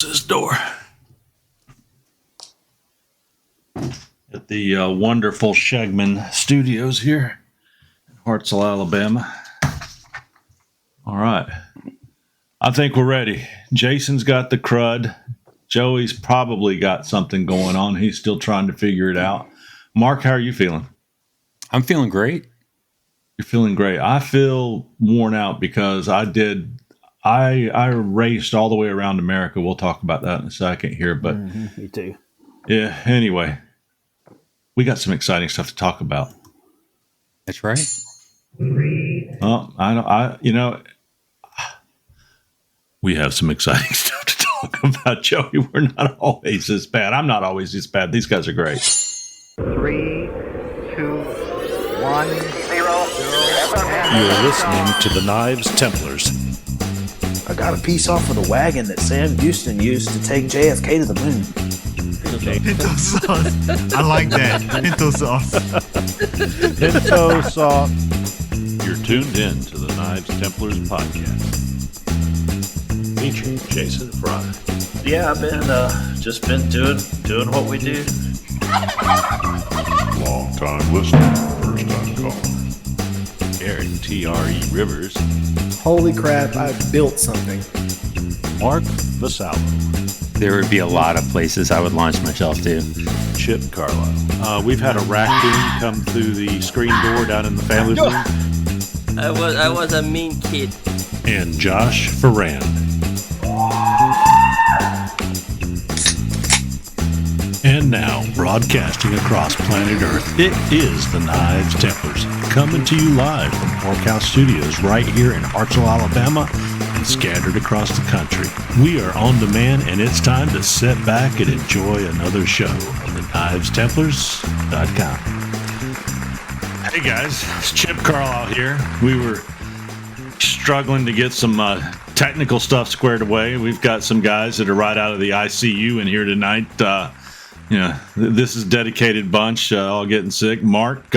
This door at the wonderful Shegman Studios here in Hartselle, Alabama. All right. I think we're ready. Jason's got the crud. Joey's probably got something going on. He's still trying to figure it out. Mark, how are you feeling? I'm feeling great. You're feeling great. I feel worn out because I raced all the way around America. We'll talk about that in a second here, but me too. Yeah, anyway, we got some exciting stuff to talk about. That's right. We have some exciting stuff to talk about, Joey. We're not always this bad. I'm not always this bad. These guys are great. 3, 2, 1, 0. You're listening to the Knives Templars. I got a piece off of the wagon that Sam Houston used to take JFK to the moon. Pinto sauce. I like that. Pinto sauce. Pinto sauce. You're tuned in to the Knives Templars podcast. Featuring Jason Fry. Yeah, I've been just been doing what we do. Long time listener, first time caller. Eric T.R.E. Rivers. Holy crap, I built something. Mark Vasallo. There would be a lot of places I would launch myself to. Chip Carlisle. We've had a raccoon come through the screen door down in the family room. I was a mean kid. And Josh Ferrand. And now, broadcasting across planet Earth, it is the Knives Templars, coming to you live from PORKHouse Studios right here in Hartselle, Alabama, and scattered across the country. We are on demand, and it's time to sit back and enjoy another show of the KnivesTemplars.com. Hey guys, it's Chip Carlisle here. We were struggling to get some technical stuff squared away. We've got some guys that are right out of the ICU in here tonight. This is a dedicated bunch, all getting sick. Mark,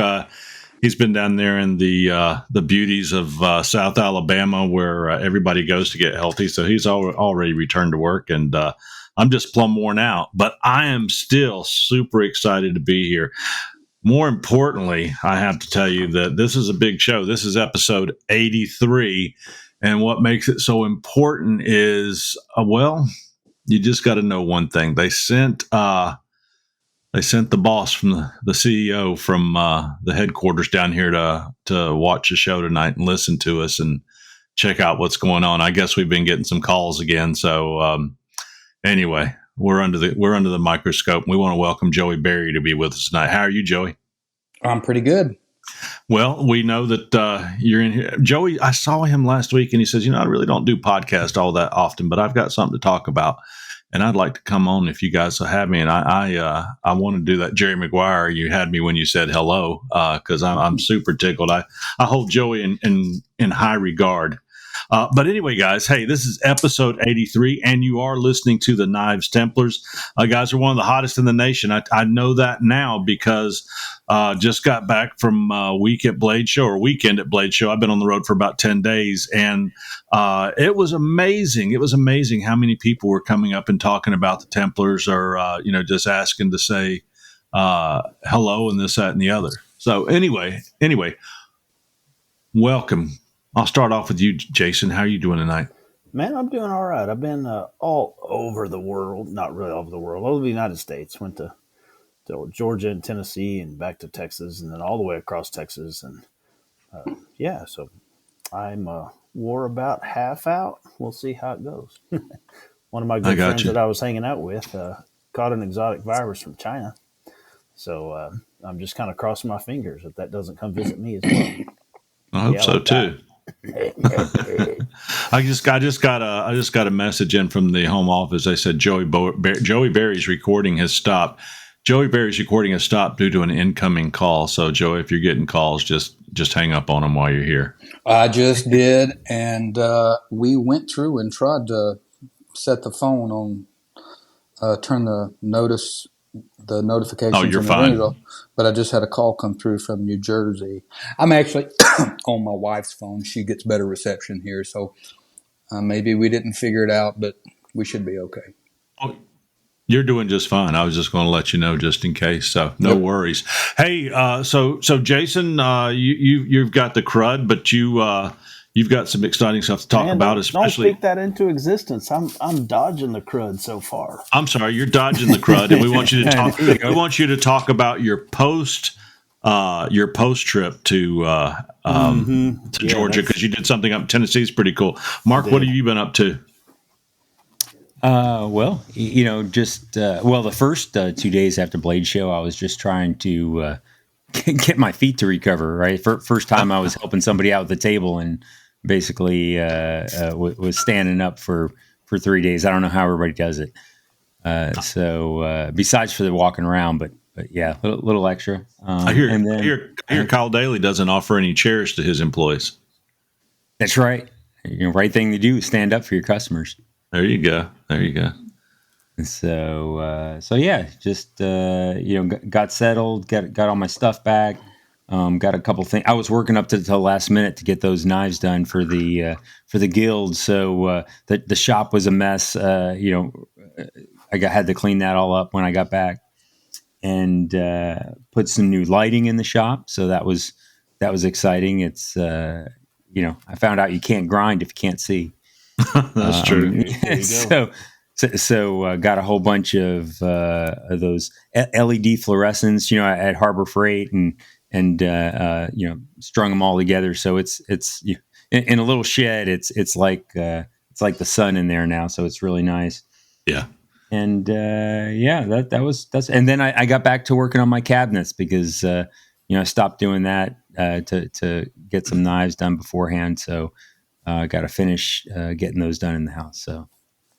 he's been down there in the beauties of South Alabama where everybody goes to get healthy. So he's already returned to work, and I'm just plumb worn out. But I am still super excited to be here. More importantly, I have to tell you that this is a big show. This is episode 83. And what makes it so important is, you just got to know one thing. They sent the boss from the CEO from the headquarters down here to watch the show tonight and listen to us and check out what's going on. I guess we've been getting some calls again. So anyway, we're under the microscope. We want to welcome Joey Berry to be with us tonight. How are you, Joey? I'm pretty good. Well, we know that you're in here. Joey, I saw him last week and he says, I really don't do podcasts all that often, but I've got something to talk about. And I'd like to come on if you guys will have me. And I want to do that Jerry Maguire you had me when you said hello, because I'm super tickled. I hold Joey in high regard. But anyway, guys, hey, this is episode 83, and you are listening to the Knives Templars. Guys are one of the hottest in the nation. I know that now because just got back from weekend at Blade Show. I've been on the road for about 10 days, and it was amazing. It was amazing how many people were coming up and talking about the Templars, or just asking to say hello and this, that, and the other. So anyway, welcome. I'll start off with you, Jason. How are you doing tonight? Man, I'm doing all right. I've been all over the world. Not really all over the world. All over the United States. Went to Georgia and Tennessee and back to Texas and then all the way across Texas. And so I'm wore about half out. We'll see how it goes. One of my good friends that I was hanging out with caught an exotic virus from China. So I'm just kind of crossing my fingers that doesn't come visit me as well. I hope so too. I just got a message in from the home office. They said Joey Berry's recording has stopped. Joey Berry's recording has stopped due to an incoming call. So Joey, if you're getting calls, just hang up on them while you're here. I just did, and we went through and tried to set the phone on, turn the notifications you're on the fine. window, but I just had a call come through from New Jersey. I'm actually on my wife's phone. She gets better reception here, so maybe we didn't figure it out, but we should be okay. Oh, you're doing just fine. I was just going to let you know just in case. So no worries. Hey, so Jason, you've got the crud, but you've got some exciting stuff to talk about, especially. Don't speak that into existence. I'm dodging the crud so far. I'm sorry, you're dodging the crud, and we want you to talk. We want you to talk about your post trip to Georgia, because you did something up in Tennessee. It's pretty cool. Mark, what have you been up to? Well, the first 2 days after Blade Show, I was just trying to get my feet to recover. Right, first time I was helping somebody out at the table, and basically was standing up for 3 days. I don't know how everybody does it. So besides for the walking around, but yeah, a little extra. I hear Kyle Daly doesn't offer any chairs to his employees. That's right. Right thing to do is stand up for your customers. There you go. So yeah, just got settled, got all my stuff back. Got a couple things. I was working up to the last minute to get those knives done for the guild. So the shop was a mess. I had to clean that all up when I got back, and put some new lighting in the shop. So that was exciting. It's I found out you can't grind if you can't see. That's true. So got a whole bunch of those LED fluorescents, at Harbor Freight, and strung them all together. So it's in a little shed. It's like the sun in there now. So it's really nice. Yeah. And that's and then I got back to working on my cabinets because I stopped doing that to get some knives done beforehand. So I got to finish getting those done in the house. So.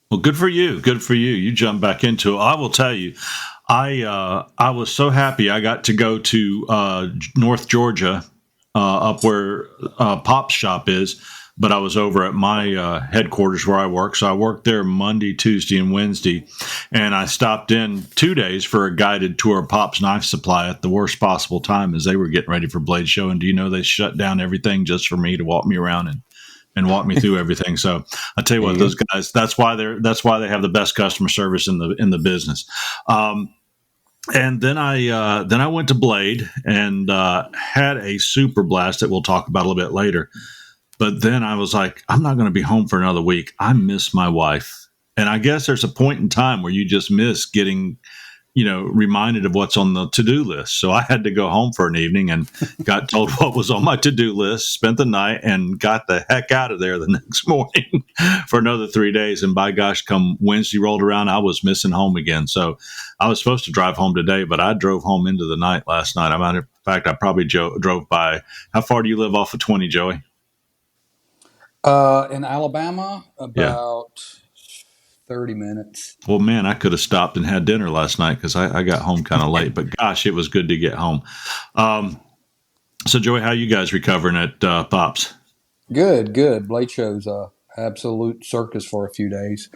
Well, good for you. You jumped back into it. I will tell you, I was so happy I got to go to North Georgia, up where Pop's shop is, but I was over at my headquarters where I work. So I worked there Monday, Tuesday, and Wednesday, and I stopped in 2 days for a guided tour of Pop's Knife Supply at the worst possible time as they were getting ready for Blade Show. And do you know they shut down everything just for me to walk me around and walk me through everything. So I tell you what, those guys, that's why they have the best customer service in the business. And then I went to Blade and had a super blast that we'll talk about a little bit later. But then I was like, I'm not going to be home for another week. I miss my wife. And I guess there's a point in time where you just miss getting, reminded of what's on the to-do list. So I had to go home for an evening and got told what was on my to-do list, spent the night, and got the heck out of there the next morning for another 3 days. And by gosh, come Wednesday rolled around, I was missing home again. So I was supposed to drive home today, but I drove home into the night last night. In fact, I probably drove by. How far do you live off of 20, Joey? In Alabama, about 30 minutes. Well, man, I could have stopped and had dinner last night because I got home kind of late. But gosh, it was good to get home. So, Joey, how you guys recovering at Pops? Good. Blade Show's a absolute circus for a few days.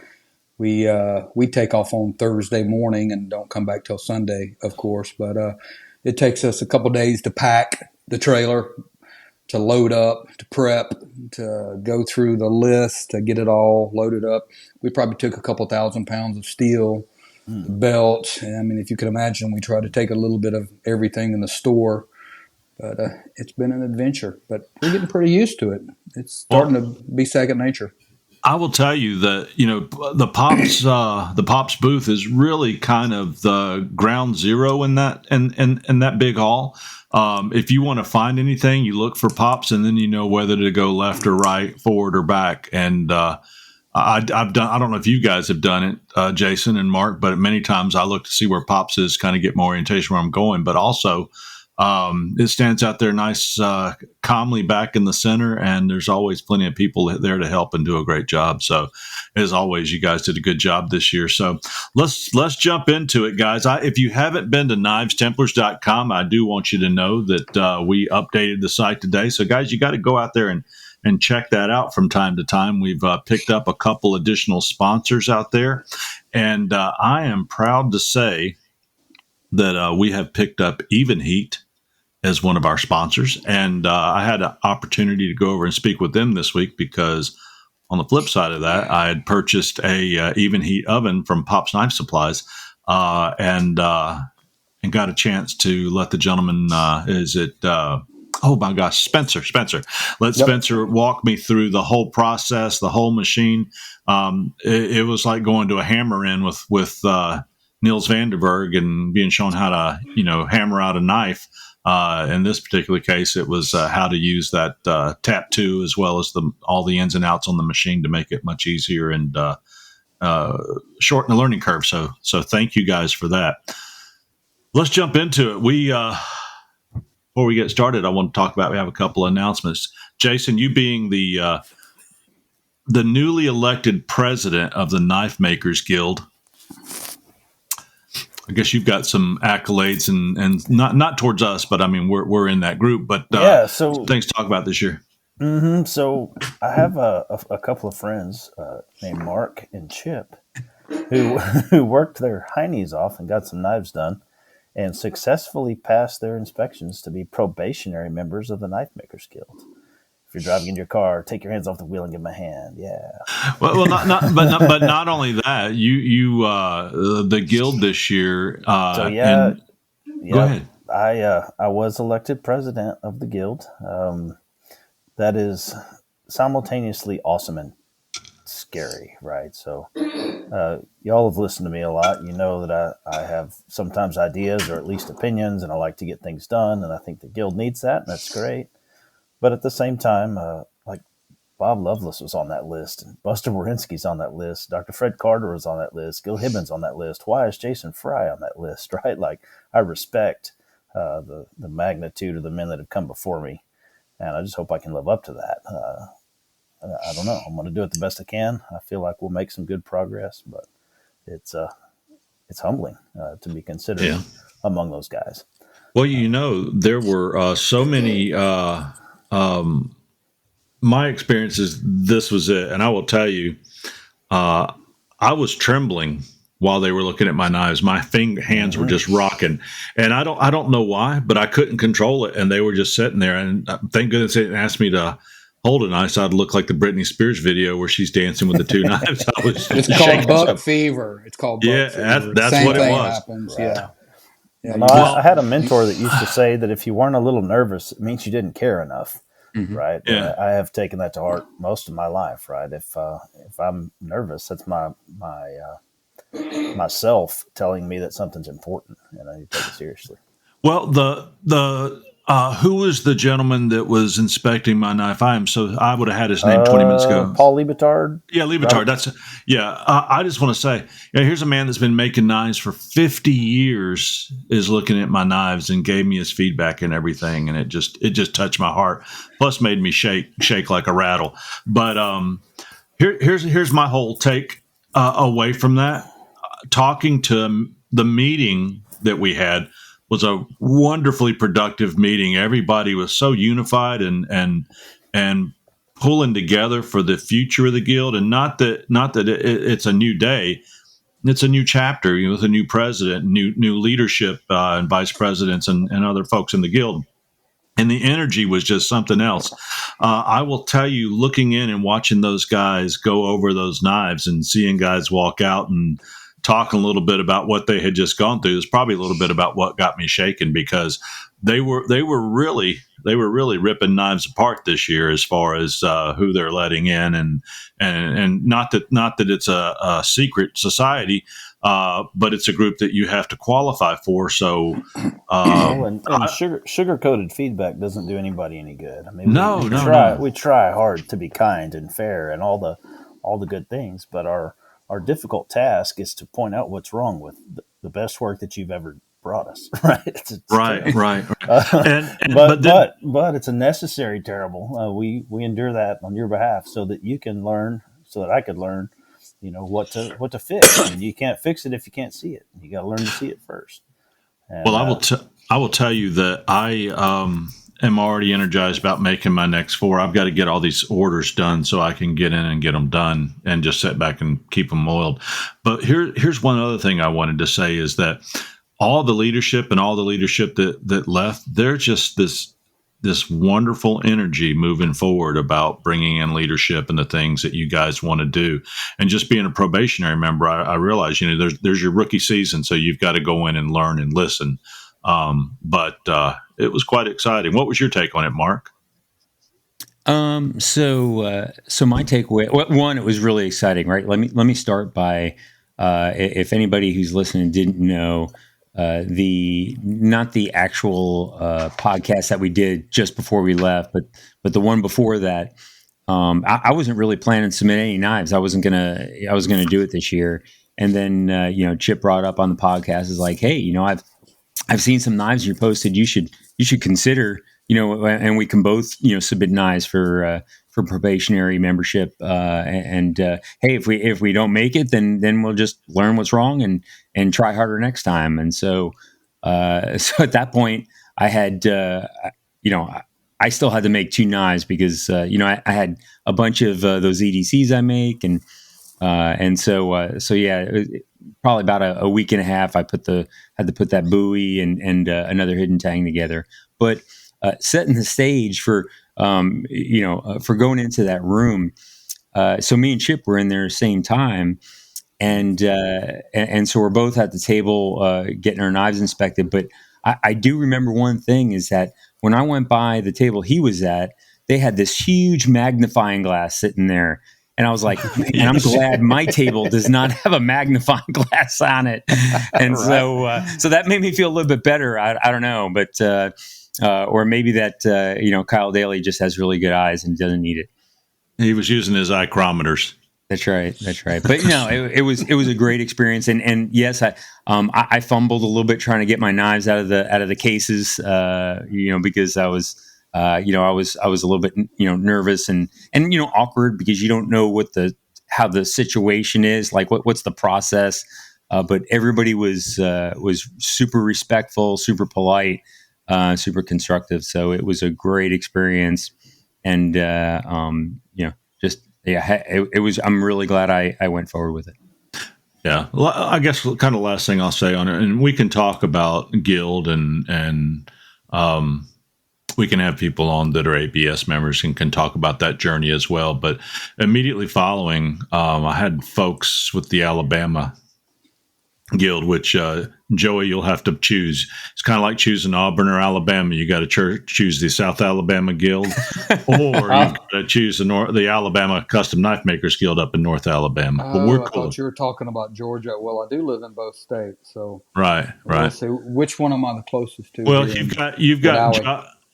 We take off on Thursday morning and don't come back till Sunday, of course. But it takes us a couple days to pack the trailer, to load up, to prep, to go through the list, to get it all loaded up. We probably took a couple 1,000 pounds of steel, belts. I mean, if you can imagine, we try to take a little bit of everything in the store. But it's been an adventure. But we're getting pretty used to it. It's starting to be second nature. I will tell you that, the Pops booth is really kind of the ground zero in that big hall. If you want to find anything, you look for Pops, and then you know whether to go left or right, forward or back. And I've done. I don't know if you guys have done it, Jason and Mark, but many times I look to see where Pops is, kind of get more orientation where I'm going. But also, it stands out there nice, calmly back in the center, and there's always plenty of people there to help and do a great job. So, as always, you guys did a good job this year. So let's jump into it, guys. If you haven't been to knivestemplars.com, I do want you to know that we updated the site today. So, guys, you got to go out there and check that out from time to time. We've picked up a couple additional sponsors out there, and I am proud to say that we have picked up Even Heat as one of our sponsors. And I had an opportunity to go over and speak with them this week because, on the flip side of that, I had purchased a even heat oven from Pop's Knife Supplies, and got a chance to let the gentleman, oh my gosh, Spencer. Let Spencer walk me through the whole process, the whole machine. It was like going to a hammer in with Niels Vanderberg and being shown how to, hammer out a knife. In this particular case, it was how to use that tap 2 as well as all the ins and outs on the machine to make it much easier and shorten the learning curve. So thank you guys for that. Let's jump into it. Before we get started, I want to talk about, we have a couple of announcements. Jason, you being the newly elected president of the Knife Makers Guild, I guess you've got some accolades and not towards us, but I mean, we're in that group, but so things to talk about this year. Mm-hmm. So I have a couple of friends named Mark and Chip who worked their heinies off and got some knives done and successfully passed their inspections to be probationary members of the Knife Makers Guild. If you're driving in your car, take your hands off the wheel and give them a hand. Yeah. Well, but not only that, you the guild this year. Go ahead. I was elected president of the guild. That is simultaneously awesome and scary, right? So y'all have listened to me a lot. You know that I have sometimes ideas or at least opinions, and I like to get things done, and I think the guild needs that, and that's great. But at the same time, like Bob Lovelace was on that list, and Buster Warinsky's on that list, Dr. Fred Carter was on that list, Gil Hibbins on that list. Why is Jason Fry on that list, right? Like, I respect the magnitude of the men that have come before me, and I just hope I can live up to that. I don't know. I'm going to do it the best I can. I feel like we'll make some good progress, but it's humbling to be considered among those guys. Well, there were so many. My experiences, this was it, and I will tell you, I was trembling while they were looking at my knives. My hands were just rocking, and I don't know why, but I couldn't control it, and they were just sitting there. And thank goodness they didn't ask me to hold a knife, so I'd look like the Britney Spears video where she's dancing with the two knives. It's called buck fever. It's called buck fever. That's Same what it thing was. Happens. Right. Yeah. I had a mentor that used to say that if you weren't a little nervous, it means you didn't care enough, right? Yeah. I have taken that to heart most of my life, right? If I'm nervous, that's my myself telling me that something's important, and I need to take it seriously. Well, who was the gentleman that was inspecting my knife? I would have had his name 20 minutes ago. Paul Liebetard. Yeah, Liebetard. I just want to say, here's a man that's been making knives for 50 years, is looking at my knives and gave me his feedback and everything, and it just touched my heart. Plus, made me shake like a rattle. But here's my whole take away from that. Talking to the meeting that we had was a wonderfully productive meeting. Everybody was so unified and pulling together for the future of the guild, and not that it's a new day. It's a new chapter, with a new president, new leadership, and vice presidents and other folks in the guild. And the energy was just something else. I will tell you, looking in and watching those guys go over those knives and seeing guys walk out and talking a little bit about what they had just gone through is probably a little bit about what got me shaken, because they were really ripping knives apart this year as far as who they're letting in, and not that it's a secret society, but it's a group that you have to qualify for. So, sugar-coated feedback doesn't do anybody any good. I mean, we try hard to be kind and fair and all the good things, but our difficult task is to point out what's wrong with the best work that you've ever brought us, right? It's right. But it's a necessary terrible. We endure that on your behalf so that you can learn, so that I could learn, what to fix. I mean, you can't fix it if you can't see it. You got to learn to see it first. And, well, I will tell you that I am already energized about making my next 4. I've got to get all these orders done so I can get in and get them done and just sit back and keep them oiled. But here's one other thing I wanted to say is that all the leadership that left, they're just this wonderful energy moving forward about bringing in leadership and the things that you guys want to do. And just being a probationary member, I realize, there's your rookie season, so you've got to go in and learn and listen. But it was quite exciting. What was your take on it, Mark? So my takeaway, one, it was really exciting, right? Let me start by, if anybody who's listening didn't know, not the actual podcast that we did just before we left, but the one before that. I wasn't really planning to submit any knives. I was gonna do it this year, and then Chip brought up on the podcast is like, hey, I've seen some knives you posted. You should consider, and we can both submit knives for probationary membership. Hey, if we don't make it, then we'll just learn what's wrong and try harder next time. And so at that point, I had I still had to make 2 knives because I had a bunch of those EDCs I make, and so yeah, probably about a week and a half. I had to put that buoy and another hidden tang together, but setting the stage for going into that room. So me and Chip were in there same time, and so we're both at the table getting our knives inspected. But I do remember one thing is that when I went by the table he was at, they had this huge magnifying glass sitting there. And I was like, man, I'm glad my table does not have a magnifying glass on it. And right. So that made me feel a little bit better. I don't know, but or maybe that Kyle Daly just has really good eyes and doesn't need it. He was using his ichrometers. That's right. But it was a great experience. And yes, I fumbled a little bit trying to get my knives out of the cases, because I was I was a little bit nervous and awkward because you don't know how the situation is, like what's the process. But everybody was super respectful, super polite, super constructive. So it was a great experience, and it was. I'm really glad I went forward with it. Yeah, well, I guess kind of last thing I'll say on it, and we can talk about Guild and we can have people on that are ABS members and can talk about that journey as well. But immediately following, I had folks with the Alabama Guild, which Joey, you'll have to choose. It's kind of like choosing Auburn or Alabama. You got to choose the South Alabama Guild, or you've got to choose the Alabama Custom Knife Makers Guild up in North Alabama. But we're cool. I thought you were talking about Georgia. Well, I do live in both states, so right. Let's see, which one am I the closest to? Well,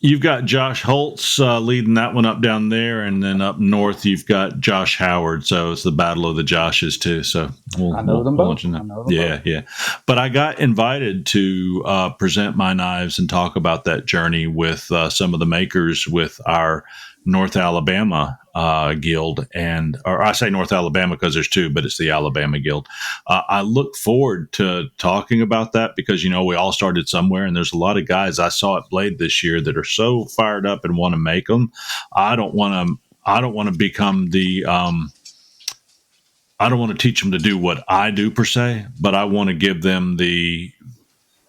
you've got Josh Holtz leading that one up down there, and then up north you've got Josh Howard. So it's the battle of the Joshes too. So I know them both. Yeah. But I got invited to present my knives and talk about that journey with some of the makers with our North Alabama Guild, or I say North Alabama because there's 2, but it's the Alabama Guild. I look forward to talking about that because we all started somewhere, and there's a lot of guys I saw at Blade this year that are so fired up and want to make them. I don't want to become the I don't want to teach them to do what I do per se, but I want to give them the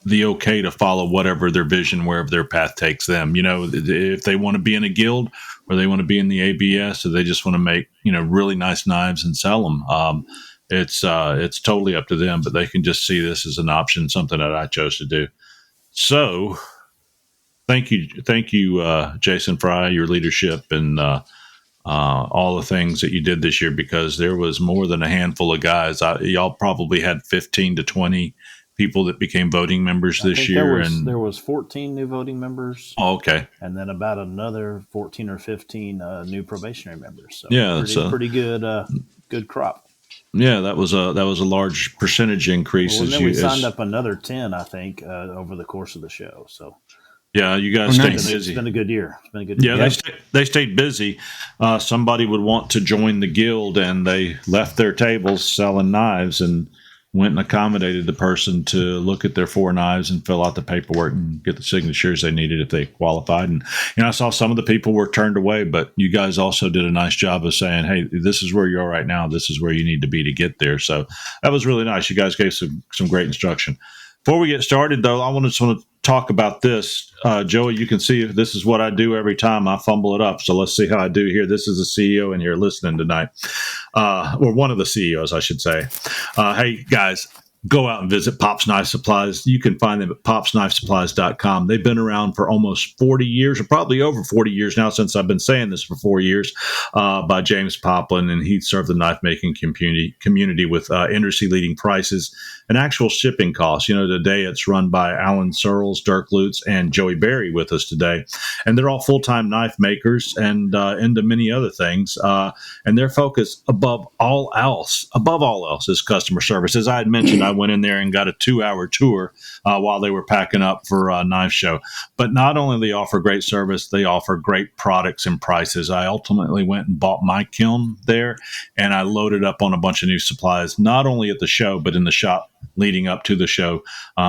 okay to follow whatever their vision, wherever their path takes them. If they want to be in a guild, or they want to be in the ABS, or they just want to make really nice knives and sell them. It's totally up to them, but they can just see this as an option, something that I chose to do. So, thank you, Jason Fry, your leadership and all the things that you did this year, because there was more than a handful of guys. Y'all probably had 15 to 20 people that became voting members this year, there was 14 new voting members. Oh, okay, and then about another 14 or 15 new probationary members. So yeah, pretty good crop. Yeah, that was a large percentage increase. Well, and then we signed up another 10, I think, over the course of the show. So. Yeah, you guys stayed busy. It's been a good year. Yeah, they stayed busy. Somebody would want to join the guild, and they left their tables selling knives and went and accommodated the person to look at their 4 knives and fill out the paperwork and get the signatures they needed if they qualified. And I saw some of the people were turned away, but you guys also did a nice job of saying, hey, this is where you are right now. This is where you need to be to get there. So that was really nice. You guys gave some great instruction. Before we get started, though, I want to talk about this. Joey, you can see this is what I do every time I fumble it up. So let's see how I do here. This is the CEO in here listening tonight, or one of the CEOs, I should say. Hey, guys. Go out and visit Pop's Knife Supplies. You can find them at popsknifesupplies.com. They've been around for almost 40 years, or probably over 40 years now, since I've been saying this for 4 years, by James Poplin, and he served the knife making community with industry leading prices and actual shipping costs. Today it's run by Alan Searles, Dirk Lutz, and Joey Berry with us today, and they're all full time knife makers and into many other things. And their focus above all else is customer service. As I had mentioned, I went in there and got a 2-hour tour while they were packing up for a knife show. But not only do they offer great service, they offer great products and prices. I ultimately went and bought my kiln there, and I loaded up on a bunch of new supplies, not only at the show, but in the shop leading up to the show,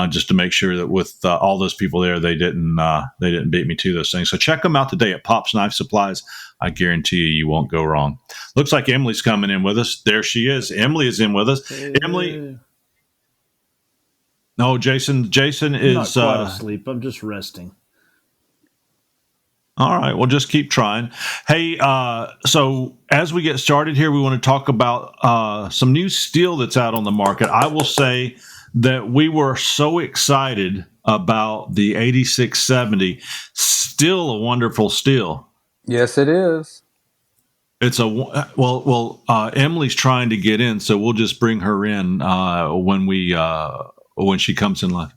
just to make sure that with all those people there, they didn't beat me to those things. So check them out today at Pop's Knife Supplies. I guarantee you won't go wrong. Looks like Emily's coming in with us. There she is. Emily is in with us. Hey. Emily. No, Jason is I'm not quite asleep. I'm just resting. All right. Well, just keep trying. Hey, so as we get started here, we want to talk about some new steel that's out on the market. I will say that we were so excited about the 8670. Still a wonderful steel. Yes, it is. It's Emily's trying to get in, so we'll just bring her in when she comes in live.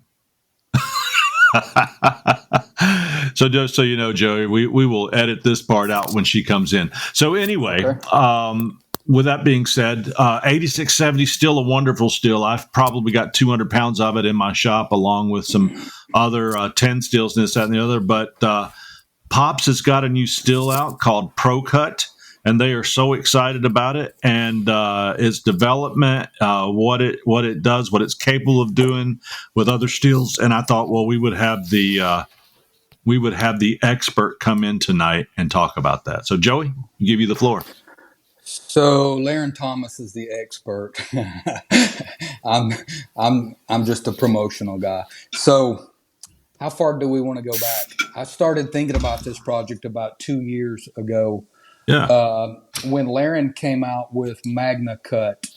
So just so you know, Joey, we will edit this part out when she comes in. So anyway, okay. With that being said, 8670 still a wonderful steel. I've probably got 200 pounds of it in my shop, along with some other 10 steels and this, that, and the other. But Pops has got a new steel out called ProCut, and they are so excited about it and its development, what it does, what it's capable of doing with other steels. And I thought, well, we would have the expert come in tonight and talk about that. So, Joey, I'll give you the floor. So, Laren Thomas is the expert. I'm just a promotional guy. So, how far do we want to go back? I started thinking about this project about 2 years ago. Yeah. When Laren came out with Magna Cut,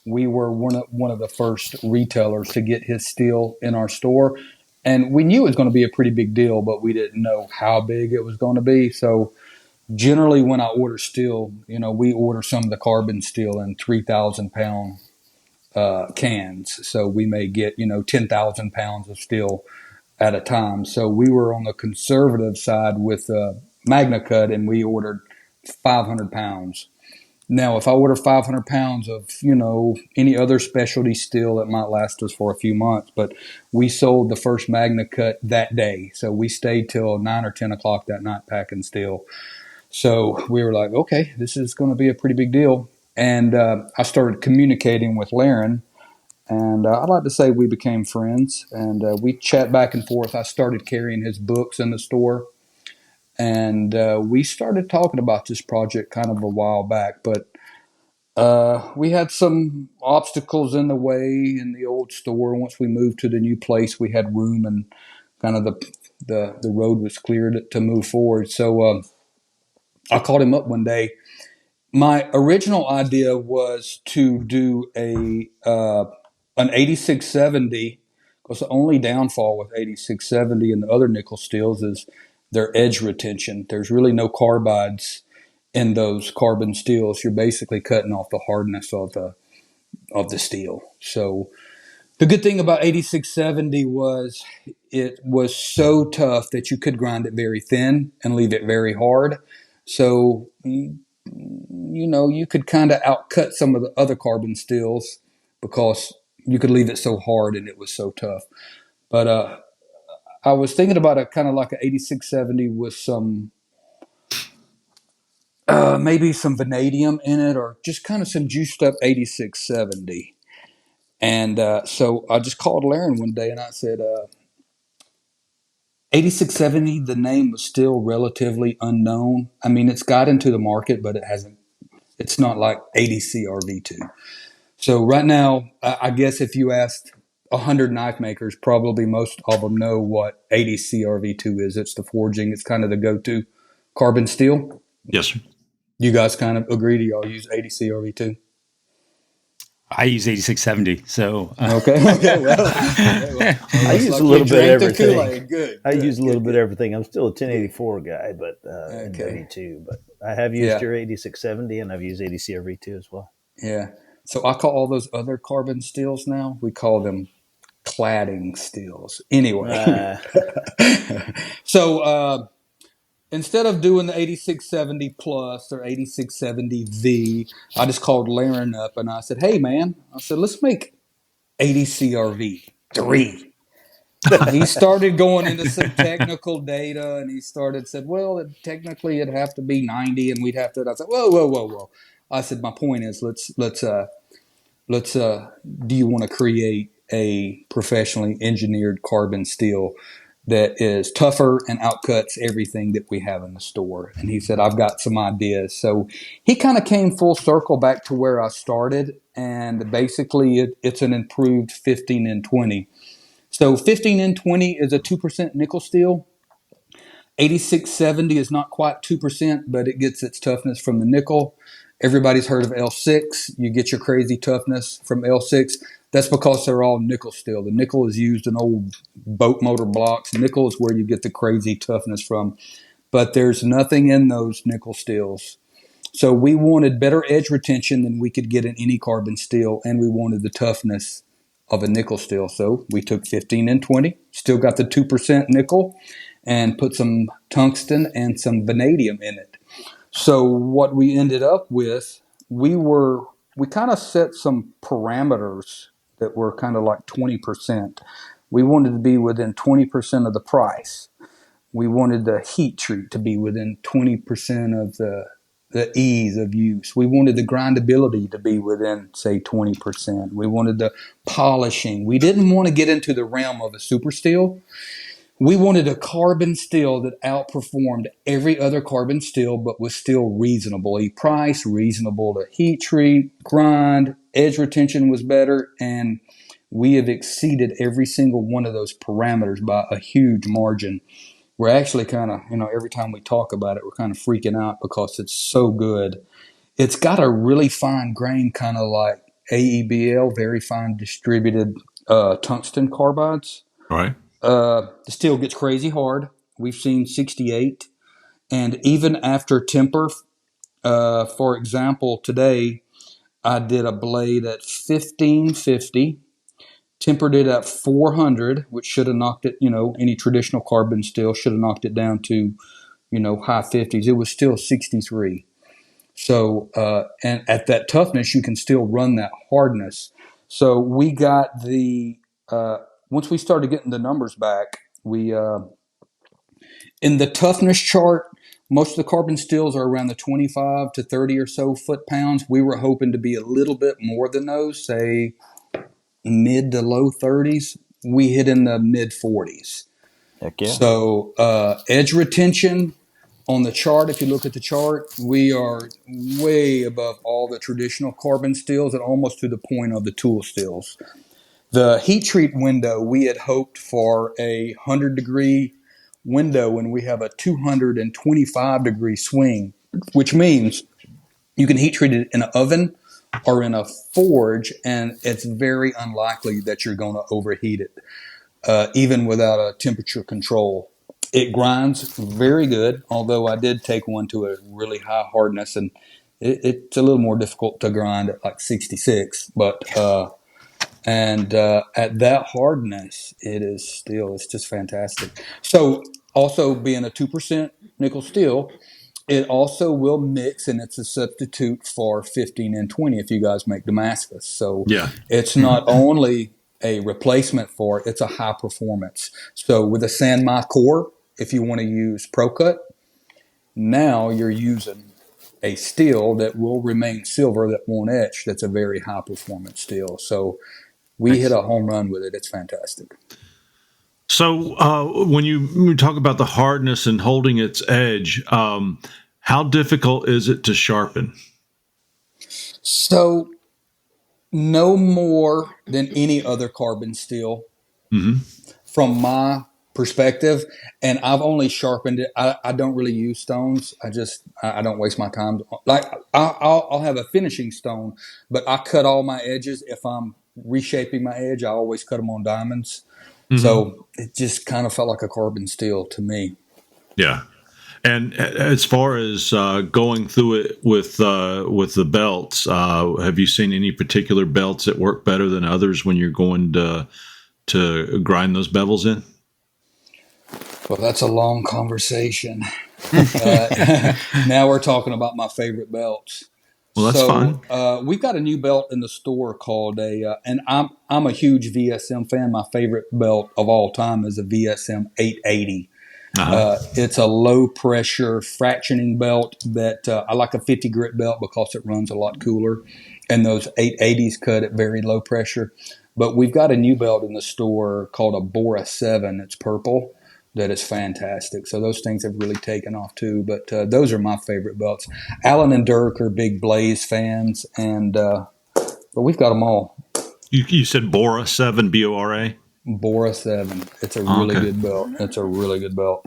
we were one of the first retailers to get his steel in our store. And we knew it was going to be a pretty big deal, but we didn't know how big it was going to be. So generally when I order steel, we order some of the carbon steel in 3,000 pound cans. So we may get, 10,000 pounds of steel at a time. So we were on the conservative side with Magna Cut, and we ordered 500 pounds. Now, if I order 500 pounds of, any other specialty steel, it might last us for a few months. But we sold the first Magna Cut that day. So we stayed till 9 or 10 o'clock that night packing steel. So we were like, okay, this is going to be a pretty big deal. And I started communicating with Laren. And I'd like to say we became friends. And we chat back and forth. I started carrying his books in the store. And we started talking about this project kind of a while back, but we had some obstacles in the way in the old store. Once we moved to the new place, we had room, and kind of the road was cleared to move forward. So I called him up one day. My original idea was to do an 8670, because the only downfall with 8670 and the other nickel steels is their edge retention. There's really no carbides in those carbon steels. You're basically cutting off the hardness of the steel. So the good thing about 8670 was it was so tough that you could grind it very thin and leave it very hard. So you could kind of outcut some of the other carbon steels because you could leave it so hard and it was so tough. But I was thinking about a kind of like an 8670 with some, maybe some vanadium in it, or just kind of some juiced up 8670. And so I just called Laren one day and I said, 8670, the name was still relatively unknown. I mean, it's got into the market, but it's not like 80C or V2. So right now, I guess if you asked 100 knife makers, probably most of them know what 80 CRV2 is. It's the forging. It's kind of the go-to carbon steel. Yes, sir. You guys kind of agree? Do y'all use 80 CRV2? I use 8670. So Okay. Well, I use a little bit of everything. Good. I use a little bit of everything. I'm still a 1084 guy, but and 32. But I have used your 8670, and I've used 80 CRV2 as well. Yeah. So I call all those other carbon steels now, we call them cladding steels. Anyway. So instead of doing the 8670 plus or 8670V, I just called Laren up and I said, hey, man, let's make 80 CRV 3. He started going into some technical data, and he said, well, technically it'd have to be 90, and we'd have to. I said, whoa. I said, my point is, do you want to create a professionally engineered carbon steel that is tougher and outcuts everything that we have in the store? And he said, I've got some ideas. So he kind of came full circle back to where I started, and basically it's an improved 15N20. So 15N20 is a 2% nickel steel. 8670 is not quite 2%, but it gets its toughness from the nickel. Everybody's heard of L6. You get your crazy toughness from L6. That's because they're all nickel steel. The nickel is used in old boat motor blocks. Nickel is where you get the crazy toughness from. But there's nothing in those nickel steels. So we wanted better edge retention than we could get in any carbon steel, and we wanted the toughness of a nickel steel. So we took 15N20, still got the 2% nickel, and put some tungsten and some vanadium in it. So what we ended up with, we kind of set some parameters that were kind of like 20%. We wanted to be within 20% of the price. We wanted the heat treat to be within 20% of the ease of use. We wanted the grindability to be within, say, 20%. We wanted the polishing. We didn't want to get into the realm of a super steel. We wanted a carbon steel that outperformed every other carbon steel, but was still reasonably priced, reasonable to heat treat, grind, edge retention was better, and we have exceeded every single one of those parameters by a huge margin. We're actually kind of, every time we talk about it, we're kind of freaking out because it's so good. It's got a really fine grain, kind of like AEBL, very fine distributed tungsten carbides. Right. The steel gets crazy hard. We've seen 68. And even after temper, for example, today I did a blade at 1550. Tempered it at 400, which should have knocked it, any traditional carbon steel should have knocked it down to, high 50s. It was still 63. So, and at that toughness, you can still run that hardness. So we got once we started getting the numbers back, in the toughness chart, most of the carbon steels are around the 25 to 30 or so foot-pounds. We were hoping to be a little bit more than those, say, mid to low 30s. We hit in the mid 40s. Heck yeah. So edge retention on the chart, if you look at the chart, we are way above all the traditional carbon steels and almost to the point of the tool steels. The heat treat window, we had hoped for a 100-degree window, and we have a 225-degree swing, which means you can heat treat it in an oven or in a forge, and it's very unlikely that you're going to overheat it, even without a temperature control. It grinds very good, although I did take one to a really high hardness, and it's a little more difficult to grind at like 66. But at that hardness, it's just fantastic. So also being a 2% nickel steel, it also will mix, and it's a substitute for 15N20 if you guys make Damascus. So it's not only a replacement for it, it's a high performance. So with a Sanmai core, if you want to use ProCut, now you're using a steel that will remain silver, that won't etch, that's a very high performance steel. So we hit a home run with it. It's fantastic. So when you talk about the hardness and holding its edge, how difficult is it to sharpen? So no more than any other carbon steel from my perspective. And I've only sharpened it. I don't really use stones. I don't waste my time. Like I'll have a finishing stone, but I cut all my edges. If I'm reshaping my edge, I always cut them on diamonds. So it just kind of felt like a carbon steel to me. Yeah. And as far as going through it with the belts, have you seen any particular belts that work better than others when you're going to grind those bevels in? Well, that's a long conversation. Now we're talking about my favorite belts. Well, that's fine. We've got a new belt in the store called and I'm a huge VSM fan. My favorite belt of all time is a VSM 880. It's a low pressure fractioning belt that I like a 50 grit belt because it runs a lot cooler, and those 880s cut at very low pressure. But we've got a new belt in the store called a Bora 7. It's purple. That is fantastic. So those things have really taken off too. But those are my favorite belts. Alan and Dirk are big Blaze fans, and but we've got them all. You said Bora 7, Bora? Bora 7. It's a really good belt. It's a really good belt.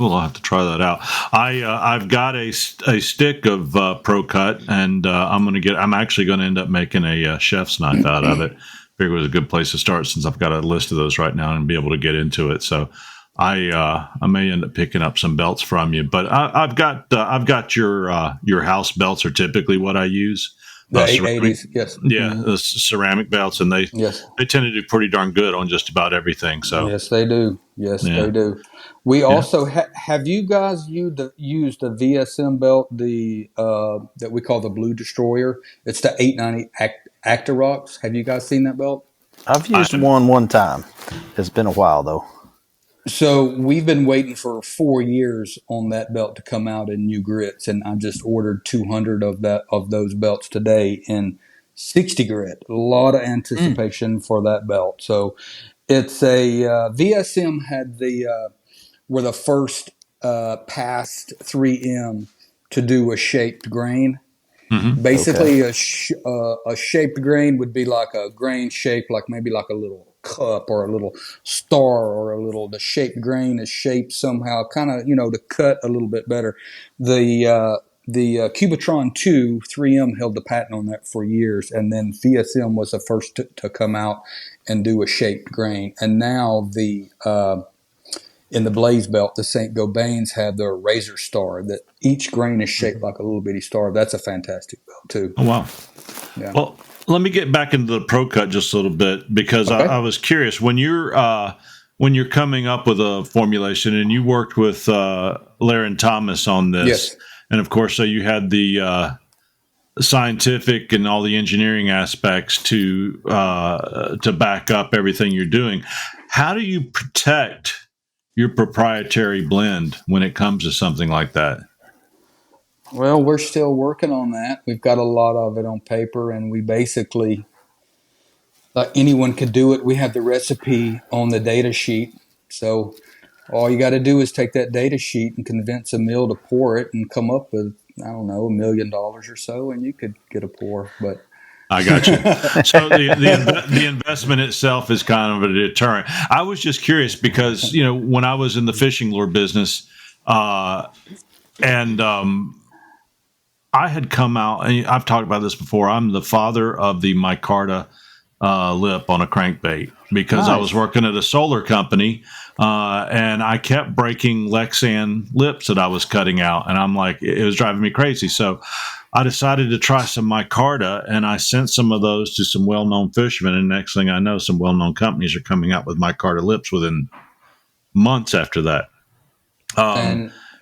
Well, I'll have to try that out. I've got a stick of ProCut, and I'm actually going to end up making a chef's knife out of it. Figured it was a good place to start since I've got a list of those right now and be able to get into it. So I may end up picking up some belts from you, but I've got your house belts are typically what I use. The 880s, yes. Yeah, the ceramic belts, and they tend to do pretty darn good on just about everything. So yes, they do. They do. We also have you guys used the VSM belt, that we call the Blue Destroyer. It's the 890 Actarox. Have you guys seen that belt? I've used one time. It's been a while though. So we've been waiting for 4 years on that belt to come out in new grits, and I just ordered 200 of those belts today in 60 grit. A lot of anticipation for that belt. So it's a VSM were the first past 3M to do a shaped grain. Basically, a shaped grain would be like a grain shaped like maybe like a little cup or a little star or the shaped grain is shaped somehow, kind of, to cut a little bit better. The Cubitron 2, 3M held the patent on that for years, and then VSM was the first to come out and do a shaped grain. And now in the Blaze belt, the St. Gobains have their Razor Star that each grain is shaped like a little bitty star. That's a fantastic belt too. Oh, wow. Yeah. Well, let me get back into the ProCut just a little bit, because I was curious when you're coming up with a formulation, and you worked with Laren Thomas on this. Yes. And of course, so you had the scientific and all the engineering aspects to back up everything you're doing. How do you protect your proprietary blend when it comes to something like that? Well, we're still working on that. We've got a lot of it on paper, and we basically, like anyone could do it. We have the recipe on the data sheet. So all you got to do is take that data sheet and convince a mill to pour it and come up with, I don't know, $1 million or so, and you could get a pour. But I got you. So the investment itself is kind of a deterrent. I was just curious because, when I was in the fishing lure business, and I had come out, and I've talked about this before, I'm the father of the micarta lip on a crankbait, because I was working at a solar company, and I kept breaking Lexan lips that I was cutting out, and I'm like, it was driving me crazy. So I decided to try some micarta, and I sent some of those to some well-known fishermen, and next thing I know, some well-known companies are coming out with micarta lips within months after that.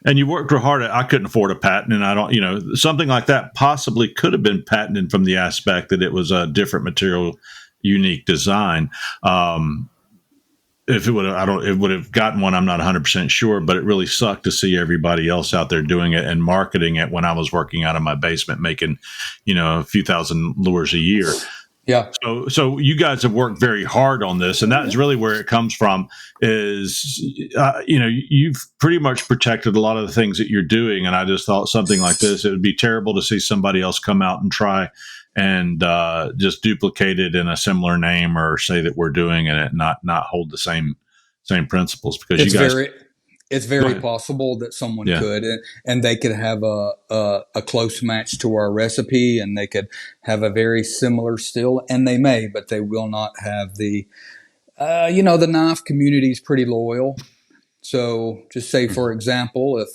And you worked real hard. I couldn't afford a patent, and I don't, something like that possibly could have been patented from the aspect that it was a different material, unique design. If it would have, it would have gotten one. I'm not 100% sure, but it really sucked to see everybody else out there doing it and marketing it when I was working out of my basement, making, a few thousand lures a year. Yeah. So you guys have worked very hard on this, and that is really where it comes from. Is you've pretty much protected a lot of the things that you're doing, and I just thought something like this, it would be terrible to see somebody else come out and try and just duplicate it in a similar name, or say that we're doing it, not hold the same principles, because It's you guys. it's very possible that someone could, and they could have a close match to our recipe, and they could have a very similar still, and they may, but they will not have the, the knife community is pretty loyal. So just say, for example, if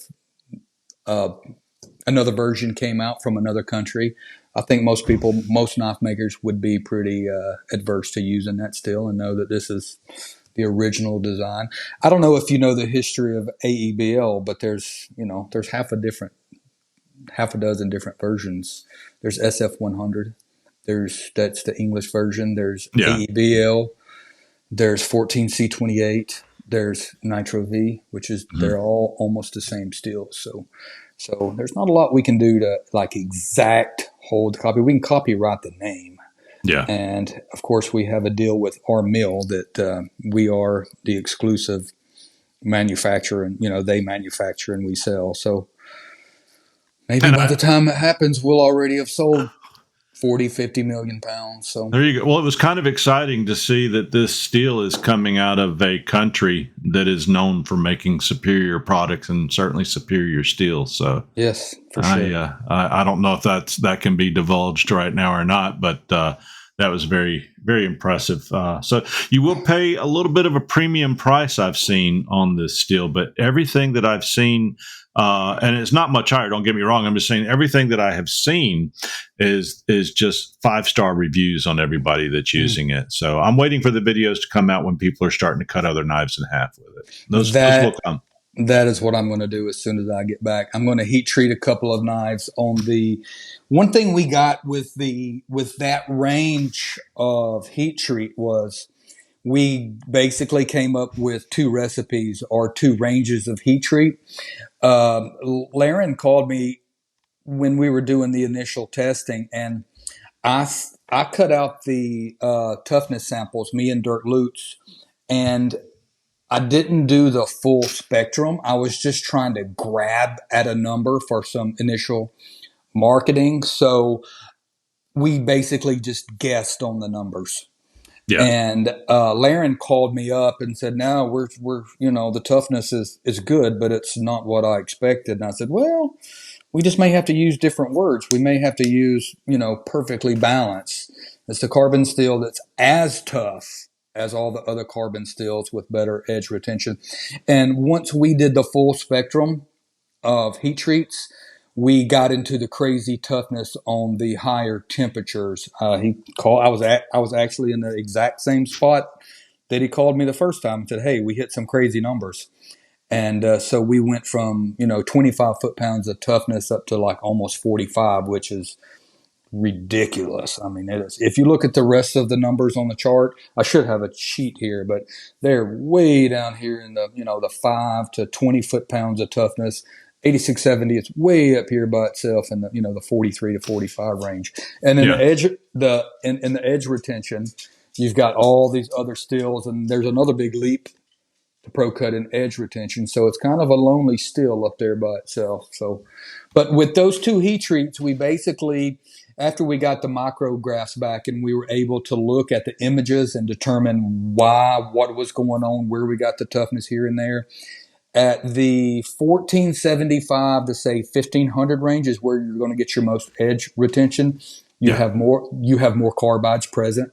another version came out from another country, I think most knife makers would be pretty adverse to using that still and know that this is the original design. I don't know if you know the history of AEBL, but there's half a dozen different versions. There's SF100. That's the English version. There's AEBL. There's 14C28. There's Nitro V, which is they're all almost the same steel. So there's not a lot we can do to like exact hold the copy. We can copyright the name. Yeah. And of course, we have a deal with our mill that we are the exclusive manufacturer, and they manufacture and we sell. So maybe by the time it happens, we'll already have sold 40, 50 million pounds. So there you go. Well, it was kind of exciting to see that this steel is coming out of a country that is known for making superior products and certainly superior steel. So yes, for sure. I don't know if that can be divulged right now or not, but that was very, very impressive. So you will pay a little bit of a premium price, I've seen, on this steel, but everything that I've seen, and it's not much higher, don't get me wrong, I'm just saying everything that I have seen is just 5-star reviews on everybody that's using it. So I'm waiting for the videos to come out when people are starting to cut other knives in half with it. Those will come. That is what I'm going to do as soon as I get back. I'm going to heat treat a couple of knives on the one thing we got with that range of heat treat was we basically came up with 2 recipes or 2 ranges of heat treat. Laren called me when we were doing the initial testing, and I cut out the toughness samples, me and Dirk Lutz, and I didn't do the full spectrum. I was just trying to grab at a number for some initial marketing. So we basically just guessed on the numbers. Yeah. And Laren called me up and said, "No, we're the toughness is good, but it's not what I expected." And I said, "Well, we just may have to use different words. We may have to use, perfectly balanced. It's the carbon steel that's as tough as all the other carbon steels with better edge retention." And once we did the full spectrum of heat treats, we got into the crazy toughness on the higher temperatures. I was actually in the exact same spot that he called me the first time and said, "Hey, we hit some crazy numbers." And so we went from 25 foot-pounds of toughness up to like almost 45, which is ridiculous. I mean, it is. If you look at the rest of the numbers on the chart, I should have a sheet here, but they're way down here in the the 5 to 20 foot-pounds of toughness. 8670, it's way up here by itself in the the 43 to 45 range. And in the edge retention, you've got all these other steels, and there's another big leap to ProCut and edge retention. So it's kind of a lonely steel up there by itself. So, but with those 2 heat treats, we basically, after we got the micrographs back and we were able to look at the images and determine what was going on, where we got the toughness here and there, at the 1475 to say 1500 range is where you're going to get your most edge retention. You have more carbides present.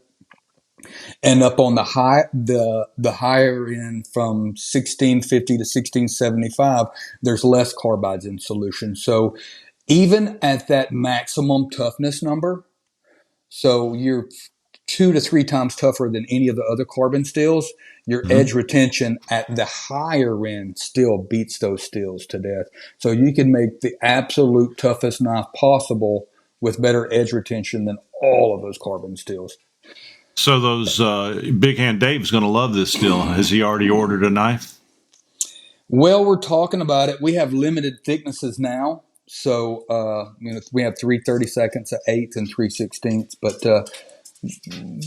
And up on the higher end from 1650 to 1675, there's less carbides in solution. So even at that maximum toughness number, so you're 2 to 3 times tougher than any of the other carbon steels, your edge retention at the higher end still beats those steels to death. So you can make the absolute toughest knife possible with better edge retention than all of those carbon steels. So those Big Hand Dave's going to love this steel. Has he already ordered a knife? Well, we're talking about it. We have limited thicknesses now. So, we have 3 32nds, an 1/8, and 3/16, but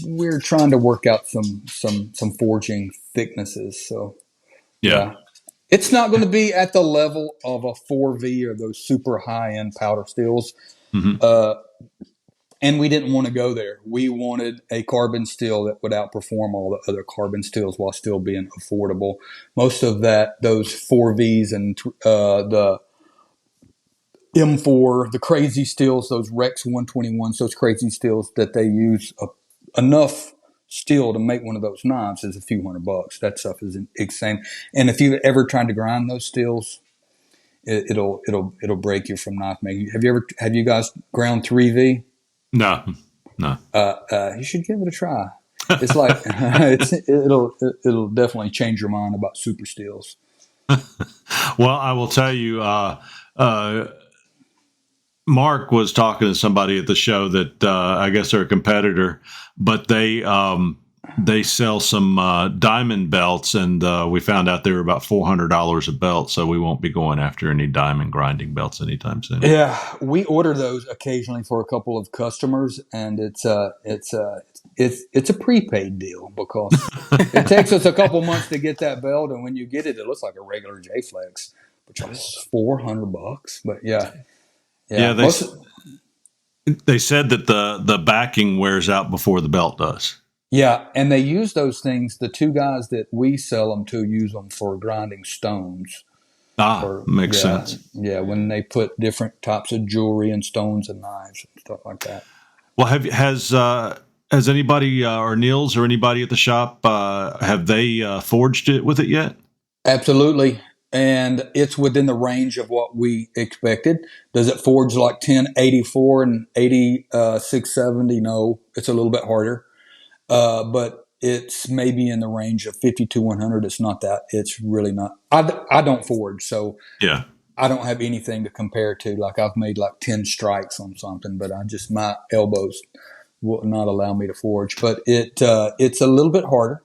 we're trying to work out some forging thicknesses. So, yeah. It's not going to be at the level of a 4V or those super high-end powder steels. And we didn't want to go there. We wanted a carbon steel that would outperform all the other carbon steels while still being affordable. Most of those 4Vs and the M4, the crazy steels, those Rex 121s, those crazy steels that they use enough steel to make one of those knives is a few $100. That stuff is insane. And if you ever tried to grind those steels, it'll break you from knife making. Have you guys ground 3V? No. You should give it a try. It's like it'll definitely change your mind about super steels. Well, I will tell you, Mark was talking to somebody at the show that I guess they're a competitor, but they sell some diamond belts, and we found out they were about $400 a belt. So we won't be going after any diamond grinding belts anytime soon. Yeah, we order those occasionally for a couple of customers, and it's a prepaid deal because it takes us a couple months to get that belt, and when you get it, it looks like a regular J-Flex, which is $400. But yeah. They said that the backing wears out before the belt does. Yeah, and they use those things. The two guys that we sell them to use them for grinding stones. Makes sense. Yeah, when they put different types of jewelry and stones and knives and stuff like that. Well, has anybody or Niels or anybody at the shop have they forged it with it yet? Absolutely. And it's within the range of what we expected. Does it forge like 1084 and 8670? No, it's a little bit harder. But it's maybe in the range of 5200. It's not that. It's really not. I don't forge, so yeah, I don't have anything to compare to. Like I've made like 10 strikes on something, but my elbows will not allow me to forge. But it's a little bit harder.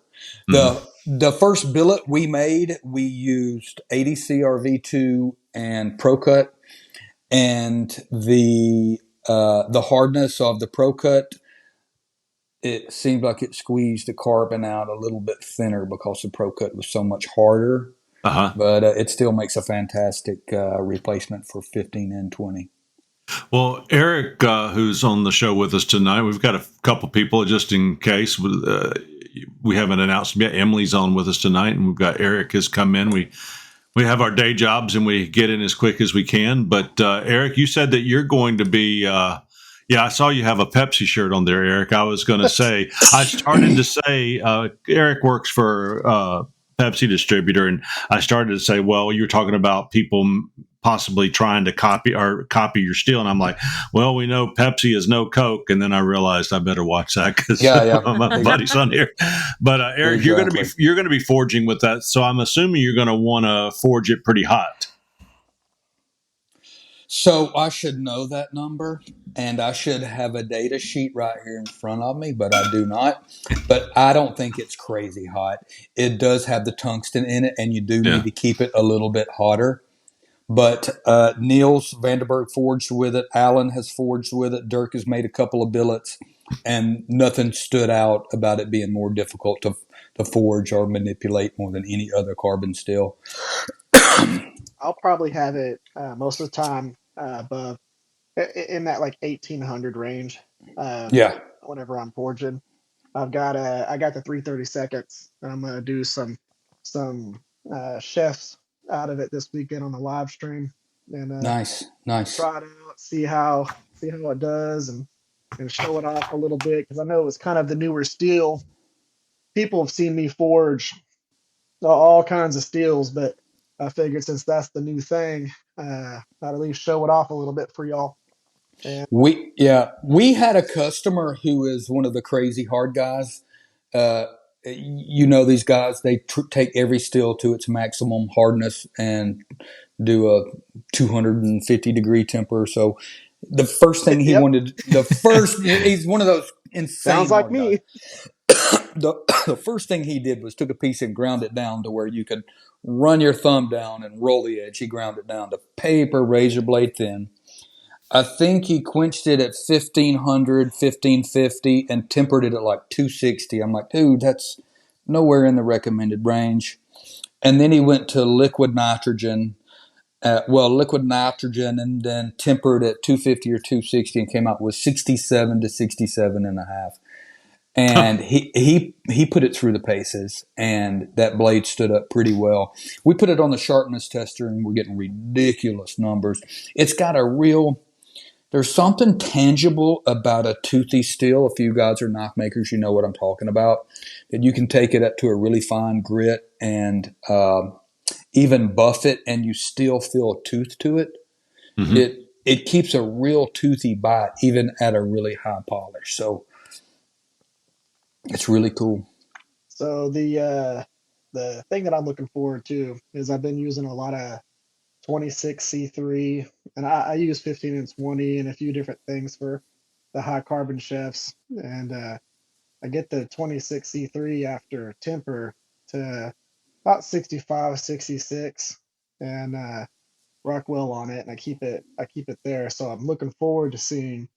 The first billet we made, we used 80 CRV2 and ProCut, and the hardness of the ProCut, it seemed like it squeezed the carbon out a little bit thinner because the ProCut was so much harder. But it still makes a fantastic replacement for 15N20. Well, Eric, who's on the show with us tonight, we've got a couple people just in case. We haven't announced yet. Emily's on with us tonight, and we've got Eric has come in. We have our day jobs, and we get in as quick as we can. But Eric, you said that you're going to be. I saw you have a Pepsi shirt on there, Eric. I was going to say, I started to say, Eric works for Pepsi distributor, and I started to say, well, you're talking about people possibly trying to copy your steel, and I'm like, well, we know Pepsi is no Coke, and then I realized I better watch that because my buddy's on here. But Eric, exactly. you're going to be forging with that, so I'm assuming you're going to want to forge it pretty hot. So I should know that number, and I should have a data sheet right here in front of me, but I do not. But I don't think it's crazy hot. It does have the tungsten in it, and you do need to keep it a little bit hotter. But Niels Vanderberg forged with it. Alan has forged with it. Dirk has made a couple of billets, and nothing stood out about it being more difficult to forge or manipulate more than any other carbon steel. I'll probably have it most of the time above in that like 1800 range. Whenever I'm forging, I got the 332nds. I'm gonna do some chefs out of it this weekend on the live stream, and nice try it out, see how it does, and show it off a little bit, because I know it's kind of the newer steel. People have seen me forge all kinds of steels, but I figured since that's the new thing, I'd at least show it off a little bit for y'all. And we had a customer who is one of the crazy hard guys. These guys, they take every steel to its maximum hardness and do a 250 degree temper. So the first thing he wanted, he's one of those insane. Sounds like me. The first thing he did was took a piece and ground it down to where you could run your thumb down and roll the edge. He ground it down to paper, razor blade thin. I think he quenched it at 1500, 1550, and tempered it at like 260. I'm like, dude, that's nowhere in the recommended range. And then he went to liquid nitrogen liquid nitrogen, and then tempered at 250 or 260, and came out with 67 to 67 and a half. And he put it through the paces, and that blade stood up pretty well. We put it on the sharpness tester, and we're getting ridiculous numbers. It's got there's something tangible about a toothy steel. If you guys are knife makers, you know what I'm talking about. That you can take it up to a really fine grit and even buff it, and you still feel a tooth to it. Mm-hmm. It keeps a real toothy bite even at a really high polish. So it's really cool. So the thing that I'm looking forward to is I've been using a lot of 26C3, and I use 15 and 20 and a few different things for the high carbon chefs. And I get the 26C3 after temper to about 65, 66, and rock well on it, and I keep it there. So I'm looking forward to seeing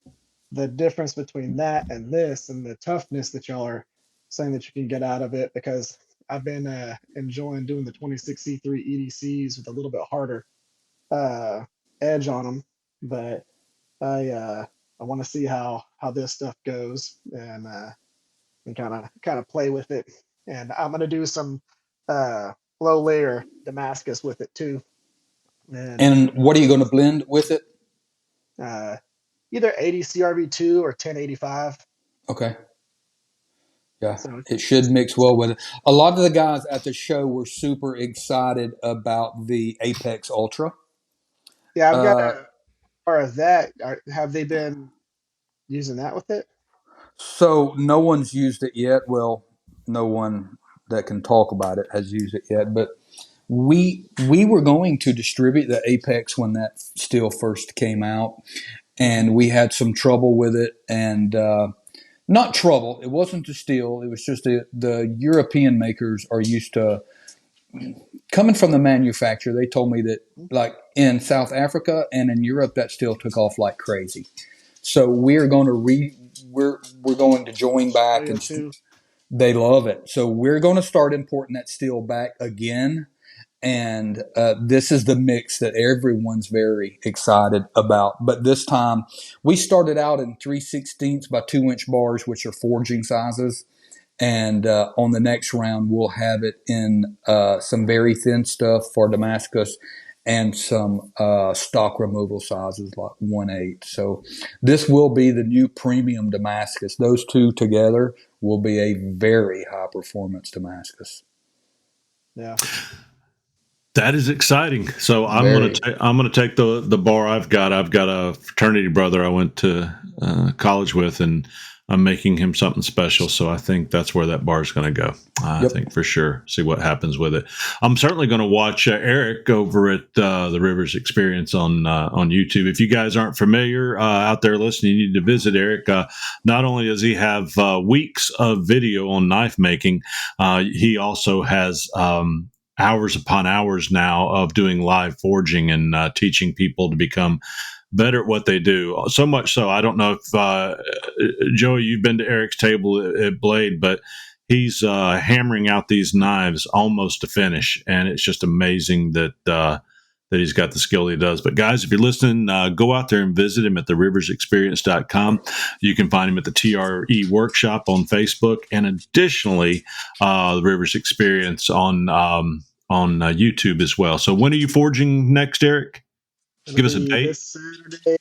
the difference between that and this, and the toughness that y'all are saying that you can get out of it, because I've been enjoying doing the 26C3 EDCs with a little bit harder edge on them, but I want to see how this stuff goes, and kind of play with it. And I'm gonna do some low layer Damascus with it too. And what are you going to blend with it? Either 80 CRV2 or 1085. Okay. Yeah, so it should mix well with it. A lot of the guys at the show were super excited about the Apex Ultra. Yeah, I've got a part of that. Have they been using that with it? So no one's used it yet. Well, no one that can talk about it has used it yet. But we were going to distribute the Apex when that steel first came out, and we had some trouble with it. And not trouble. It wasn't the steel. It was just the European makers are used to coming from the manufacturer. They told me that like in South Africa and in Europe, that steel took off like crazy. So we're going to we're going to join back, and they love it. So we're going to start importing that steel back again. And this is the mix that everyone's very excited about. But this time, we started out in 3/16 by 2-inch bars, which are forging sizes. And on the next round, we'll have it in some very thin stuff for Damascus and some stock removal sizes like 1/8. So this will be the new premium Damascus. Those two together will be a very high performance Damascus. Yeah. That is exciting. So I'm gonna take the bar I've got. I've got a fraternity brother I went to college with, and I'm making him something special. So I think that's where that bar is going to go. I think for sure. See what happens with it. I'm certainly going to watch Eric over at the Rivers Experience on YouTube. If you guys aren't familiar out there listening, you need to visit Eric. Not only does he have weeks of video on knife making, he also has hours upon hours now of doing live forging and teaching people to become better at what they do. So much so, I don't know if Joey, you've been to Eric's table at Blade, but he's hammering out these knives almost to finish, and it's just amazing that he's got the skill he does. But guys, if you're listening, go out there and visit him at theriversexperience.com. You can find him at the TRE Workshop on Facebook, and additionally, the Rivers Experience on YouTube as well. So when are you forging next, Eric? Give us a date. This Saturday.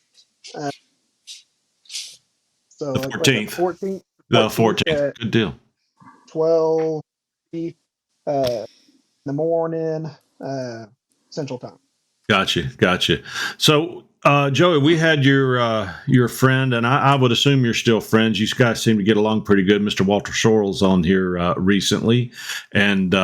So the 14th. The 14th. Good deal. 12 in the morning, Central Time. Gotcha. So, Joey, we had your friend, and I would assume you're still friends. You guys seem to get along pretty good. Mr. Walter Sorrell's on here recently, and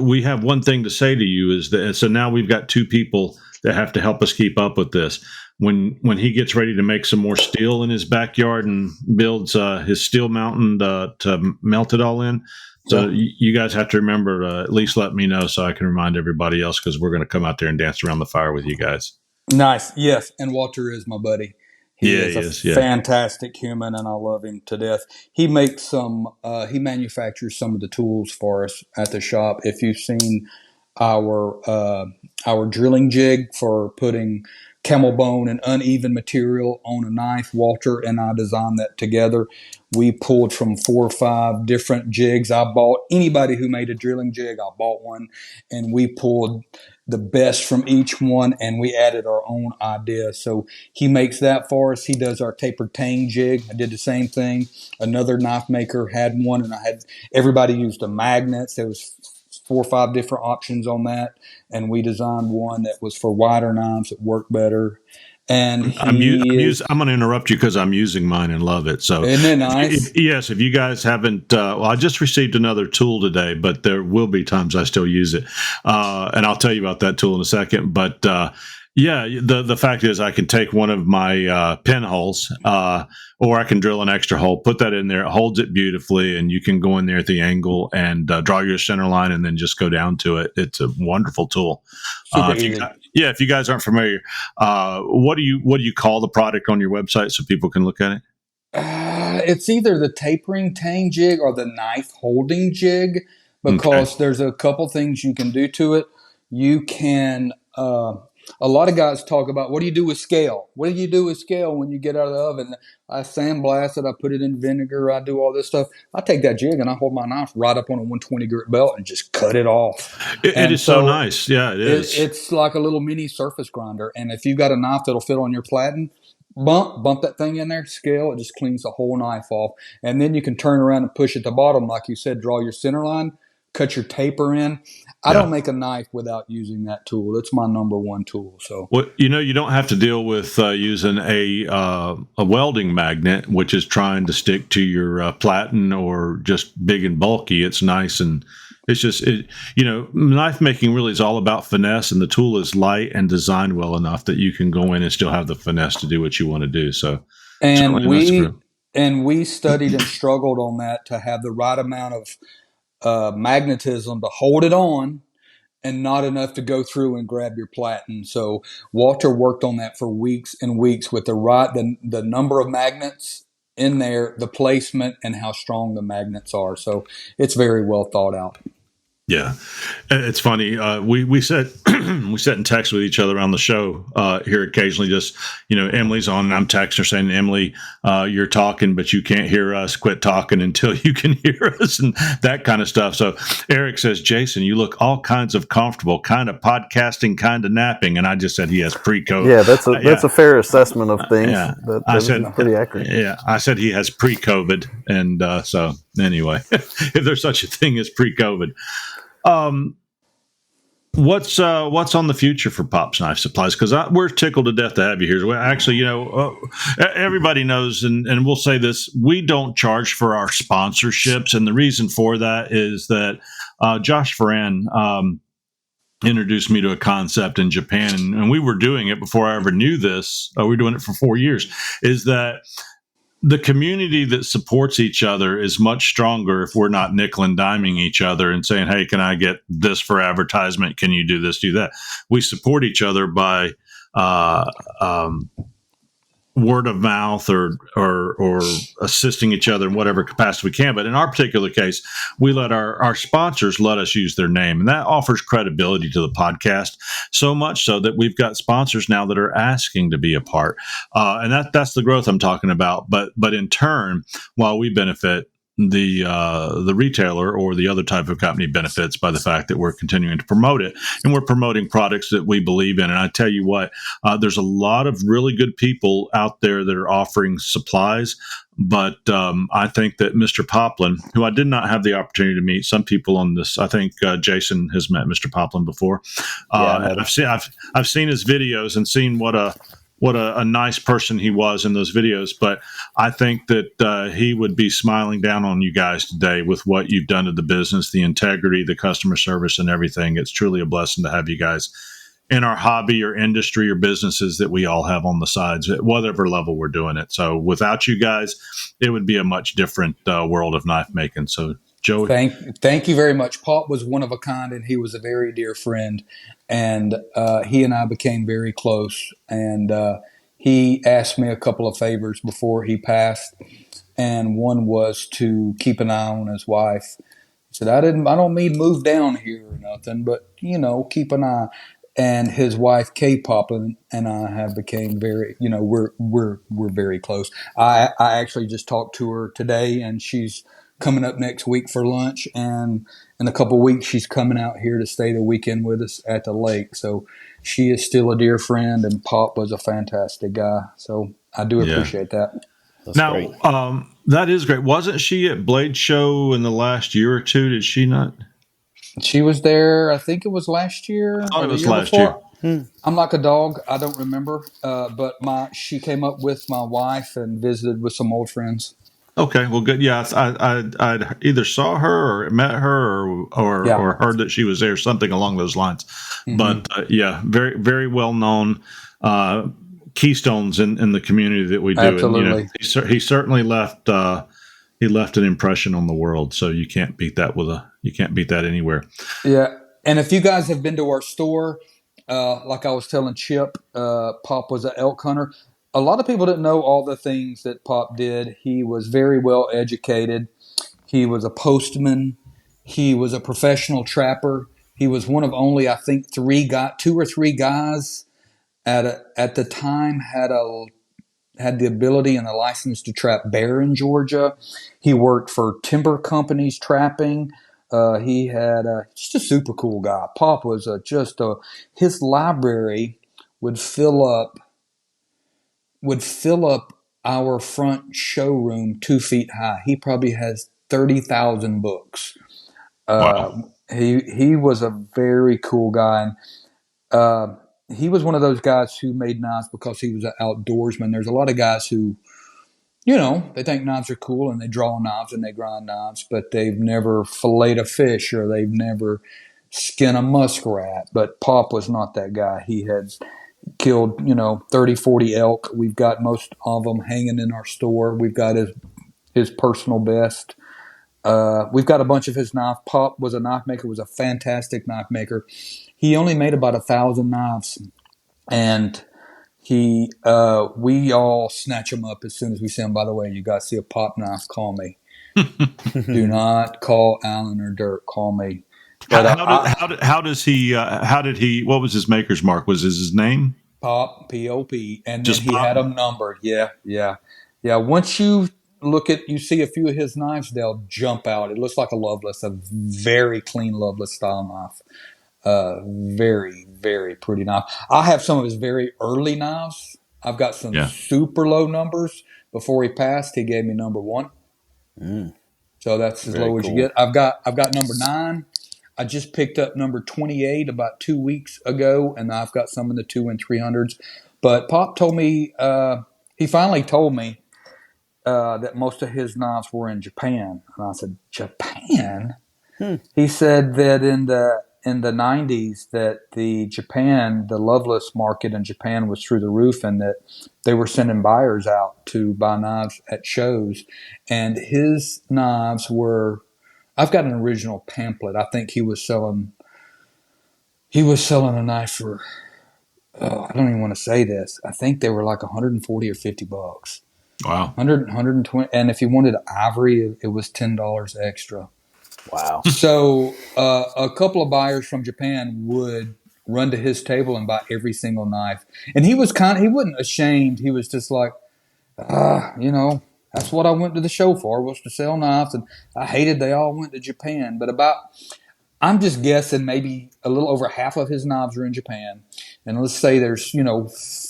we have one thing to say to you is that. So now we've got two people that have to help us keep up with this. When he gets ready to make some more steel in his backyard and builds his steel mountain to melt it all in. So you guys have to remember to at least let me know so I can remind everybody else, because we're going to come out there and dance around the fire with you guys. Nice. Yes. And Walter is my buddy. He is a fantastic human, and I love him to death. He makes he manufactures some of the tools for us at the shop. If you've seen our drilling jig for putting camel bone and uneven material on a knife. Walter and I designed that together. We pulled from 4 or 5 different jigs. I bought anybody who made a drilling jig. I bought one, and we pulled the best from each one, and we added our own idea. So he makes that for us. He does our tapered tang jig. I did the same thing. Another knife maker had one, and everybody used the magnets. There was 4 or 5 different options on that, and we designed one that was for wider knives that worked better. And I'm going to interrupt you because I'm using mine and love it. So, isn't it nice? Yes, if you guys haven't, I just received another tool today, but there will be times I still use it, and I'll tell you about that tool in a second. But the fact is, I can take one of my pinholes, or I can drill an extra hole, put that in there. It holds it beautifully, and you can go in there at the angle and draw your center line, and then just go down to it. It's a wonderful tool. If you guys aren't familiar, what do you call the product on your website so people can look at it? It's either the tapering tang jig or the knife holding jig, because there's a couple things you can do to it. You can, a lot of guys talk about, what do you do with scale? What do you do with scale when you get out of the oven? I sandblast it, I put it in vinegar, I do all this stuff. I take that jig and I hold my knife right up on a 120 grit belt and just cut it off. It is so nice. Yeah, it is. It's like a little mini surface grinder. And if you've got a knife that'll fit on your platen, bump that thing in there, scale, it just cleans the whole knife off. And then you can turn around and push at the bottom, like you said, draw your center line, cut your taper in. I don't make a knife without using that tool. It's my number one tool. So, well, you don't have to deal with using a welding magnet, which is trying to stick to your platen or just big and bulky. It's nice, and it's just knife making really is all about finesse, and the tool is light and designed well enough that you can go in and still have the finesse to do what you want to do. So, and we studied and struggled on that to have the right amount of magnetism to hold it on and not enough to go through and grab your platen. So Walter worked on that for weeks and weeks with the number of magnets in there, the placement, and how strong the magnets are. So it's very well thought out. Yeah, it's funny. We sit and text with each other on the show here occasionally. Just Emily's on, and I'm texting her saying, "Emily, you're talking, but you can't hear us. Quit talking until you can hear us," and that kind of stuff. So Eric says, "Jason, you look all kinds of comfortable, kind of podcasting, kind of napping," and I just said he has pre-COVID. Yeah, that's a fair assessment of things. I said pretty accurate. Yeah, I said he has pre-COVID, and so anyway, if there's such a thing as pre-COVID. What's on the future for Pop's Knife Supplies? Because we're tickled to death to have you here. Well, actually, everybody knows, and we'll say this: we don't charge for our sponsorships, and the reason for that is that Josh Ferran introduced me to a concept in Japan, and we were doing it before I ever knew this. We were doing it for 4 years. Is that the community that supports each other is much stronger if we're not nickel and diming each other and saying, "Hey, can I get this for advertisement? Can you do this, do that?" We support each other by word of mouth or assisting each other in whatever capacity we can. But in our particular case, we let our sponsors let us use their name, and that offers credibility to the podcast, so much so that we've got sponsors now that are asking to be a part, and that's the growth I'm talking about. But in turn, while we benefit, the retailer or the other type of company benefits by the fact that we're continuing to promote it, and we're promoting products that we believe in. And I tell you what, there's a lot of really good people out there that are offering supplies, but I think that Mr. Poplin, who I did not have the opportunity to meet, some people on this, I think Jason has met Mr. Poplin before. I've seen his videos and seen what a nice person he was in those videos. But I think that he would be smiling down on you guys today with what you've done to the business, the integrity, the customer service, and everything. It's truly a blessing to have you guys in our hobby or industry or businesses that we all have on the sides at whatever level we're doing it. So without you guys, it would be a much different world of knife making. So Joey. Thank you very much. Pop was one of a kind, and he was a very dear friend. And he and I became very close. And he asked me a couple of favors before he passed. And one was to keep an eye on his wife. Said, I don't mean move down here or nothing, but keep an eye. And his wife K-pop and I have became very, we're very close. I actually just talked to her today, and she's coming up next week for lunch, and in a couple of weeks she's coming out here to stay the weekend with us at the lake. So she is still a dear friend, and Pop was a fantastic guy. So I do appreciate that. That's great. That is great. Wasn't she at Blade Show in the last year or two? Did she not? She was there, I think it was last year. I thought or it the was year last before. year. I'm like a dog. I don't remember. But she came up with my wife and visited with some old friends. Okay, well, good. Yeah, I'd either saw her or met her or heard that she was there, something along those lines. Mm-hmm. But yeah, very very well known keystones in the community that we do. Absolutely. And, he certainly left an impression on the world. So you can't beat that anywhere. Yeah, and if you guys have been to our store, like I was telling Chip, Pop was an elk hunter. A lot of people didn't know all the things that Pop did. He was very well educated. He was a postman. He was a professional trapper. He was one of only, I think, two or three guys at the time had the ability and the license to trap bear in Georgia. He worked for timber companies trapping. He had just a super cool guy. Pop was his library would fill up our front showroom 2 feet high. He probably has 30,000 books. Wow. He was a very cool guy. And, he was one of those guys who made knives because he was an outdoorsman. There's a lot of guys who, they think knives are cool and they draw knives and they grind knives, but they've never filleted a fish or they've never skinned a muskrat. But Pop was not that guy. He had killed, 30, 40 elk. We've got most of them hanging in our store. We've got his personal best. We've got a bunch of his knives. Pop was a knife maker, was a fantastic knife maker. He only made about 1,000 knives, and we all snatch them up as soon as we see them. By the way, you guys see a Pop knife, call me. Do not call Alan or Dirk. Call me. But how did he? What was his maker's mark? Was his name? Pop, P-O-P, and Just then he Pop? had them numbered. Yeah. Once you see a few of his knives, they'll jump out. It looks like a Loveless, a very clean Loveless style knife. Very, very pretty knife. I have some of his very early knives. I've got some super low numbers. Before he passed, he gave me number 1. So that's as low as you get. I've got number 9. I just picked up number 28 about 2 weeks ago, and I've got some in the 2 and 300s. But Pop told me, he finally told me that most of his knives were in Japan. And I said, Japan? He said that in the 90s that the Loveless market in Japan was through the roof, and that they were sending buyers out to buy knives at shows. And his knives were, I've got an original pamphlet. I think he was selling a knife for, I don't even want to say this. I think they were like 140 or 50 bucks. Wow. 120. And if you wanted ivory, it was $10 extra. Wow. So a couple of buyers from Japan would run to his table and buy every single knife. And he wasn't ashamed. He was just like, that's what I went to the show for, was to sell knives. And I hated they all went to Japan. But I'm just guessing maybe a little over half of his knives are in Japan. And let's say there's,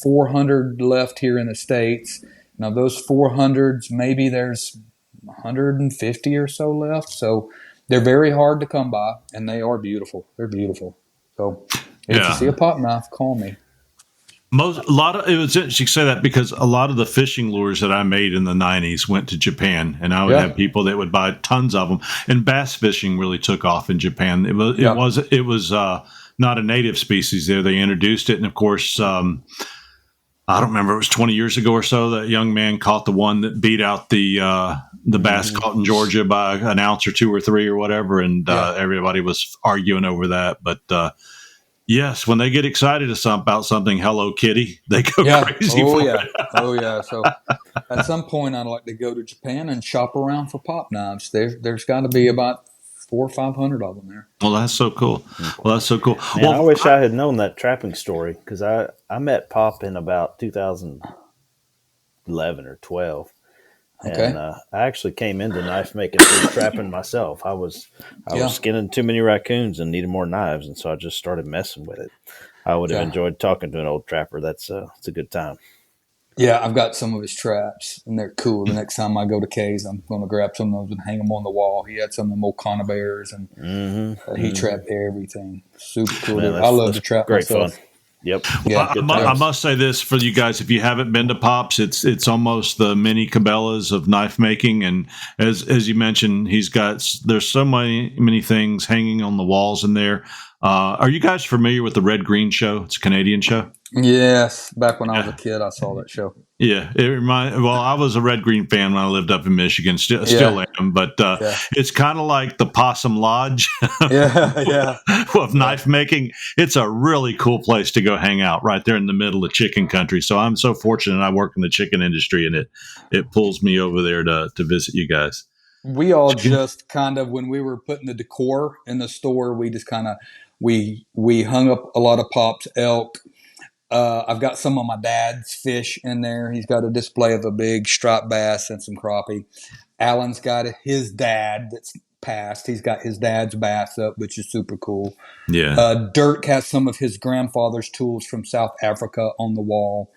400 left here in the States. Now those 400s, maybe there's 150 or so left. So they're very hard to come by, and they are beautiful. They're beautiful. So if you see a Pop knife, call me. It was interesting you say that, because a lot of the fishing lures that I made in the 90s went to Japan, and I would have people that would buy tons of them. And bass fishing really took off in Japan. It was not a native species there. They introduced it, and of course, I don't remember, it was 20 years ago or so, that young man caught the one that beat out the bass caught in Georgia by an ounce or 2 or 3 or whatever, and everybody was arguing over that. But yes, when they get excited about something, Hello Kitty, they go crazy for it. Oh yeah. So at some point, I'd like to go to Japan and shop around for Pop knives. There's got to be about 400 or 500 of them there. Well, that's so cool. Man, I wish I had known that trapping story, because I met Pop in about 2011 or 12. Okay. And I actually came into knife making through trapping myself. I was skinning too many raccoons and needed more knives, and so I just started messing with it. I would have enjoyed talking to an old trapper. It's a good time. Yeah, I've got some of his traps, and they're cool. The next time I go to Kay's, I'm going to grab some of those and hang them on the wall. He had some of them old conibears, and he trapped everything. Super cool. Man, I love to trap great myself. Fun. Yep. Well, I must say this for you guys: if you haven't been to Pops, it's almost the mini Cabela's of knife making. And as you mentioned, there's so many things hanging on the walls in there. Are you guys familiar with the Red Green Show? It's a Canadian show. Yes, back when I was a kid, I saw that show. Yeah, I was a Red Green fan when I lived up in Michigan. Still am, but it's kind of like the Possum Lodge of knife making. It's a really cool place to go hang out right there in the middle of chicken country. So I'm so fortunate. I work in the chicken industry, and it pulls me over there to visit you guys. We all just kind of, when we were putting the decor in the store, we just kind of we hung up a lot of Pop's elk. I've got some of my dad's fish in there. He's got a display of a big striped bass and some crappie. Alan's got his dad that's passed. He's got his dad's bass up, which is super cool. Yeah. Dirk has some of his grandfather's tools from South Africa on the wall.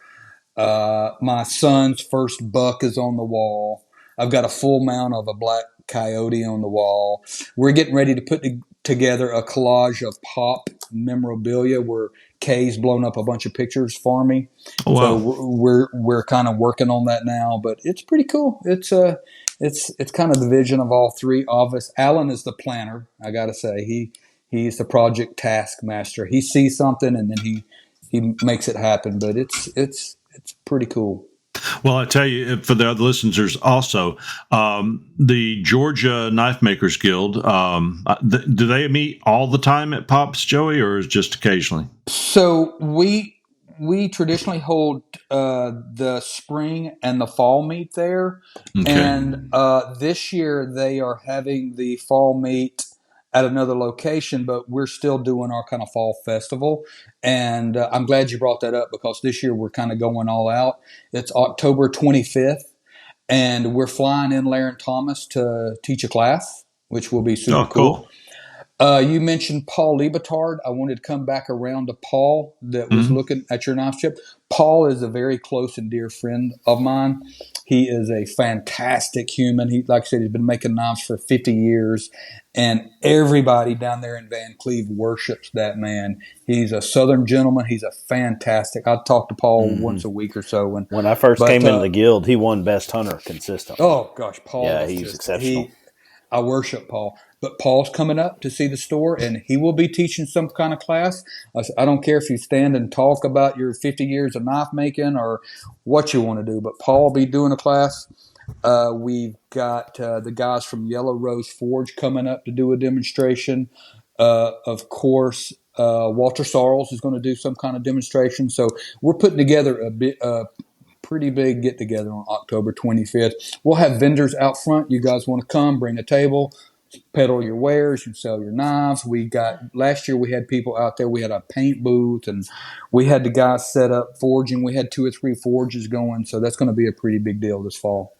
My son's first buck is on the wall. I've got a full mount of a black coyote on the wall. We're getting ready to put together a collage of Pop memorabilia where Kay's blown up a bunch of pictures for me. Oh, wow. So we're kind of working on that now, but it's pretty cool. It's kind of the vision of all three of us. Alan is the planner. I got to say, he's the project task master. He sees something and then he makes it happen, but it's pretty cool. Well, I tell you, for the other listeners also, the Georgia Knife Makers Guild, do they meet all the time at Pops, Joey, or just occasionally? So we traditionally hold the spring and the fall meet there. Okay. And this year they are having the fall meet at another location, but we're still doing our kind of fall festival. And I'm glad you brought that up, because this year we're kind of going all out. It's October 25th, and we're flying in Larry Thomas to teach a class, which will be super cool. You mentioned Paul Liebetard. I wanted to come back around to Paul that was looking at your knife chip. Paul is a very close and dear friend of mine. He is a fantastic human. He, like I said, he's been making knives for 50 years, and everybody down there in Van Cleve worships that man. He's a Southern gentleman. He's a fantastic. I talk to Paul once a week or so. When I first came into the guild, he won Best Hunter consistently. Oh, gosh, Paul. Yeah, he's exceptional. I worship Paul. But Paul's coming up to see the store, and he will be teaching some kind of class. I don't care if you stand and talk about your 50 years of knife making or what you want to do, but Paul will be doing a class. We've got the guys from Yellow Rose Forge coming up to do a demonstration. Of course, Walter Sarles is going to do some kind of demonstration. So we're putting together a pretty big get-together on October 25th. We'll have vendors out front. You guys want to come, bring a table, peddle your wares, you sell your knives. Last year we had people out there. We had a paint booth, and we had the guys set up forging. We had 2 or 3 forges going, so that's going to be a pretty big deal this fall.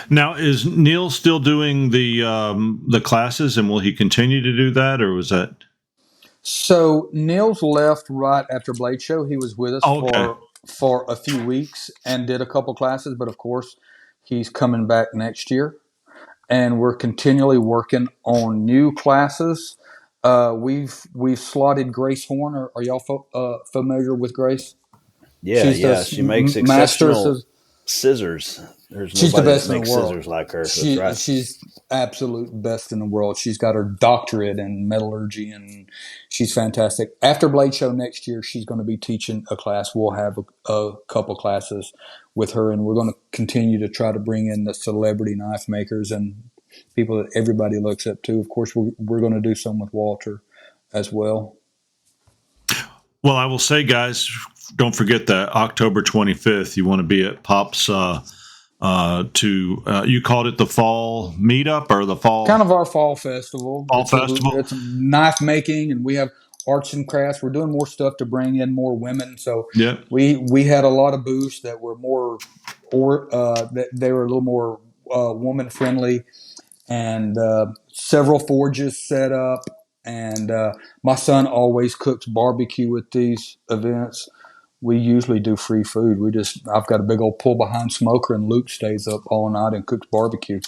Now, is Neil still doing the classes, and will he continue to do that, or was that? So Neil's left right after Blade Show. He was with us for a few weeks and did a couple classes, but of course he's coming back next year. And we're continually working on new classes. We've slotted Grace Horn. Are y'all familiar with Grace? Yeah, she makes exceptional scissors. She's the best in the world. Scissors like her. She's absolute best in the world. She's got her doctorate in metallurgy, and she's fantastic. After Blade Show next year, she's going to be teaching a class. We'll have a couple classes with her, and we're going to continue to try to bring in the celebrity knife makers and people that everybody looks up to. Of course, we're going to do some with Walter as well. Well, I will say, guys, don't forget that October 25th, you want to be at Pop's to you called it the fall meetup or the fall Kind of our fall festival. festival. It's knife making, and we have arts and crafts. We're doing more stuff to bring in more women. So Yeah. we had a lot of booths that were more, they were a little more woman friendly, and several forges set up. And my son always cooks barbecue at these events. We usually do free food. I've got a big old pull behind smoker, and Luke stays up all night and cooks barbecue.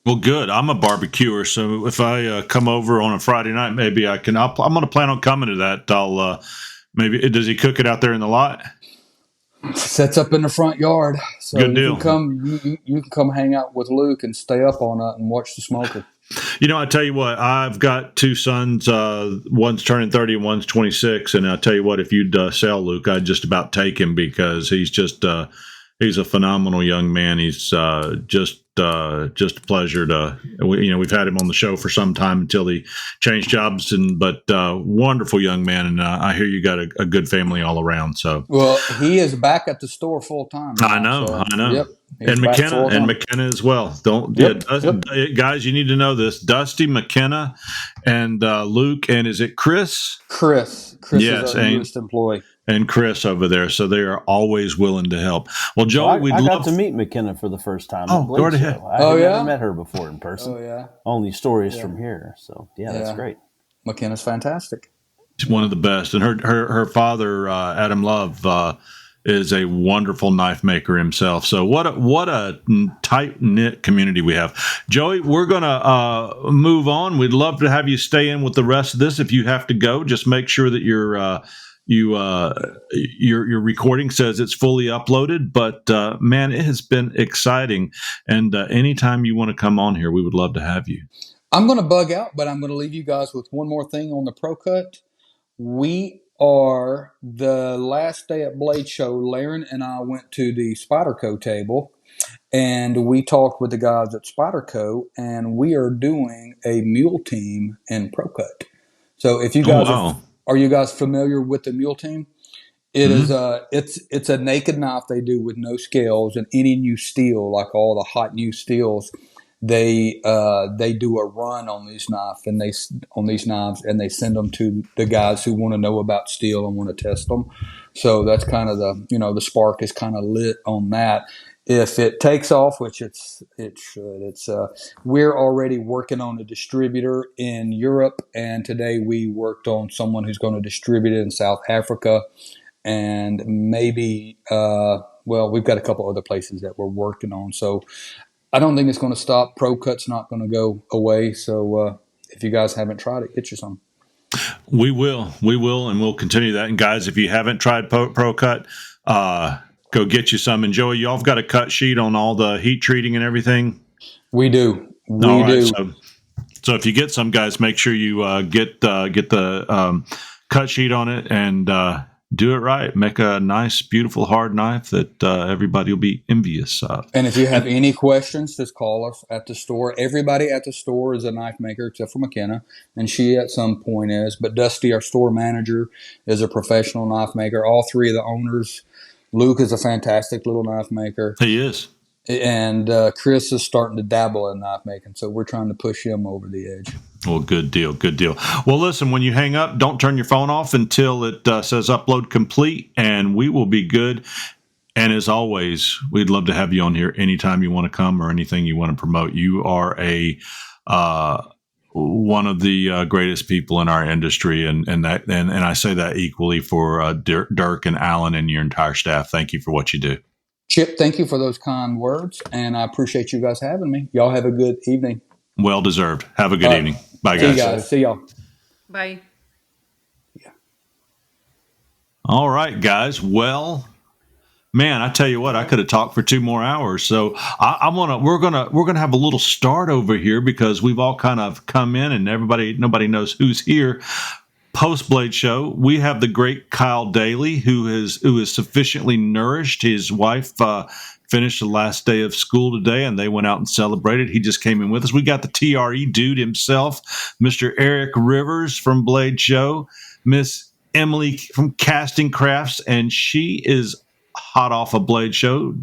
Well, good. I'm a barbecuer, so if I come over on a Friday night, maybe I can. I'm going to plan on coming to that. I'll maybe. Does he cook it out there in the lot? Sets up in the front yard, so Good deal. You can come hang out with Luke and stay up all night and watch the smoker. You know, I tell you what, I've got two sons. One's turning 30 and one's 26. And I tell you what, if you'd sell Luke, I'd just about take him because he's just he's a phenomenal young man. He's just a pleasure to, we've had him on the show for some time until he changed jobs, but wonderful young man. And I hear you got a good family all around. So, well, he is back at the store full time. I know. Yep. And McKenna as well. Guys, you need to know this. Dusty, McKenna, and Luke, and is it Chris? Chris Yes, is our newest employee. And Chris over there, so they are always willing to help. Well, Joe, I got to meet McKenna for the first time. Oh, go right ahead. I had never met her before in person. Oh, yeah. Only stories from here. So, that's great. McKenna's fantastic. She's one of the best. And her father, Adam Love, is a wonderful knife maker himself. So what a tight-knit community we have. Joey, we're going to move on. We'd love to have you stay in with the rest of this. If you have to go, just make sure that your recording says it's fully uploaded. But man, it has been exciting. And anytime you want to come on here, we would love to have you. I'm going to bug out, but I'm going to leave you guys with one more thing on the ProCut. We are the last day at Blade Show. Laren and I went to the Spyderco table, and we talked with the guys at Spyderco, and we are doing a mule team in ProCut. So if you guys are you guys familiar with the mule team? It is it's a naked knife they do with no scales, and any new steel, like all the hot new steels, they do a run on these knives, and they send them to the guys who want to know about steel and want to test them. So that's kind of the spark is kind of lit on that. If it takes off, which it should, we're already working on a distributor in Europe, and today we worked on someone who's going to distribute it in South Africa, and maybe we've got a couple other places that we're working on. So I don't think it's going to stop. ProCut's not going to go away. So if you guys haven't tried it, get you some. We will, and we'll continue that. And guys, if you haven't tried ProCut, go get you some. And Joey, y'all have got a cut sheet on all the heat treating and everything? We do. So if you get some, guys, make sure you get the cut sheet on it and do it right. Make a nice, beautiful, hard knife that everybody will be envious of. And if you have any questions, just call us at the store. Everybody at the store is a knife maker except for McKenna, and she at some point is. But Dusty, our store manager, is a professional knife maker. All three of the owners. Luke is a fantastic little knife maker. He is. And Chris is starting to dabble in knife making, so we're trying to push him over the edge. Well, good deal. Well, listen, when you hang up, don't turn your phone off until it says upload complete, and we will be good. And as always, we'd love to have you on here anytime you want to come or anything you want to promote. You are one of the greatest people in our industry, and I say that equally for Dirk and Alan and your entire staff. Thank you for what you do. Chip, thank you for those kind words, and I appreciate you guys having me. Y'all have a good evening. Well deserved. Have a good evening. Bye, guys. See y'all. Bye. Yeah. All right, guys. Well, man, I tell you what, I could have talked for 2 more hours. So we're gonna have a little start over here because we've all kind of come in and nobody knows who's here. Post Blade Show, we have the great Kyle Daly, who is sufficiently nourished. His wife finished the last day of school today, and they went out and celebrated. He just came in with us. We got the TRE dude himself, Mr. Eric Rivers from Blade Show, Miss Emily from Casting Crafts, and she is hot off a Blade Show.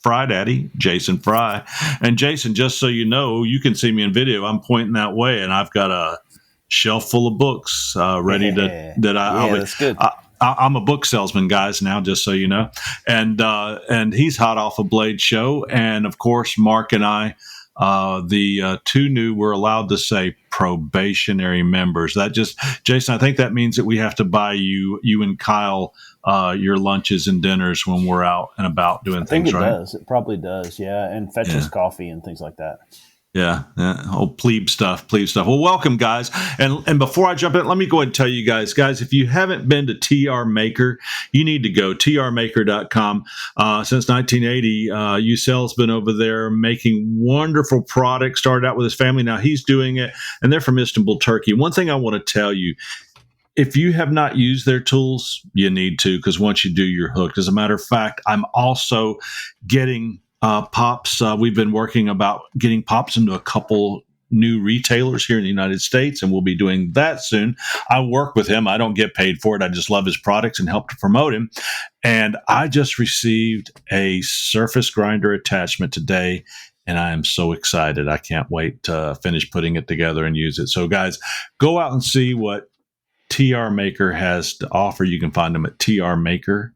Fry Daddy, Jason Fry. And Jason, just so you know, you can see me in video. I'm pointing that way, and I've got a shelf full of books ready that's good. I'm a book salesman, guys, now, just so you know. And he's hot off a Blade show. And, of course, Mark and I, the two new, we're allowed to say probationary members. That just, Jason, I think that means that we have to buy you and Kyle your lunches and dinners when we're out and about doing things, right? It does. It probably does, yeah. And fetch us coffee and things like that. Yeah. Oh, plebe stuff. Well, welcome, guys. And before I jump in, let me go ahead and tell you guys, if you haven't been to TR Maker, you need to go trmaker.com. Since 1980, Ucel's been over there making wonderful products. Started out with his family. Now he's doing it, and they're from Istanbul, Turkey. One thing I want to tell you, if you have not used their tools, you need to, because once you do, you're hooked. As a matter of fact, I'm also getting pops. We've been working about getting pops into a couple new retailers here in the United States, and we'll be doing that soon. I work with him. I don't get paid for it. I just love his products and help to promote him. And I just received a surface grinder attachment today, and I am so excited. I can't wait to finish putting it together and use it. So, guys, go out and see what TR Maker has to offer. You can find them at tr-maker.com.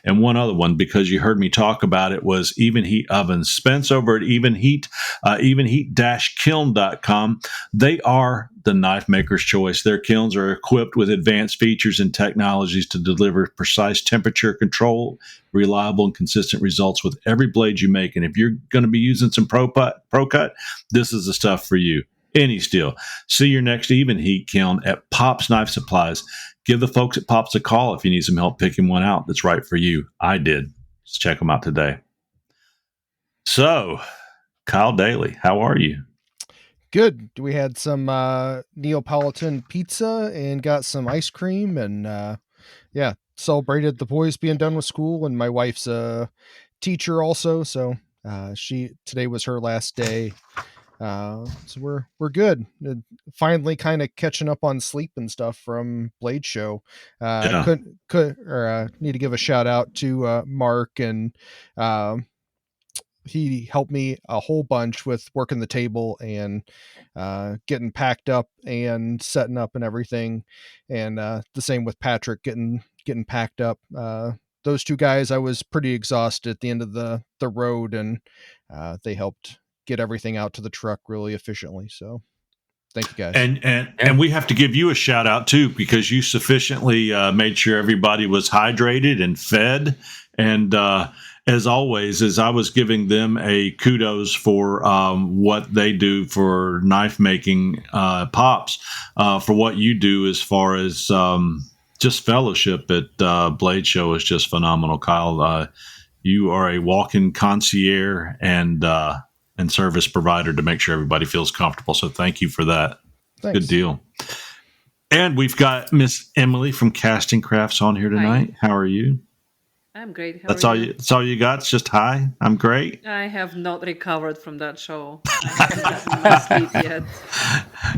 And one other one, because you heard me talk about it, was Even Heat Ovens. Spence over at Even Heat, evenheat-kiln.com. They are the knife maker's choice. Their kilns are equipped with advanced features and technologies to deliver precise temperature control, reliable and consistent results with every blade you make. And if you're going to be using some ProCut, this is the stuff for you. Any steel. See your next Even Heat kiln at Pop's Knife Supplies. Give the folks at Pop's a call if you need some help picking one out that's right for you. I did. Let's check them out today. So, Kyle Daly, how are you? Good. We had some Neapolitan pizza and got some ice cream, and celebrated the boys being done with school. And my wife's a teacher also, so today was her last day. So we're good. Finally kind of catching up on sleep and stuff from Blade Show. Need to give a shout out to Mark, and he helped me a whole bunch with working the table and getting packed up and setting up and everything. And the same with Patrick getting packed up. Those two guys, I was pretty exhausted at the end of the road, and they helped get everything out to the truck really efficiently. So thank you, guys. And we have to give you a shout out too, because you sufficiently made sure everybody was hydrated and fed. And as always, as I was giving them a kudos for what they do for knife making, Pops, for what you do as far as just fellowship at Blade Show is just phenomenal. Kyle, you are a walk-in concierge and service provider to make sure everybody feels comfortable. So thank you for that. Thanks. Good deal. And we've got Miss Emily from Casting Crafts on here tonight. Hi. How are you? I'm great. That's all you got? It's just hi. I'm great. I have not recovered from that show. I haven't gotten my sleep yet.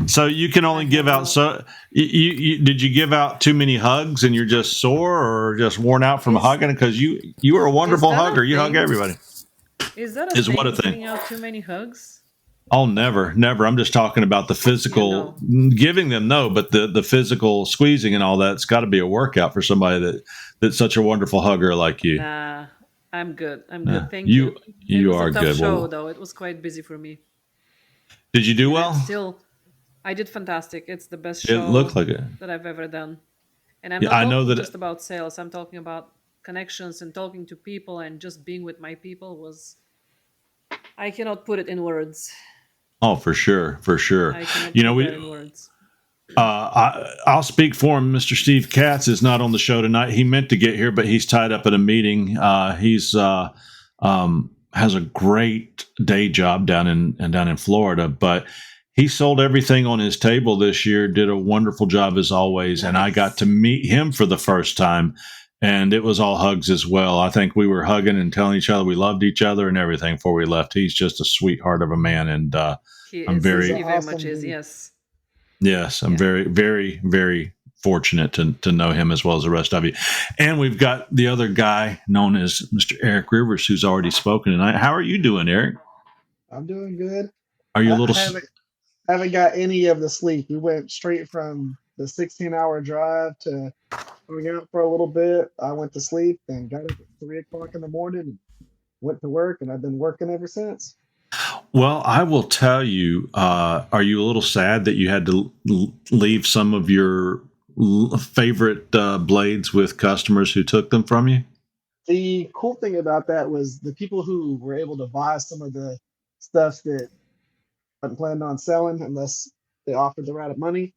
So you can only give out. So did you give out too many hugs and you're just sore or just worn out from hugging? Because you are a wonderful hugger. You hug everybody. Is that a thing? What a thing? Giving out too many hugs? Oh, never. I'm just talking about the physical giving them. No, but the physical squeezing and all that's got to be a workout for somebody that's such a wonderful hugger like you. Nah, I'm good. Thank you. You are good. It was a tough show, though. It was quite busy for me. Did you do well? I did fantastic. It's the best show it looked like it. that I've ever done. And I'm not talking just about sales. I'm talking about connections and talking to people, and just being with my people was... I cannot put it in words. Oh, for sure. I cannot put it in words. I'll speak for him. Mr. Steve Katz is not on the show tonight. He meant to get here, but he's tied up at a meeting. He's has a great day job down in Florida, but he sold everything on his table this year. Did a wonderful job as always, and I got to meet him for the first time, and it was all hugs as well. I think we were hugging and telling each other we loved each other and everything before we left. He's just a sweetheart of a man, and he very much is. Yes. Yes, I'm very, very, very fortunate to know him as well as the rest of you. And we've got the other guy known as Mr. Eric Rivers, who's already spoken tonight. How are you doing, Eric? I'm doing good. Are you a I little? haven't got any of the sleep. We went straight from the 16-hour drive to going out for a little bit. I went to sleep and got up at 3 o'clock in the morning and went to work, and I've been working ever since. Well, I will tell you, are you a little sad that you had to leave some of your favorite blades with customers who took them from you? The cool thing about that was the people who were able to buy some of the stuff that I wasn't planning on selling unless they offered the right money,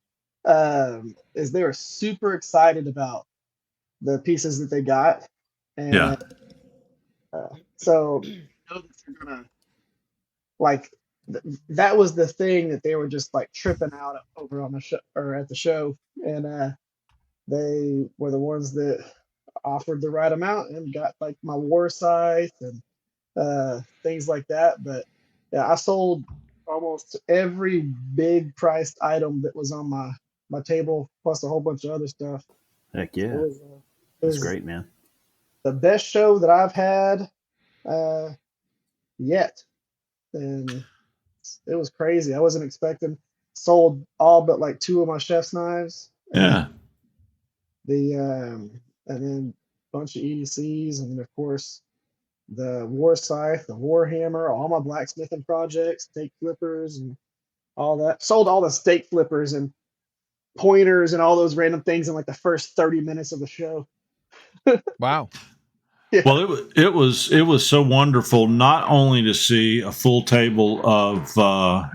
is they were super excited about the pieces that they got. Yeah. And so you know that they're gonna like that was the thing that they were just like tripping out over on the show or at the show, and they were the ones that offered the right amount and got like my war scythe and things like that. But yeah, I sold almost every big priced item that was on my table, plus a whole bunch of other stuff. Heck yeah. It That's was great, man. the best show that I've had yet. And it was crazy. I wasn't expecting. Sold all but like two of my chef's knives. Yeah. And then a bunch of EDCs, and then of course the war scythe, the war hammer, all my blacksmithing projects, steak flippers, and all that. Sold all the steak flippers and pointers and all those random things in like the first 30 minutes of the show. Wow. Yeah. Well, it was so wonderful not only to see a full table of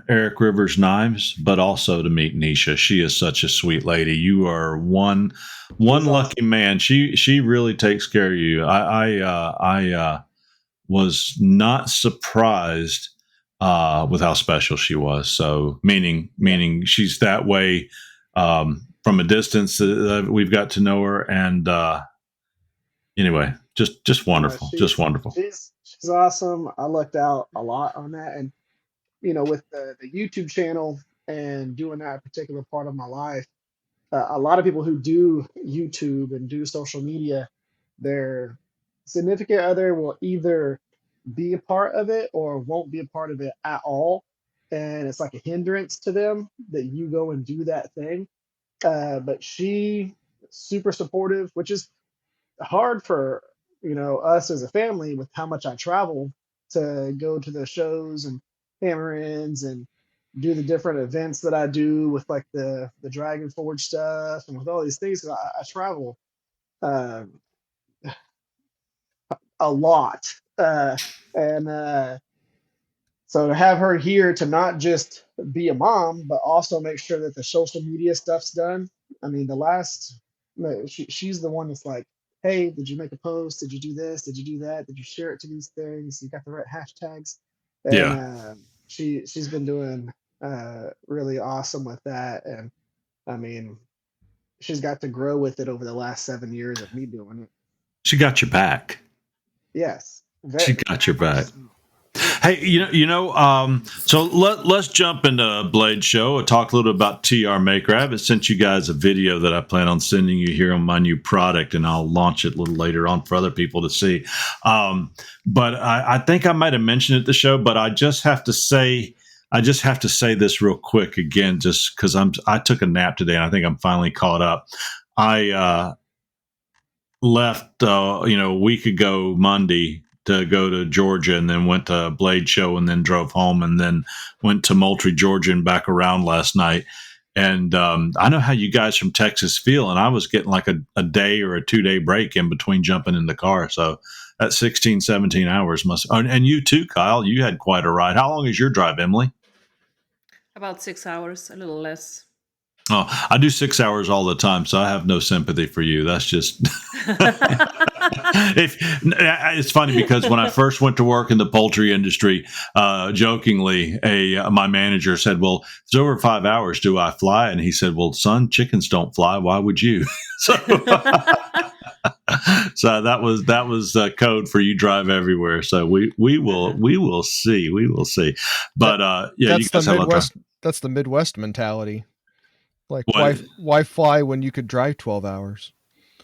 Eric Rivers knives, but also to meet Nisha. She is such a sweet lady. You are one lucky man. She really takes care of you. I was not surprised with how special she was. So meaning she's that way from a distance. We've got to know her, and anyway. Just wonderful, just wonderful. She's awesome. I lucked out a lot on that, and with the YouTube channel and doing that particular part of my life, a lot of people who do YouTube and do social media, their significant other will either be a part of it or won't be a part of it at all, and it's like a hindrance to them that you go and do that thing. But she super supportive, which is hard for us as a family with how much I travel to go to the shows and hammer-ins and do the different events that I do with like the Dragon Forge stuff and with all these things. I travel a lot, and so to have her here to not just be a mom but also make sure that the social media stuff's done. I mean, she's the one that's like, hey, did you make a post? Did you do this? Did you do that? Did you share it to these things? You got the right hashtags? And Yeah. She's been doing really awesome with that. And I mean, she's got to grow with it over the last 7 years of me doing it. She got your back. Yes. She got your back. Hey, so let's jump into Blade Show and talk a little about TR Maker. I haven't sent you guys a video that I plan on sending you here on my new product, and I'll launch it a little later on for other people to see. But I think I might have mentioned it at the show, but I just have to say this real quick again, just because I took a nap today and I think I'm finally caught up. I left a week ago Monday to go to Georgia, and then went to Blade Show, and then drove home, and then went to Moultrie, Georgia, and back around last night. And I know how you guys from Texas feel, and I was getting like a day or a 2-day break in between jumping in the car. So that 16, 17 hours and you too, Kyle, you had quite a ride. How long is your drive, Emily? About 6 hours, a little less. Oh, I do 6 hours all the time, so I have no sympathy for you. That's just it's funny because when I first went to work in the poultry industry, jokingly, my manager said, "Well, it's over 5 hours. Do I fly?" And he said, "Well, son, chickens don't fly. Why would you?" So that was code for you drive everywhere. So we will see. But yeah, that's you guys the have Midwest. That's the Midwest mentality. Like What? why fly when you could drive 12 hours?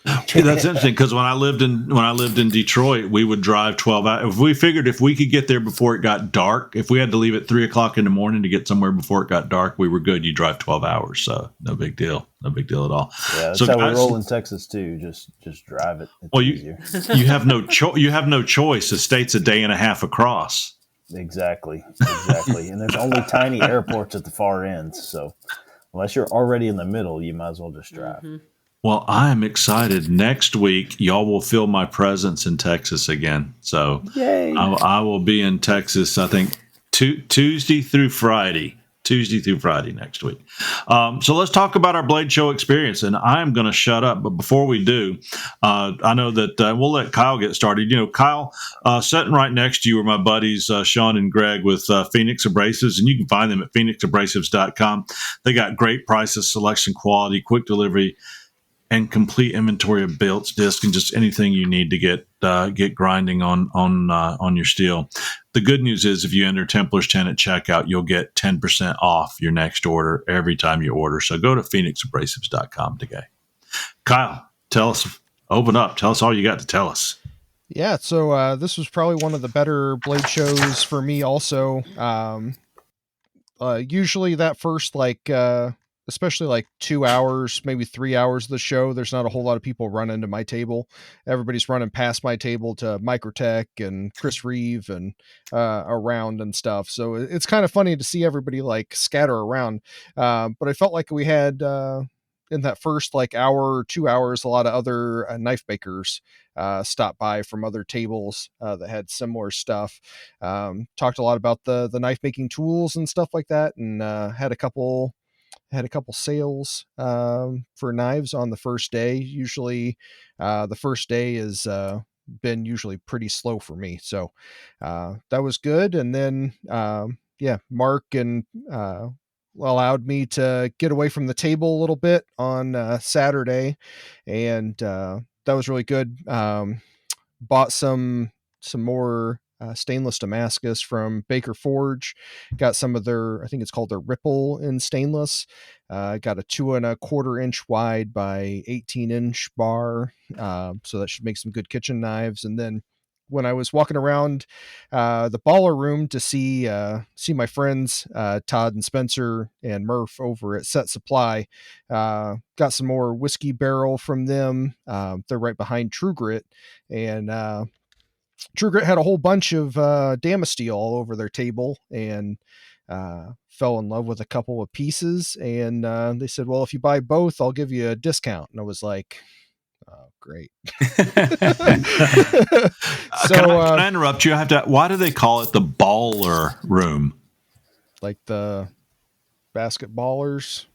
Yeah, that's interesting because when I lived in Detroit, we would drive 12 hours. If we figured if we could get there before it got dark, if we had to leave at 3:00 in the morning to get somewhere before it got dark, we were good. You drive 12 hours, so no big deal at all. Yeah, that's So how guys, we roll in Texas too. Just drive it. It's well, easier. you have no choice. The state's a day and a half across. Exactly. And there's only tiny airports at the far ends, so unless you're already in the middle, you might as well just drive. Mm-hmm. Well, I'm excited. Next week, y'all will feel my presence in Texas again. So Yay. I will be in Texas, I think, Tuesday through Friday next week. So let's talk about our Blade Show experience. And I'm going to shut up. But before we do, I know that we'll let Kyle get started. You know, Kyle, sitting right next to you are my buddies, Sean and Greg with Phoenix Abrasives. And you can find them at phoenixabrasives.com. They got great prices, selection, quality, quick delivery, and complete inventory of belts, discs, and just anything you need to get grinding on your steel. The good news is if you enter Templar's 10 at checkout, you'll get 10% off your next order every time you order. So go to phoenixabrasives.com today. Kyle, open up. Tell us all you got to tell us. Yeah, so this was probably one of the better Blade shows for me also. Usually that first especially like 2 hours, maybe 3 hours of the show, there's not a whole lot of people running to my table. Everybody's running past my table to Microtech and Chris Reeve and around and stuff. So it's kind of funny to see everybody like scatter around. But I felt like we had in that first like hour or 2 hours, a lot of other knife makers stopped by from other tables that had similar stuff. Talked a lot about the knife making tools and stuff like that, and had a couple sales for knives on the first day. Usually the first day is been usually pretty slow for me, so that was good. And then Mark and allowed me to get away from the table a little bit on Saturday, and that was really good. Bought some more stainless Damascus from Baker Forge. Got some of their, I think it's called their Ripple in stainless. Got a 2¼ inch wide by 18-inch bar. So that should make some good kitchen knives. And then when I was walking around the baller room to see my friends Todd and Spencer and Murph over at Set Supply, got some more whiskey barrel from them. They're right behind True Grit, and True Grit had a whole bunch of Damasteel all over their table, and fell in love with a couple of pieces. And they said, well, if you buy both, I'll give you a discount. And I was like, oh, great. So can I interrupt you? Why do they call it the baller room? Like the basketballers,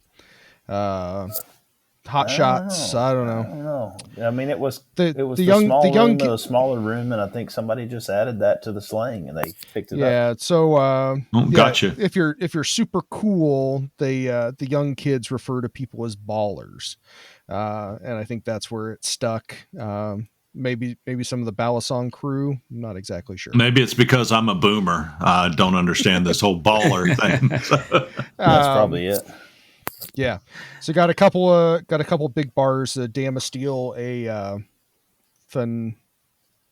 hot shots. I don't know. I mean, it was the smaller room, and I think somebody just added that to the slang, and they picked it up. Yeah. So gotcha. If you're super cool, the young kids refer to people as ballers, and I think that's where it stuck. Maybe some of the Balisong crew. I'm not exactly sure. Maybe it's because I'm a boomer. I don't understand this whole baller thing. That's probably it. Yeah. So got a couple big bars, a Damasteel, a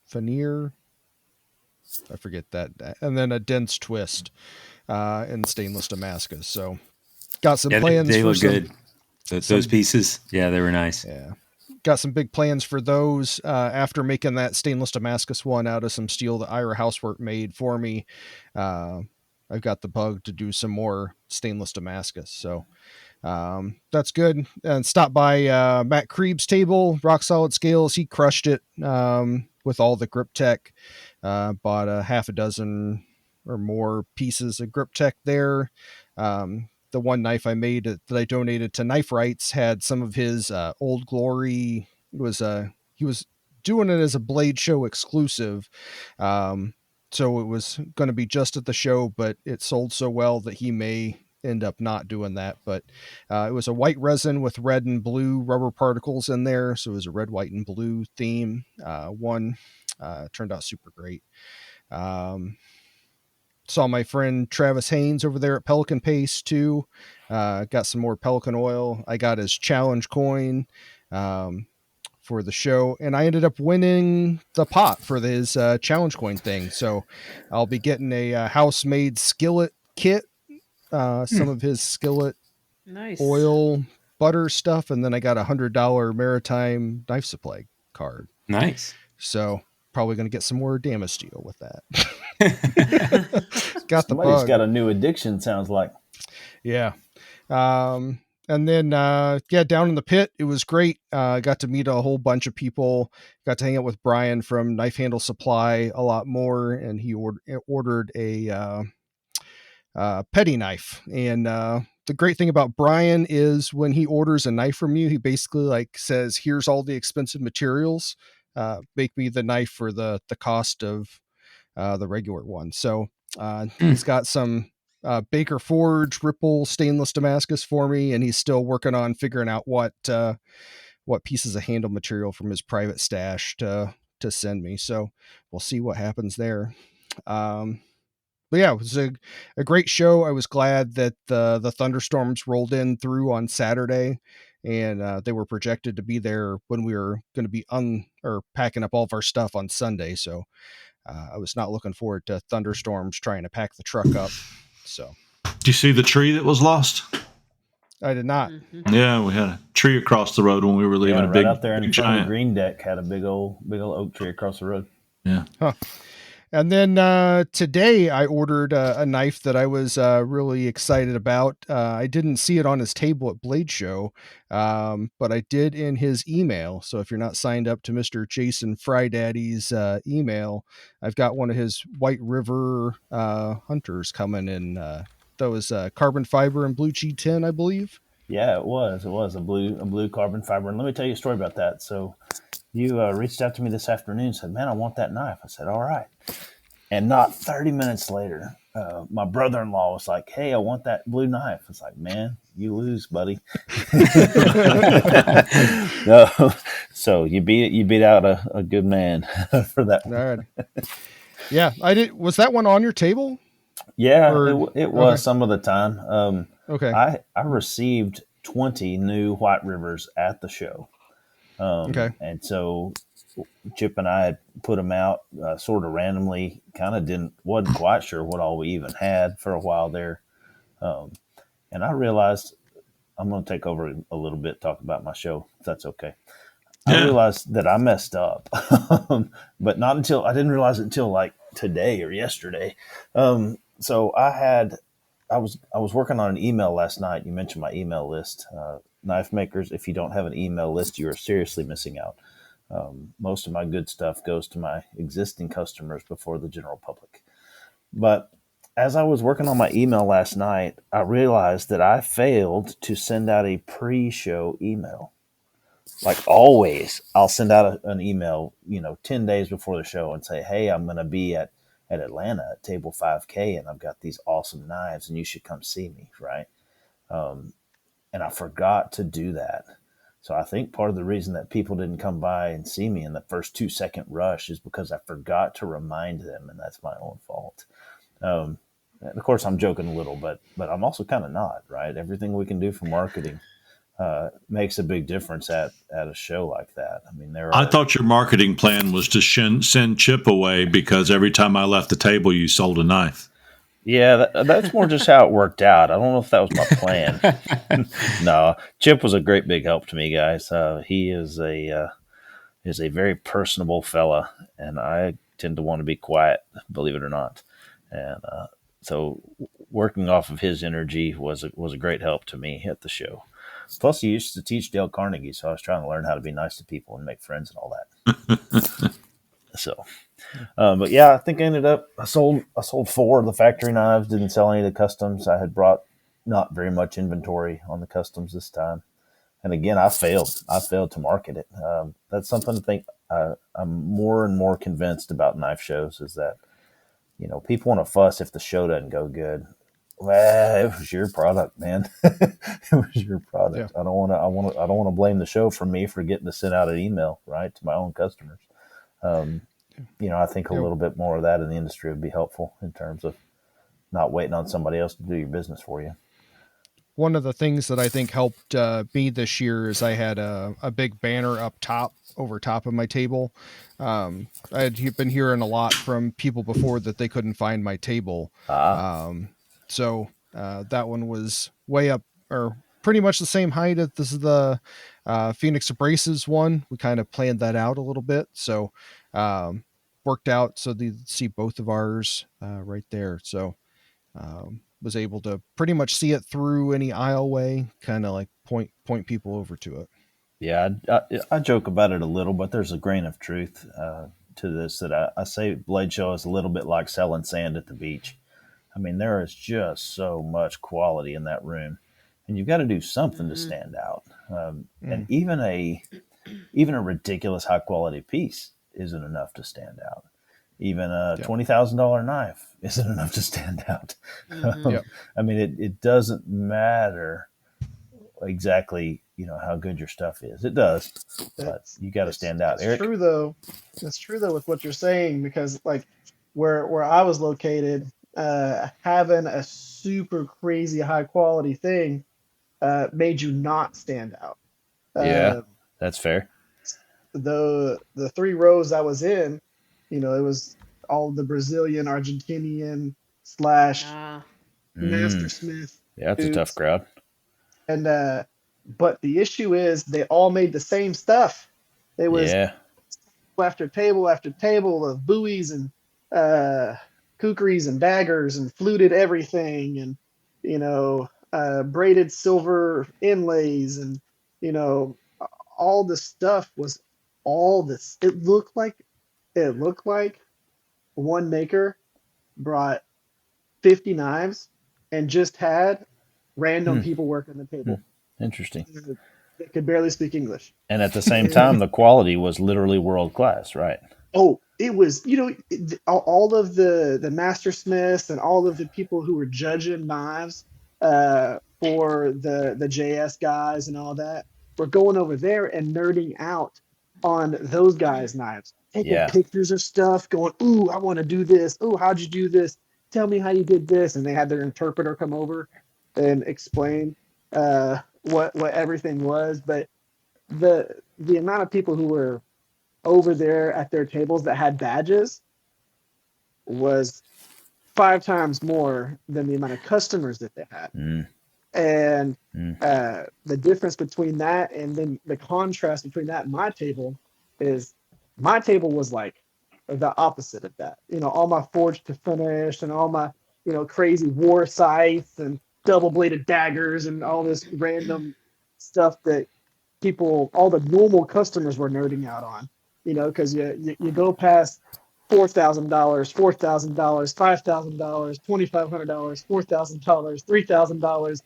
Veneer. I forget that. And then a dense twist in stainless Damascus. So got some plans. They look good. Those pieces. Yeah, they were nice. Yeah. Got some big plans for those after making that stainless Damascus one out of some steel that Ira Housework made for me. I've got the bug to do some more stainless Damascus. So that's good. And stop by Matt Kreeb's table, Rock Solid Scales. He crushed it with all the grip tech. Bought a half a dozen or more pieces of grip tech there. The one knife I made that I donated to Knife Rights had some of his Old Glory. He was doing it as a Blade Show exclusive. So it was going to be just at the show, but it sold so well that he may end up not doing that. But it was a white resin with red and blue rubber particles in there. So it was a red, white, and blue theme. Turned out super great. Saw my friend Travis Haynes over there at Pelican Pace too. Got some more Pelican oil. I got his challenge coin for the show, and I ended up winning the pot for his challenge coin thing. So I'll be getting a house-made skillet kit, some of his skillet Nice. oil butter stuff, and then I got $100 maritime knife supply card. Nice. So probably going to get some more Damasteel with that. Got the Somebody's bug. got a new addiction, sounds like. Yeah. And then down in the pit, it was great. Got to meet a whole bunch of people. Got to hang out with Brian from Knife Handle Supply a lot more, and he ordered a petty knife. And the great thing about Brian is when he orders a knife from you, he basically like says, "Here's all the expensive materials. Make me the knife for the cost of the regular one." So he's got some Baker Forge Ripple stainless Damascus for me, and he's still working on figuring out what pieces of handle material from his private stash to send me. So we'll see what happens there. But yeah, it was a great show. I was glad that the thunderstorms rolled in through on Saturday, and they were projected to be there when we were going to be packing up all of our stuff on Sunday. So I was not looking forward to thunderstorms trying to pack the truck up. So, do you see the tree that was lost? I did not. Mm-hmm. Yeah, we had a tree across the road when we were leaving. Yeah, a big out there in big front of giant the green deck had a big old oak tree across the road. Yeah. Huh. And then today I ordered a knife that I was really excited about. I didn't see it on his table at Blade Show, but I did in his email. So if you're not signed up to Mr. Jason Frydaddy's email, I've got one of his White River hunters coming in. That was carbon fiber and blue G10, I believe. Yeah, it was. It was a blue carbon fiber. And let me tell you a story about that. So you reached out to me this afternoon and said, "Man, I want that knife." I said, "All right." And not 30 minutes later, my brother-in-law was like, "Hey, I want that blue knife." It's like, "Man, you lose, buddy." No, so you beat out a good man for that. All right. Yeah, I did. Was that one on your table? Yeah, it was okay. Some of the time. Okay. I received 20 new White Rivers at the show. Okay. And so Chip and I had put them out sort of randomly, wasn't quite sure what all we even had for a while there. And I realized I'm going to take over a little bit, talk about my show, if that's okay. Yeah. I realized that I messed up, but I didn't realize it until like today or yesterday. So I was working on an email last night. You mentioned my email list. Knife makers, if you don't have an email list, you are seriously missing out. Most of my good stuff goes to my existing customers before the general public. But as I was working on my email last night, I realized that I failed to send out a pre-show email. Like always, I'll send out an email, 10 days before the show and say, "Hey, I'm going to be at Atlanta at Table 5K, and I've got these awesome knives, and you should come see me," right? And I forgot to do that. So I think part of the reason that people didn't come by and see me in the first 2-second rush is because I forgot to remind them, and that's my own fault. And of course, I'm joking a little, but I'm also kind of not, right? Everything we can do for marketing makes a big difference at a show like that. I mean, I thought your marketing plan was to send Chip away because every time I left the table, you sold a knife. Yeah, that's more just how it worked out. I don't know if that was my plan. No, Chip was a great big help to me, guys. He is a very personable fella, and I tend to want to be quiet, believe it or not. And so working off of his energy was a great help to me at the show. Plus, he used to teach Dale Carnegie, so I was trying to learn how to be nice to people and make friends and all that. So, but yeah, I think I sold 4 of the factory knives. Didn't sell any of the customs. I had brought not very much inventory on the customs this time, and again, I failed to market it. That's something to think. I'm more and more convinced about knife shows is that people want to fuss if the show doesn't go good. Well, it was your product, man. It was your product. Yeah. I don't want to blame the show for me for getting to send out an email, right, to my own customers. I think a little bit more of that in the industry would be helpful in terms of not waiting on somebody else to do your business for you. one of the things that I think helped me this year is I had a big banner up top over top of my table. I had been hearing a lot from people before that they couldn't find my table. So that one was way up, or pretty much the same height as this is the Phoenix Abrasives one. We kind of planned that out a little bit. So worked out so they see both of ours right there. So was able to pretty much see it through any aisleway, kind of like point people over to it. Yeah, I joke about it a little, but there's a grain of truth to this that I say Blade Show is a little bit like selling sand at the beach. I mean, there is just so much quality in that room, and you've got to do something to stand out. And even a ridiculous high quality piece isn't enough to stand out. Even a $20,000 knife isn't enough to stand out. I mean, it doesn't matter exactly, how good your stuff is. It does, but you got to stand out. Eric? True though. That's true though with what you're saying, because like where I was located, having a super crazy high quality thing made you not stand out. Yeah, that's fair. The 3 rows I was in, it was all the Brazilian, Argentinian / Master Smith. Yeah, that's a tough crowd. And but the issue is they all made the same stuff. It was after table after table of buoys and kukris and daggers and fluted everything, and braided silver inlays, and all the stuff was all this. It looked like one maker brought 50 knives and just had random people working the table. Interesting. They could barely speak English. And at the same time, the quality was literally world class, right? Oh, it was, all of the master smiths and all of the people who were judging knives for the JS guys and all that were going over there and nerding out on those guys' knives, taking pictures of stuff, going, "Ooh, I want to do this. Ooh, how'd you do this? Tell me how you did this." And they had their interpreter come over and explain what everything was. But the amount of people who were over there at their tables that had badges was 5 times more than the amount of customers that they had. And the difference between that and then the contrast between that and my table is my table was like the opposite of that. All my forged to finish and all my, crazy war scythes and double bladed daggers and all this random stuff that all the normal customers were nerding out on, because you go past $4,000, $4,000, $5,000, $2,500, $4,000, $3,000.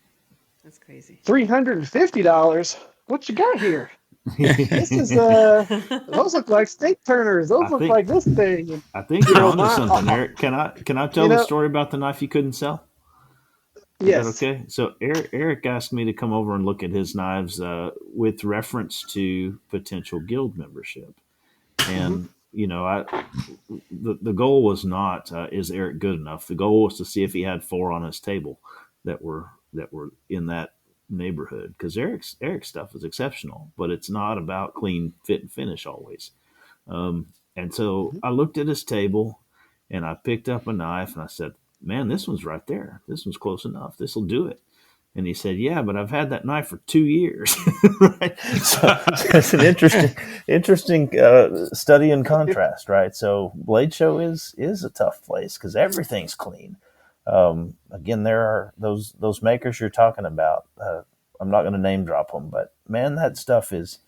That's crazy. $350. What you got here? This is those look like steak turners. Those look like this thing. I think you're onto something, Eric. Can I tell the story about the knife you couldn't sell? Yes. Is that okay? So Eric asked me to come over and look at his knives with reference to potential guild membership, and the goal was not is Eric good enough. The goal was to see if he had 4 on his table that were in that neighborhood, because Eric's stuff is exceptional, but it's not about clean fit and finish always. And so I looked at his table and I picked up a knife and I said, "Man, this one's right there. This one's close enough. This will do it." And he said, "Yeah, but I've had that knife for 2 years." Right? So it's an interesting study in contrast, right? So Blade Show is a tough place because everything's clean. Again, there are those makers you're talking about. I'm not going to name drop them, but man, that stuff it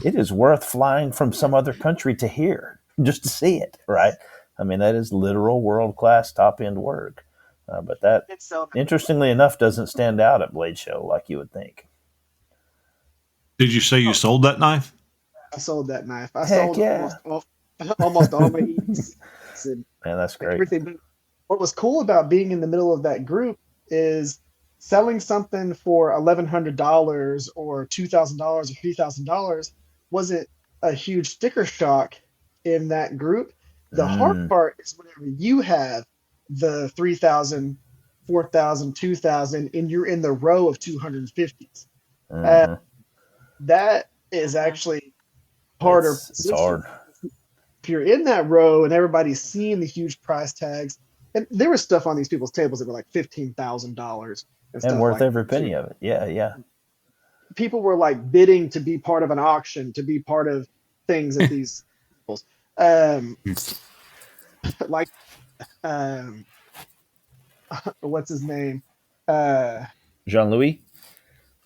is worth flying from some other country to hear just to see it, right? I mean, that is literal world-class top-end work. But that, interestingly enough, doesn't stand out at Blade Show like you would think. Did you say you sold that knife? I sold that knife. I Heck sold almost all my eats. Man, that's great. Everything. What was cool about being in the middle of that group is selling something for $1,100 or $2,000 or $3,000 wasn't a huge sticker shock in that group. The hard part is whenever you have the $3,000, 4,000, 2,000, and you're in the row of 250s. Uh-huh. That is actually harder It's position. hard. If you're in that row and everybody's seeing the huge price tags, and there was stuff on these people's tables that were like $15,000 and And stuff worth like every that too. penny of it. Yeah, yeah. People were like bidding to be part of an auction, to be part of things at these tables. Um, like um, what's his name? Uh, Jean Louis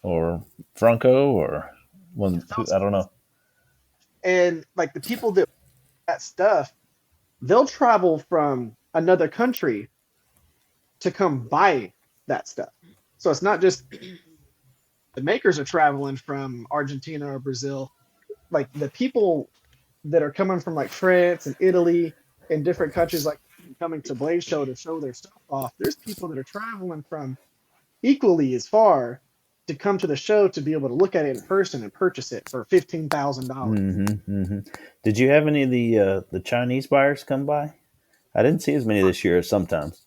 or Franco or one who I don't know. and like the people that stuff, they'll travel from another country to come buy that stuff. So it's not just the makers are traveling from Argentina or Brazil. Like the people that are coming from like France and Italy and different countries, like coming to Blade Show to show their stuff off. There's people that are traveling from equally as far to come to the show to be able to look at it in person and purchase it for $15,000. Did you have any of the Chinese buyers come by? I didn't see as many this year as sometimes.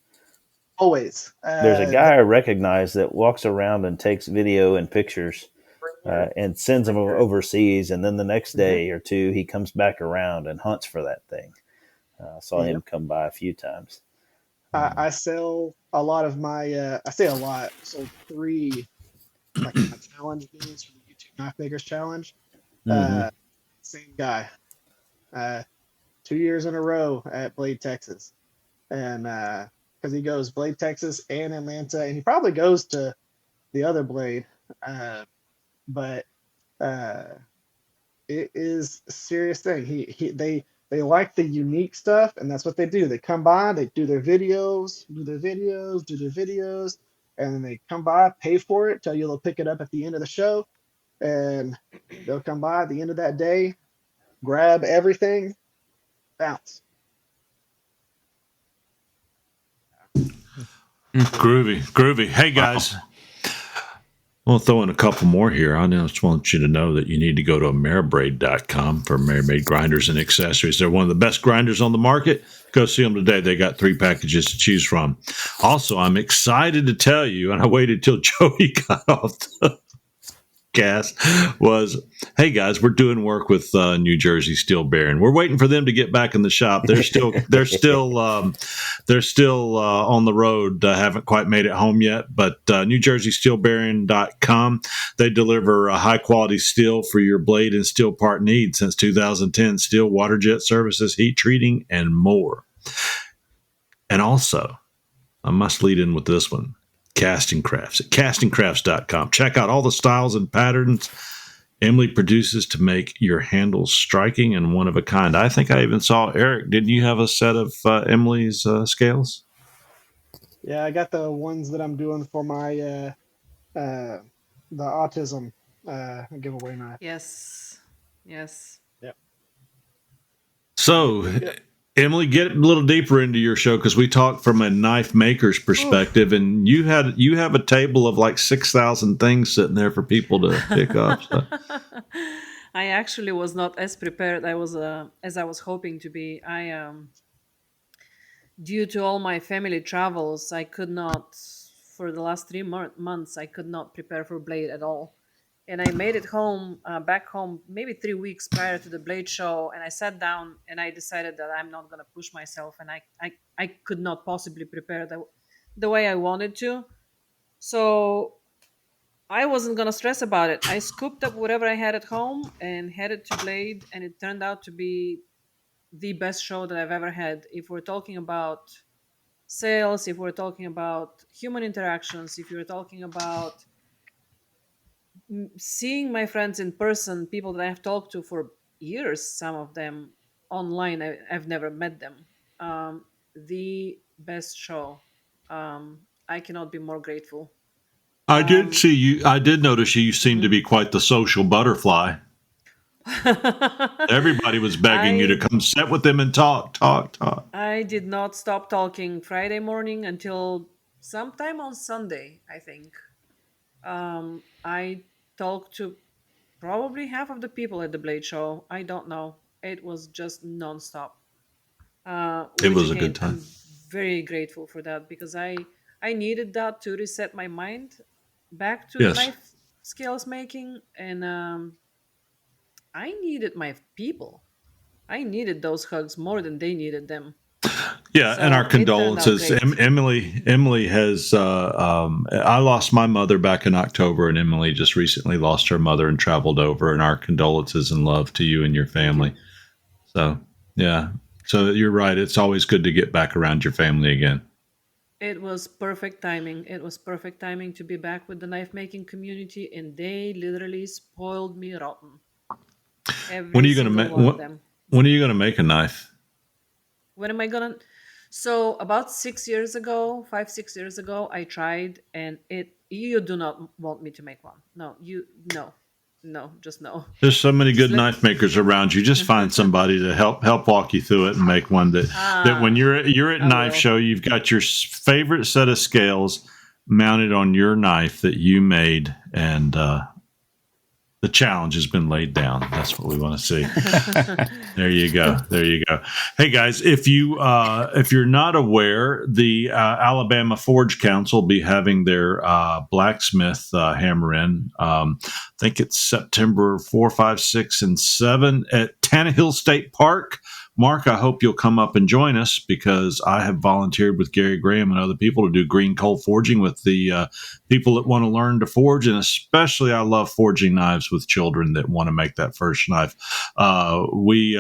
Always. There's a guy I recognize that walks around and takes video and pictures and sends them overseas, and then the next day or two he comes back around and hunts for that thing. I saw him come by a few times. I sell a lot of my, I say a lot, I sold 3 like my challenge games for the YouTube Knife Makers Challenge. Same guy. 2 years in a row at Blade, Texas. And because he goes Blade, Texas and Atlanta, and he probably goes to the other Blade. But it is a serious thing. They like the unique stuff, and that's what they do. They come by, they do their videos, and then they come by, pay for it, tell you they'll pick it up at the end of the show, and they'll come by at the end of that day, grab everything, bounce. Groovy. Hey guys, I'll throw in a couple more here. I just want you to know that you need to go to ameribraid.com for Amerimade grinders and accessories. They're one of the best grinders on the market. Go see them today. They got 3 packages to choose from. Also, I'm excited to tell you, and I waited till Joey got off the cast, was, hey guys, we're doing work with New Jersey Steel Bearing. We're waiting for them to get back in the shop. They're still on the road. Haven't quite made it home yet, but NewJerseySteelBearing.com. They deliver high quality steel for your blade and steel part needs since 2010. Steel, water jet services, heat treating, and more. And also, I must lead in with this one. Casting Crafts at castingcrafts.com. Check out all the styles and patterns Emily produces to make your handles striking and one of a kind. I think I even saw Eric. Didn't you have a set of Emily's scales? Yeah, I got the ones that I'm doing for my the autism giveaway knife. Yes. Yep. So, Emily, get a little deeper into your show because we talked from a knife maker's perspective, and you have a table of like 6,000 things sitting there for people to pick up. So. I actually was not as prepared as I was hoping to be. Due to all my family travels, I could not, for the last 3 months, I could not prepare for Blade at all. And I made it home, back home, maybe 3 weeks prior to the Blade show. And I sat down and I decided that I'm not going to push myself. And I could not possibly prepare the way I wanted to. So I wasn't going to stress about it. I scooped up whatever I had at home and headed to Blade. And it turned out to be the best show that I've ever had. If we're talking about sales, if we're talking about human interactions, if you're talking about seeing my friends in person, people that I've talked to for years, some of them online, I've never met them. The best show. I cannot be more grateful. I did see you. I did notice you seemed to be quite the social butterfly. Everybody was begging you to come sit with them and talk. I did not stop talking Friday morning until sometime on Sunday, I think. I talked to probably half of the people at the Blade Show. I don't know. It was just nonstop. It was a good time. I'm very grateful for that because I I needed that to reset my mind back to the Yes. knife skills making, and I needed my people. I needed those hugs more than they needed them. Yeah, and our So it turned out condolences. great. Emily has. I lost my mother back in October, and Emily just recently lost her mother and traveled over. And our condolences and love to you and your family. So yeah, so you're right. It's always good to get back around your family again. It was perfect timing. It was perfect timing to be back with the knife making community, and they literally spoiled me rotten. When Every are you gonna single make? one of them. When are you gonna make a knife? When am I gonna? So about 6 years ago, 5, 6 years ago, I tried, and it. You do not want me to make one. No, no, just no. There's so many Just good let. knife makers around you. Just find somebody to help walk you through it and make one that when Ah, you're at I knife will. show, you've got your favorite set of scales mounted on your knife that you made, and the challenge has been laid down. That's what we want to see. There you go. There you go. Hey guys, if you're not aware, the Alabama Forge Council will be having their blacksmith hammer in. I think it's September 4, 5, 6, and 7 at Tannehill State Park. Mark, I hope you'll come up and join us because I have volunteered with Gary Graham and other people to do green coal forging with the people that want to learn to forge. And especially, I love forging knives with children that want to make that first knife. We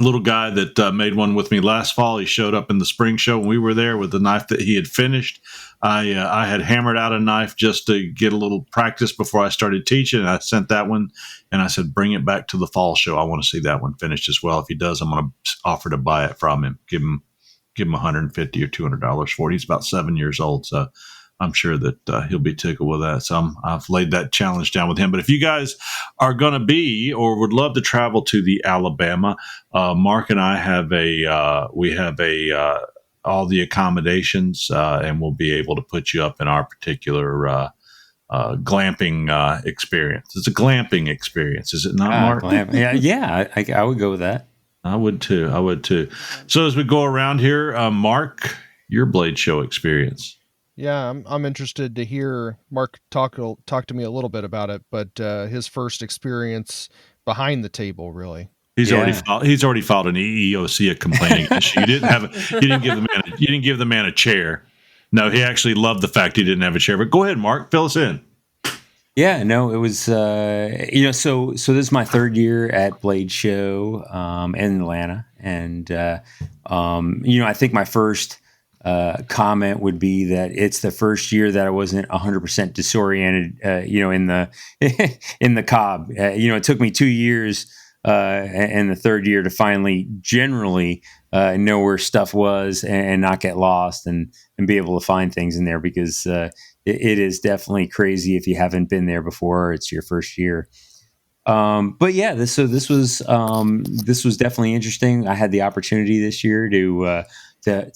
little guy that made one with me last fall. He showed up in the spring show when we were there with the knife that he had finished. I had hammered out a knife just to get a little practice before I started teaching. And I sent that one, and I said, "Bring it back to the fall show. I want to see that one finished as well. If he does, I'm going to offer to buy it from him. Give him $150 or $200 for it. He's about 7 years old, so I'm sure that he'll be tickled with that. So I've laid that challenge down with him. But if you guys are going to be or would love to travel to the Alabama, Mark and I have all the accommodations, and we'll be able to put you up in our particular glamping experience. It's a glamping experience, is it not, Mark? Yeah, I would go with that. I would too. So as we go around here, Mark, your blade show experience. Yeah, I'm interested to hear Mark talk to me a little bit about it, but his first experience behind the table, really. He's already filed an EEOC a complaint against you. You didn't give the man a chair. No, he actually loved the fact he didn't have a chair. But go ahead, Mark, fill us in. Yeah, no, it was so this is my third year at Blade Show in Atlanta, and I think my first comment would be that it's the first year that I wasn't 100% disoriented, in the in the cob. It took me 2 years and the third year to finally generally know where stuff was and not get lost and be able to find things in there because it is definitely crazy if you haven't been there before. It's your first year. But yeah, this was definitely interesting. I had the opportunity this year to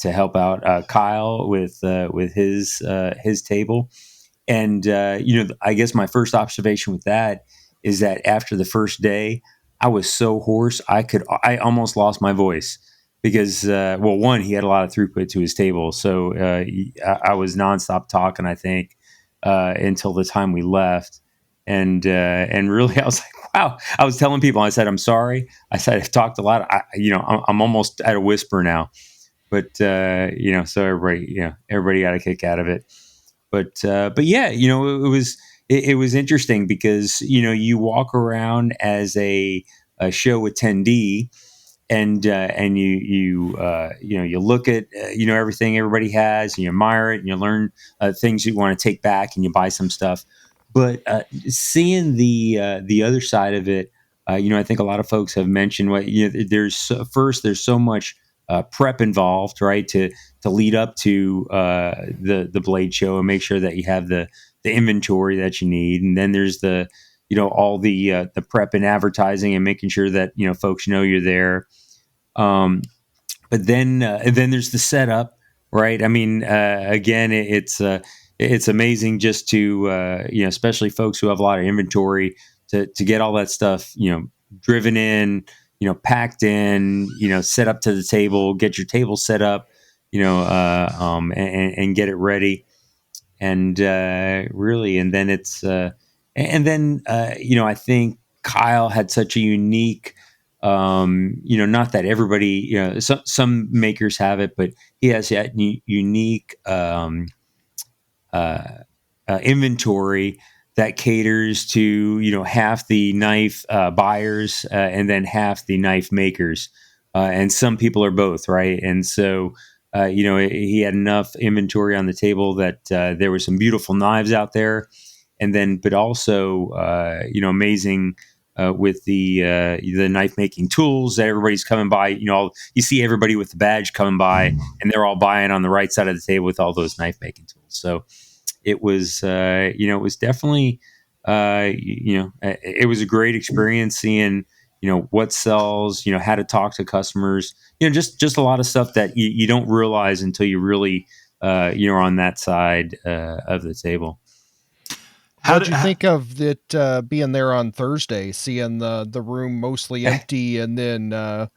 help out Kyle with his table, and I guess my first observation with that is that after the first day, I was so hoarse I almost lost my voice because one, he had a lot of throughput to his table, so I was nonstop talking. I think until the time we left. And really, I was like, wow. I was telling people, I said, I'm sorry. I said, I've talked a lot. I'm almost at a whisper now. But so everybody got a kick out of it. But yeah, it was interesting because you walk around as a show attendee, and you look at everything everybody has, and you admire it, and you learn things you want to take back, and you buy some stuff. But seeing the other side of it, I think a lot of folks have mentioned there's so much prep involved, right, to lead up to the Blade Show and make sure that you have the inventory that you need, and then there's the all the prep and advertising and making sure that folks know you're there. But then there's the setup, right? I mean, again, it's amazing just to especially folks who have a lot of inventory to get all that stuff driven in, packed in, set up to the table, get your table set up, and get it ready. And really, and then it's and then I think Kyle had such a unique, not that everybody, some makers have it, but he has that unique inventory that caters to half the knife buyers and then half the knife makers, and some people are both, right? And so he had enough inventory on the table that there were some beautiful knives out there, and then but also amazing with the knife making tools that everybody's coming by. You see everybody with the badge coming by, and they're all buying on the right side of the table with all those knife making tools. So it was it was definitely it was a great experience seeing what sells, how to talk to customers, just a lot of stuff that you don't realize until you really are on that side of the table. How did you think of it being there on Thursday, seeing the room mostly empty and then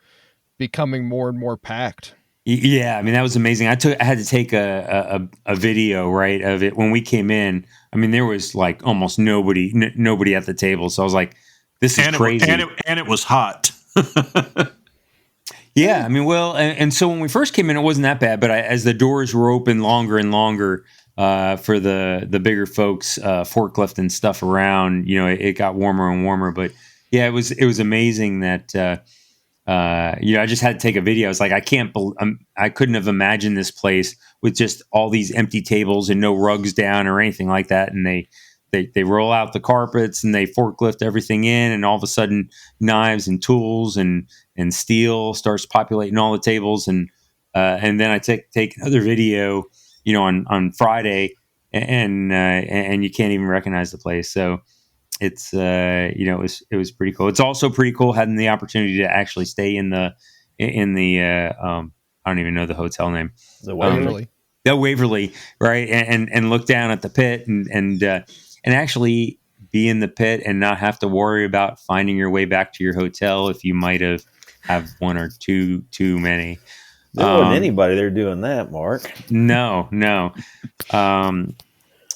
becoming more and more packed? Yeah, I mean, that was amazing. I had to take a video, right, of it when we came in. I mean, there was like almost nobody at the table. So I was like, this is crazy. And it was hot. Yeah, I mean, well, and so when we first came in, it wasn't that bad. But as the doors were open longer and longer for the bigger folks, forklift and stuff around, it got warmer and warmer. But yeah, it was amazing that. I just had to take a video. I was like, I couldn't have imagined this place with just all these empty tables and no rugs down or anything like that. And they roll out the carpets and they forklift everything in, and all of a sudden knives and tools and steel starts populating all the tables. And then I take another video, on Friday, and you can't even recognize the place. So it's it was pretty cool. It's also pretty cool having the opportunity to actually stay in the I don't even know the hotel name. The Waverly. The Waverly, right? And look down at the pit and actually be in the pit and not have to worry about finding your way back to your hotel if you might have one or two too many. There wasn't anybody there doing that, Mark. No.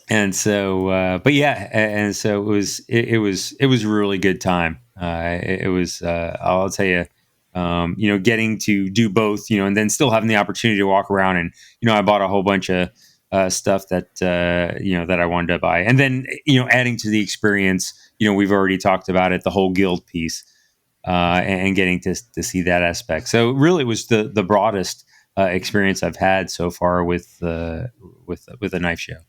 And so, but yeah, and so it was a really good time. It was, I'll tell you, getting to do both, and then still having the opportunity to walk around, and I bought a whole bunch of stuff that that I wanted to buy, and then adding to the experience, we've already talked about it, the whole guild piece, and getting to see that aspect. So really, it was the broadest experience I've had so far with a knife show.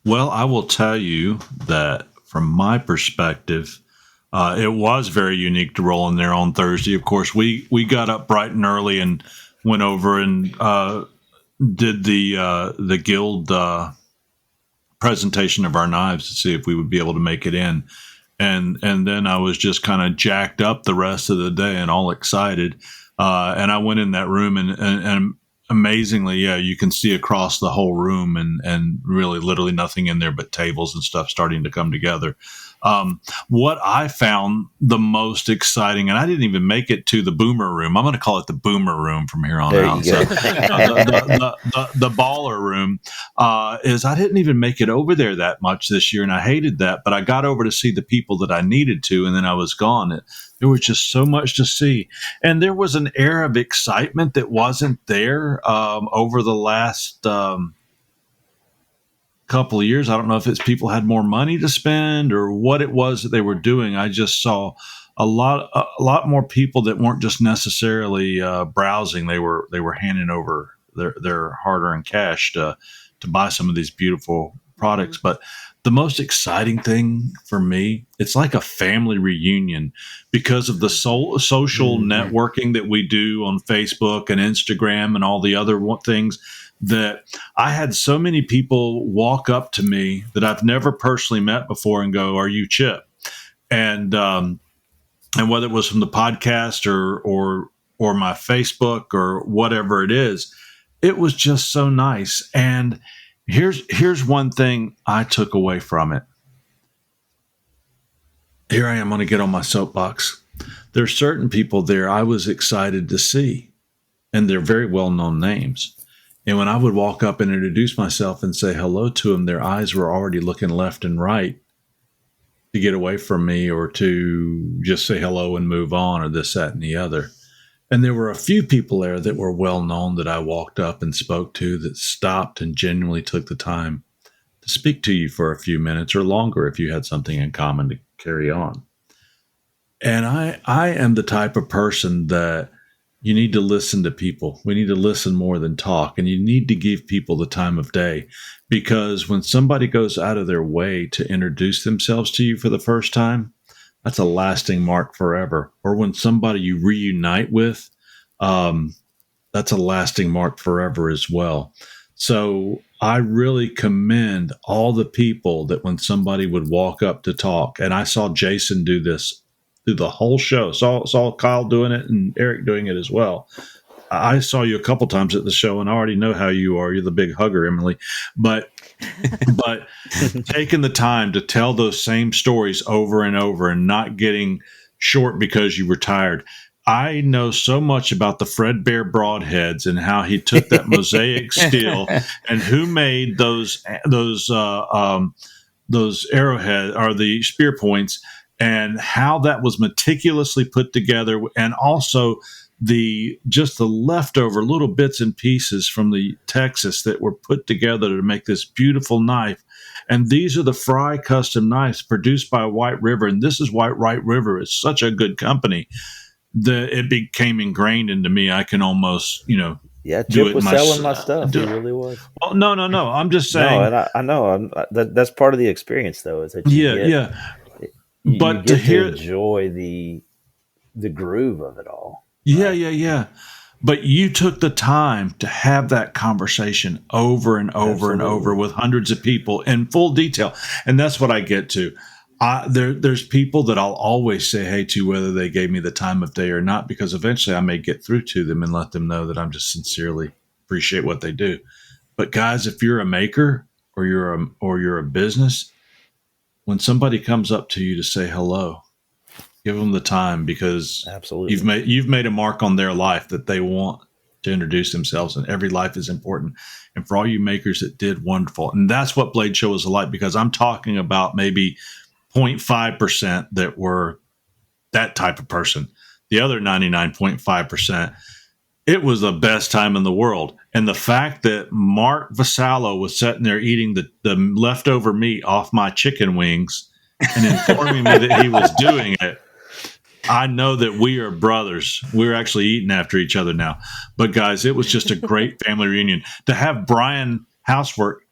Well, I will tell you that from my perspective, it was very unique to roll in there on Thursday. Of course, we got up bright and early and went over and did the guild presentation of our knives to see if we would be able to make it in. And then I was just kind of jacked up the rest of the day and all excited. And I went in that room and amazingly, yeah, you can see across the whole room and really literally nothing in there but tables and stuff starting to come together. What I found the most exciting, and I didn't even make it to the boomer room. I'm going to call it the boomer room from here on out. So, the baller room is I didn't even make it over there that much this year, and I hated that. But I got over to see the people that I needed to, and then I was gone. There was just so much to see, and there was an air of excitement that wasn't there over the last couple of years. I don't know if it's people had more money to spend or what it was that they were doing. I just saw a lot more people that weren't just necessarily browsing. They were handing over their hard-earned cash to buy some of these beautiful products. But the most exciting thing for me, it's like a family reunion because of the social networking that we do on Facebook and Instagram and all the other things, that I had so many people walk up to me that I've never personally met before and go, "Are you Chip?" And whether it was from the podcast or my Facebook or whatever it is, it was just so nice. And here's one thing I took away from it. Here I am going to get on my soapbox. There's certain people there I was excited to see. and they're very well-known names. And when I would walk up and introduce myself and say hello to them, their eyes were already looking left and right to get away from me or to just say hello and move on or this, that, and the other. And there were a few people there that were well-known that I walked up and spoke to that stopped and genuinely took the time to speak to you for a few minutes or longer if you had something in common to carry on. And I am the type of person that you need to listen to people. We need to listen more than talk. And you need to give people the time of day, because when somebody goes out of their way to introduce themselves to you for the first time, that's a lasting mark forever. Or when somebody you reunite with, that's a lasting mark forever as well. So I really commend all the people that when somebody would walk up to talk, and I saw Jason do this through the whole show. Saw Kyle doing it and Eric doing it as well. I saw you a couple times at the show, and I already know how you are. You're the big hugger, Emily. But taking the time to tell those same stories over and over and not getting short because you were tired. I know so much about the Fred Bear broadheads and how he took that mosaic steel and who made those arrowhead or the spear points, and how that was meticulously put together, and also the leftover little bits and pieces from the Texas that were put together to make this beautiful knife. And these are the Fry custom knives produced by White River, and this is why White River is such a good company that it became ingrained into me. I can almost, yeah, Chip was selling my stuff. He really was. Well, no. I'm just saying. No, and I know that's part of the experience, though, is that you get to enjoy the groove of it all. Right? Yeah. But you took the time to have that conversation over and over and over with hundreds of people in full detail, and that's what I get to. There's people that I'll always say hey to, whether they gave me the time of day or not, because eventually I may get through to them and let them know that I'm just sincerely appreciate what they do. But guys, if you're a maker or you're a business, when somebody comes up to you to say hello, give them the time, because absolutely you've made a mark on their life that they want to introduce themselves, and every life is important. And for all you makers that did, wonderful. And that's what Blade Show is like, because I'm talking about maybe 0.5% that were that type of person. The other 99.5%, it was the best time in the world. And the fact that Mark Vasallo was sitting there eating the leftover meat off my chicken wings and informing me that he was doing it, I know that we are brothers. We're actually eating after each other now. But guys, it was just a great family reunion. To have Brian Housework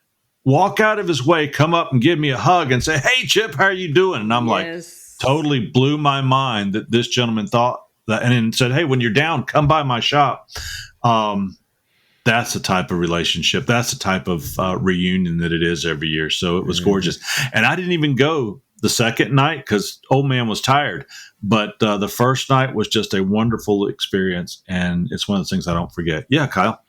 walk out of his way, come up and give me a hug and say, "Hey, Chip, how are you doing?" And I'm like, totally blew my mind that this gentleman thought that, and then said, "Hey, when you're down, come by my shop." That's the type of relationship. That's the type of reunion that it is every year. So it was gorgeous. And I didn't even go the second night because old man was tired. But the first night was just a wonderful experience. And it's one of those things I don't forget. Yeah, Kyle.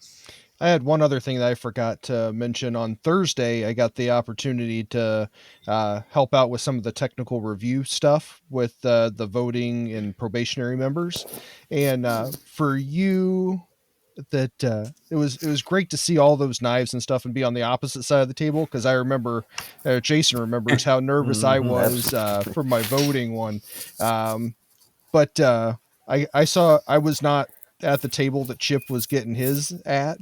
I had one other thing that I forgot to mention. On Thursday, I got the opportunity to help out with some of the technical review stuff with the voting and probationary members. And for you, that it was great to see all those knives and stuff and be on the opposite side of the table, because I remember Jason remembers how nervous I was for my voting one. But I was not at the table that Chip was getting his at.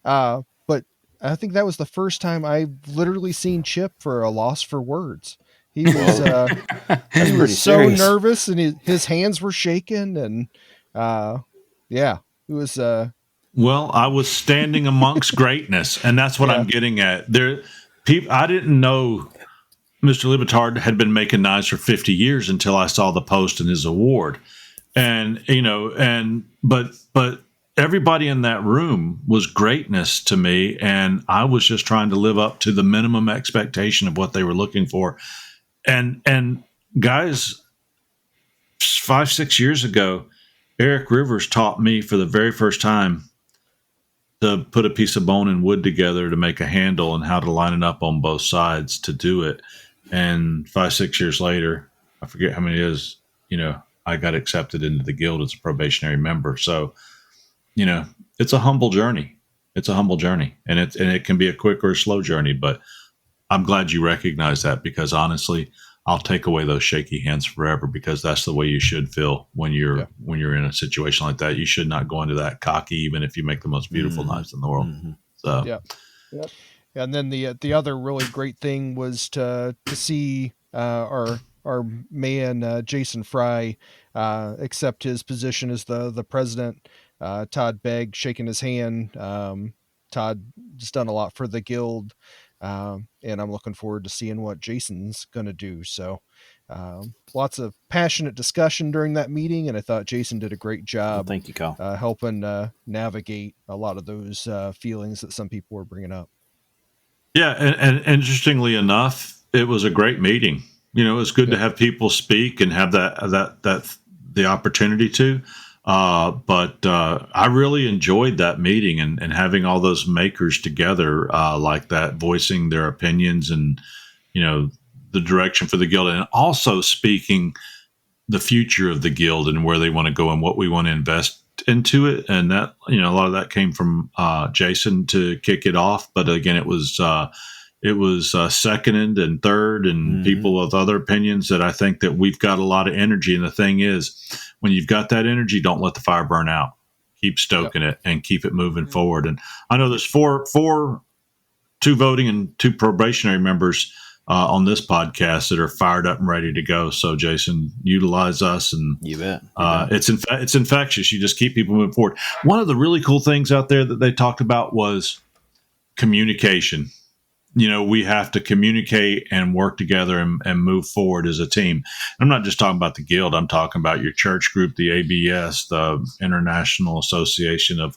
But I think that was the first time I've literally seen Chip for a loss for words. He was he was so serious. Nervous, and his hands were shaking, and it was. Well, I was standing amongst greatness, and that's what I'm getting at. I didn't know Mr. Libetard had been making knives for 50 years until I saw the post in his award. And, but everybody in that room was greatness to me. And I was just trying to live up to the minimum expectation of what they were looking for. And guys, 5-6 years ago, Eric Rivers taught me for the very first time to put a piece of bone and wood together to make a handle and how to line it up on both sides to do it. And 5-6 years later, I forget how many it is, I got accepted into the guild as a probationary member. So it's a humble journey. It's a humble journey, and it can be a quick or a slow journey. But I'm glad you recognize that, because honestly, I'll take away those shaky hands forever, because that's the way you should feel when you're in a situation like that. You should not go into that cocky, even if you make the most beautiful knives in the world. So yeah. Yep. And then the other really great thing was to see our man Jason Fry accept his position as the president. Todd Begg shaking his hand. Todd has done a lot for the guild, and I'm looking forward to seeing what Jason's going to do. So lots of passionate discussion during that meeting, and I thought Jason did a great job. Thank you, Kyle. Helping navigate a lot of those feelings that some people were bringing up. Yeah, and interestingly enough, it was a great meeting. It was good to have people speak and have that the opportunity to. But I really enjoyed that meeting and having all those makers together like that, voicing their opinions and the direction for the guild, and also speaking the future of the guild and where they want to go and what we want to invest into it. And that, a lot of that came from Jason to kick it off. But again, it was seconded and third, and people with other opinions, that I think that we've got a lot of energy. And the thing is, when you've got that energy, don't let the fire burn out. Keep stoking it and keep it moving forward. And I know there's two voting and 2 probationary members on this podcast that are fired up and ready to go. So Jason, utilize us, and you bet. It's infectious. You just keep people moving forward. One of the really cool things out there that they talked about was communication. We have to communicate and work together and move forward as a team. I'm not just talking about the guild. I'm talking about your church group, the ABS, the International Association of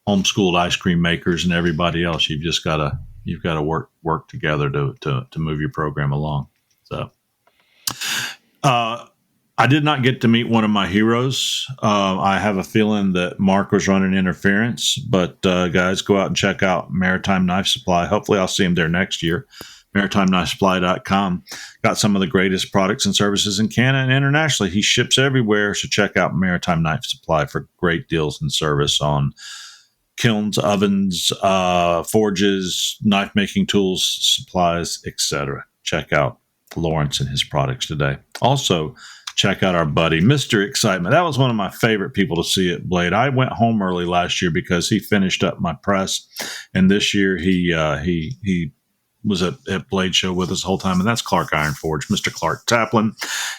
Homeschooled Ice Cream Makers, and everybody else. You've got to work together to move your program along. So, I did not get to meet one of my heroes. I have a feeling that Mark was running interference, but guys, go out and check out Maritime Knife Supply. Hopefully I'll see him there next year. MaritimeKnifeSupply.com. Got some of the greatest products and services in Canada and internationally. He ships everywhere, so check out Maritime Knife Supply for great deals and service on kilns, ovens, forges, knife making tools, supplies, etc. Check out Lawrence and his products today. Also, check out our buddy, Mr. Excitement. That was one of my favorite people to see at Blade. I went home early last year because he finished up my press, and this year he was at Blade Show with us the whole time, and that's Clark Iron Forge, Mr. Clark Taplin.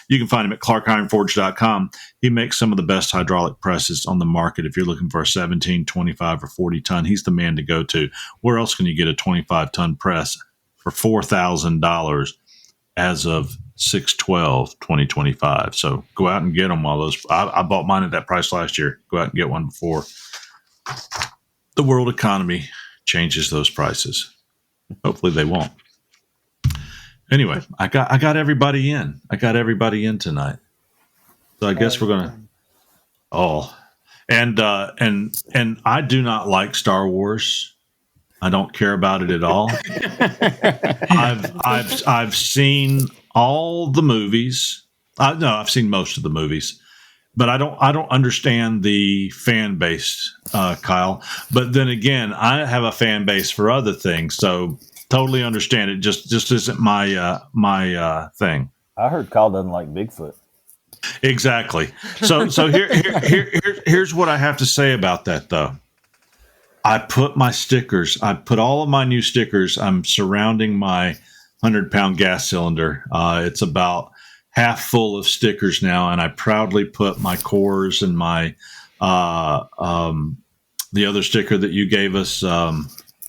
You can find him at clarkironforge.com. He makes some of the best hydraulic presses on the market. If you're looking for a 17, 25, or 40 ton, he's the man to go to. Where else can you get a 25-ton press for $4,000 as of 6/12/2025? So go out and get them while those. I bought mine at that price last year. Go out and get one before the world economy changes those prices. Hopefully they won't. Anyway, I got everybody in. I got everybody in tonight. So I guess we're gonna. And I do not like Star Wars. I don't care about it at all. I've seen all the movies. No, I've seen most of the movies, but I don't understand the fan base, Kyle. But then again, I have a fan base for other things, so totally understand it. Just isn't my thing. I heard Kyle doesn't like Bigfoot. Exactly. So here's what I have to say about that, though. I put my stickers. I put all of my new stickers. I'm surrounding my 100-pound gas cylinder. It's about half full of stickers now, and I proudly put my cores and my the other sticker that you gave us.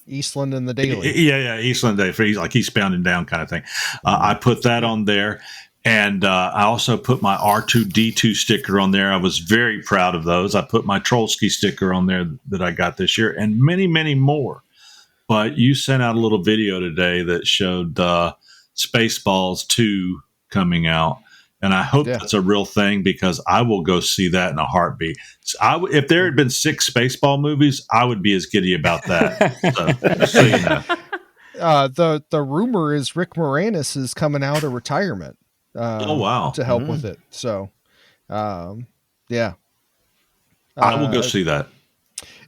Eastland and the Daily. Yeah, Eastland Day. He's pounding down kind of thing. I put that on there. And I also put my R2D2 sticker on there. I was very proud of those. I put my Trollsky sticker on there that I got this year, and many, many more. But you sent out a little video today that showed Spaceballs 2 coming out. And I hope that's a real thing, because I will go see that in a heartbeat. So if there had been 6 Spaceball movies, I would be as giddy about that. So you know. The rumor is Rick Moranis is coming out of retirement. Oh, wow. To help with it. So, yeah. I will go see that.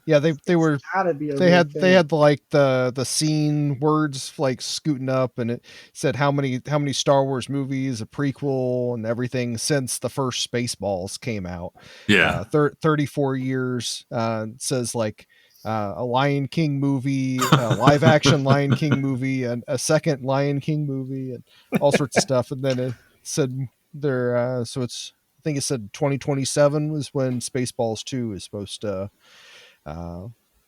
Yeah, they were Gotta be a they real had thing. they had like the scene words like scooting up, and it said how many Star Wars movies, a prequel, and everything since the first Spaceballs came out. Yeah. 34 years. It says like a Lion King movie, a live action Lion King movie, and a second Lion King movie, and all sorts of stuff. And then it said there, so it's, I think it said 2027 was when Spaceballs 2 is supposed to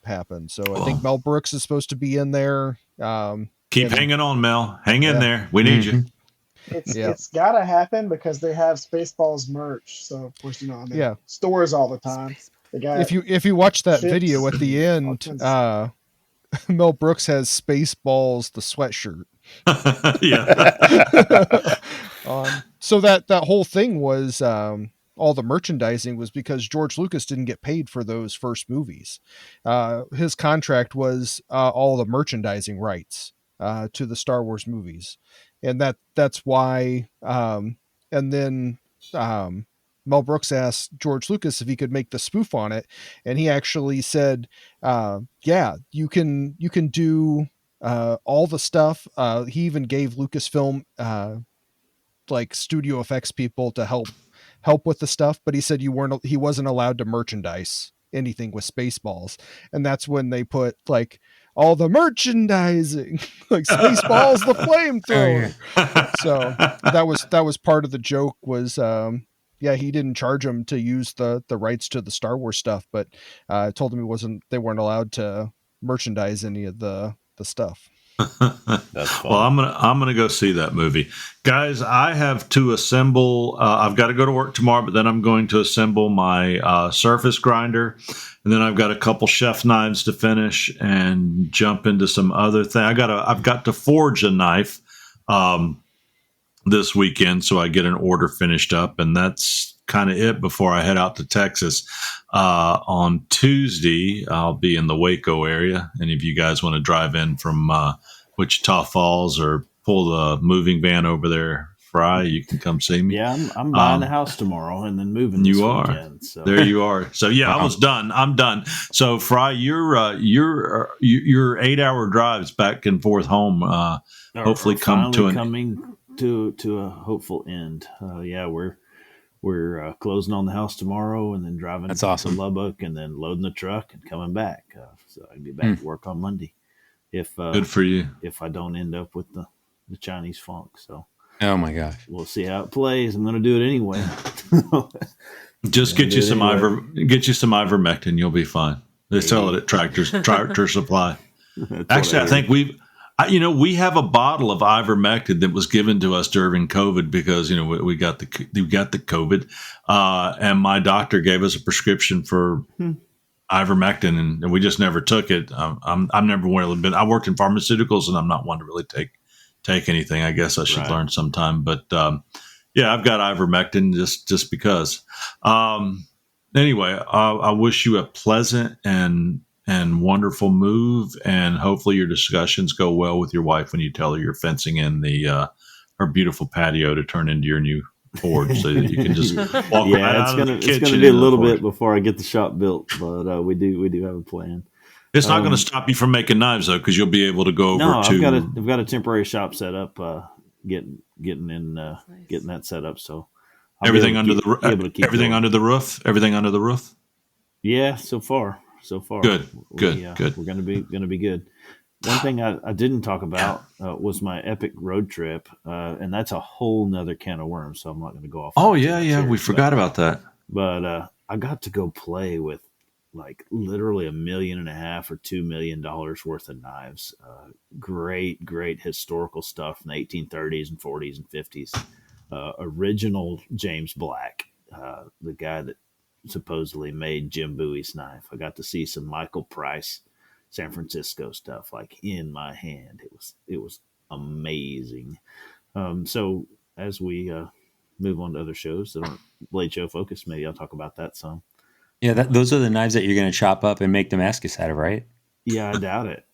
happen. So I think Mel Brooks is supposed to be in there. Keep hanging on, Mel. Hang in there. We need you. It's gotta happen because they have Spaceballs merch. So of course, I'm in stores all the time. If you watch that chips, video at the end, Mel Brooks has Spaceballs the sweatshirt. So that whole thing was all the merchandising was because George Lucas didn't get paid for those first movies. His contract was all the merchandising rights to the Star Wars movies, and that's why. And then Mel Brooks asked George Lucas if he could make the spoof on it, and he actually said, "Yeah, you can do all the stuff." He even gave Lucasfilm like studio effects people to help with the stuff, but he said he wasn't allowed to merchandise anything with Spaceballs, and that's when they put like all the merchandising, like Spaceballs the flamethrower. So that was part of the joke was he didn't charge him to use the rights to the Star Wars stuff, but told him they weren't allowed to merchandise any of the stuff. Well, I'm gonna go see that movie, guys. I have to assemble. I've got to go to work tomorrow, but then I'm going to assemble my surface grinder, and then I've got a couple chef knives to finish and jump into some other thing. I've got to forge a knife this weekend, so I get an order finished up, and that's kind of it before I head out to Texas. On Tuesday, I'll be in the Waco area. Any of you guys want to drive in from Wichita Falls or pull the moving van over there, Fry, you can come see me. Yeah, I'm buying a house tomorrow and then moving. You this are. Weekend, so. There you are. So yeah, I was done. I'm done. So Fry, your 8-hour drives back and forth home. Hopefully, coming to a hopeful end. We're closing on the house tomorrow and then driving to Lubbock and then loading the truck and coming back. So I can be back to work on Monday. If good for you. If I don't end up with the Chinese funk. So oh my gosh, we'll see how it plays. I'm going to do it anyway. Just get you some ivermectin. You'll be fine. They sell it at Tractor Supply. Actually, I think we have a bottle of ivermectin that was given to us during COVID because we got the COVID, and my doctor gave us a prescription for ivermectin, and we just never took it. I'm never one been. I worked in pharmaceuticals, and I'm not one to really take anything. I guess I should learn sometime, but I've got ivermectin just because. Anyway, I wish you a pleasant and wonderful move, and hopefully your discussions go well with your wife when you tell her you're fencing in her beautiful patio to turn into your new forge, so that you can just walk right out of the kitchen. It's going to be a little bit before I get the shop built, but we do have a plan. It's not going to stop you from making knives though, because you'll be able to go over to. I've got a temporary shop set up, getting that set up. So everything under the roof. Yeah, so far. Good. We're going to be good. One thing I didn't talk about was my epic road trip, and that's a whole nother can of worms. So I'm not going to go off. Oh yeah, we forgot about that. But I got to go play with like literally $1.5 million or $2 million worth of knives. Great historical stuff from the 1830s and 40s and 50s. Original James Black, the guy that supposedly made Jim Bowie's knife. I got to see some Michael Price San Francisco stuff like in my hand. It was amazing. So as we move on to other shows that aren't Blade Show focused, maybe I'll talk about that some. Yeah, those are the knives that you're going to chop up and make Damascus out of, right? Yeah, I doubt it.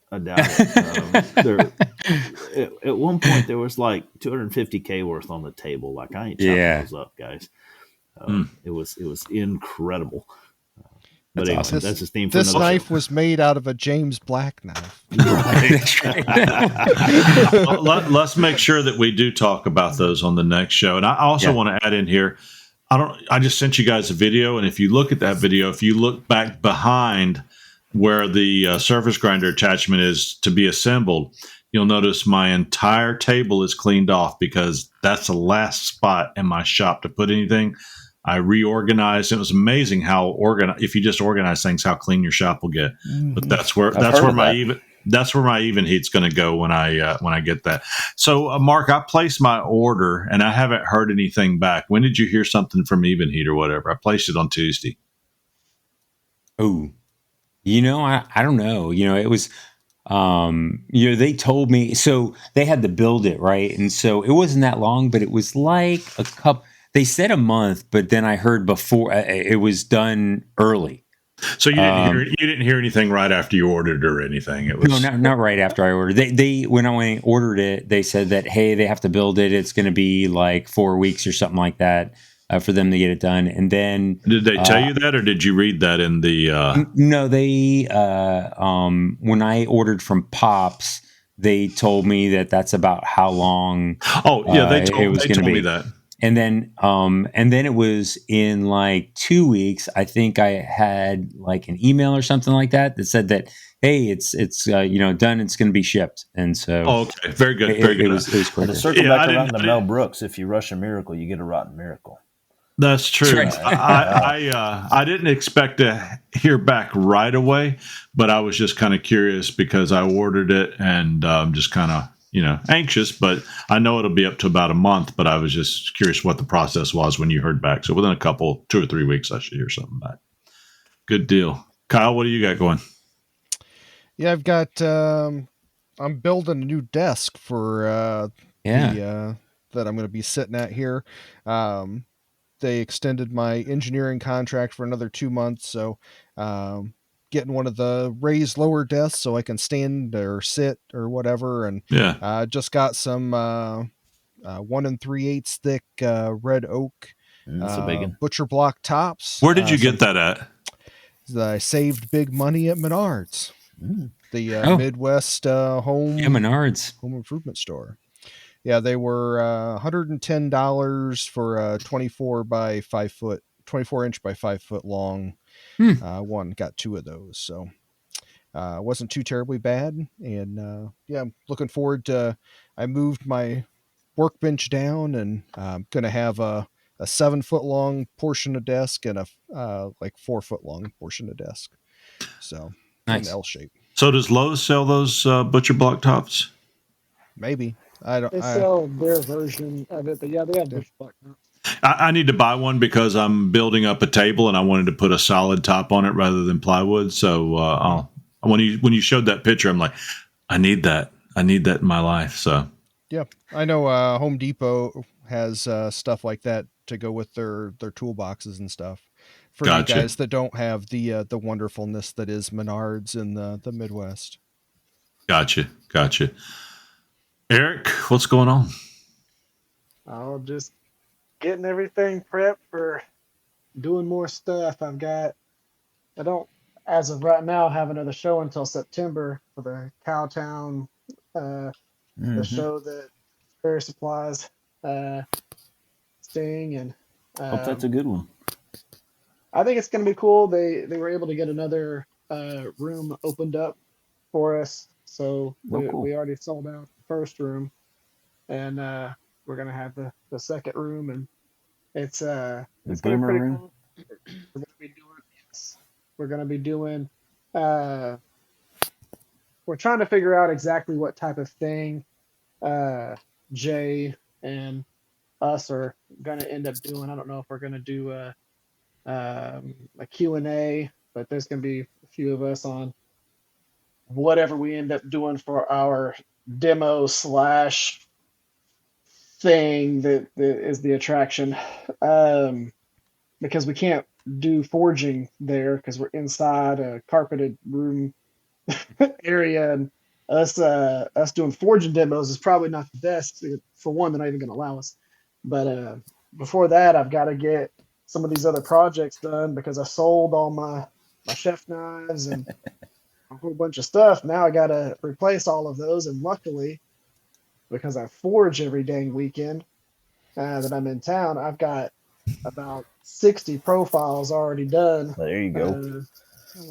At one point there was like $250K worth on the table. Like I ain't chopping those up, guys. It was incredible. But That's anyway, awesome. that's a theme for This another knife show. was made out of a James Black knife. That's right. Well, let's make sure that we do talk about those on the next show. And I also want to add in here, I just sent you guys a video, and if you look at that video, if you look back behind where the surface grinder attachment is to be assembled, you'll notice my entire table is cleaned off because that's the last spot in my shop to put anything. I reorganized. It was amazing how if you just organize things, how clean your shop will get. But that's where my even heat's going to go when I get that. So Mark, I placed my order and I haven't heard anything back. When did you hear something from Even Heat or whatever? I placed it on Tuesday. Oh, I don't know. It was, they told me, so they had to build it, right? And so it wasn't that long, but it was like a couple. They said a month, but then I heard before it was done early. So you didn't hear anything right after you ordered or anything. It was not right after I ordered. They when I ordered it, they said that hey, they have to build it. It's going to be like 4 weeks or something like that for them to get it done. And then did they tell you that, or did you read that in the? No, they when I ordered from Pops, they told me that that's about how long. Oh yeah, they told me that. And then it was in like 2 weeks. I think I had like an email or something like that said that hey, it's done. It's going to be shipped. And so, okay, very good, very good. It was quicker. And to circle back around to Mel Brooks, if you rush a miracle, you get a rotten miracle. That's true. I didn't expect to hear back right away, but I was just kind of curious because I ordered it and just kind of anxious. But I know it'll be up to about a month. But I was just curious what the process was when you heard back. So within 2 or 3 weeks, I should hear something back. Good deal, Kyle. What do you got going? Yeah, I've got. I'm building a new desk for that I'm going to be sitting at here. They extended my engineering contract for another 2 months, so getting one of the raised lower desks so I can stand or sit or whatever. And just got some 1 3/8 thick red oak butcher block tops. Where did you get that at? I saved big money at Menards, the Midwest home improvement store. Yeah, they were $110 for a 24 inch by 5 foot long one. Got 2 of those, so wasn't too terribly bad. And I'm looking forward to. I moved my workbench down, and I'm gonna have a 7 foot long portion of desk and a like 4 foot long portion of desk. So nice. An L shape. So does Lowe's sell those butcher block tops? Maybe. I don't. They sell their version of it, but yeah, they have butcher block tops. I need to buy one because I'm building up a table and I wanted to put a solid top on it rather than plywood. So when you showed that picture, I'm like, I need that. I need that in my life. So yeah, I know Home Depot has stuff like that to go with their toolboxes and stuff for you guys that don't have the wonderfulness that is Menards in the Midwest. Gotcha. Eric, what's going on? Oh, just getting everything prepped for doing more stuff. I don't, as of right now, have another show until September for the Cowtown, the show that Fair Supplies Sting, and hope that's a good one. I think it's going to be cool. They were able to get another room opened up for us, so we already sold out the first room, and we're going to have the second room, and it's the boomer room. Cool. We're going to be doing. We're trying to figure out exactly what type of thing Jay and us are going to end up doing. I don't know if we're going to do a Q&A, but there's going to be a few of us on whatever we end up doing for our demo / thing that is the attraction, because we can't do forging there because we're inside a carpeted room area, and us doing forging demos is probably not the best. For one, they're not even going to allow us. But before that, I've got to get some of these other projects done because I sold all my my chef knives and a whole bunch of stuff. Now I got to replace all of those. And luckily, because I forge every dang weekend that I'm in town, I've got about 60 profiles already done. There you go.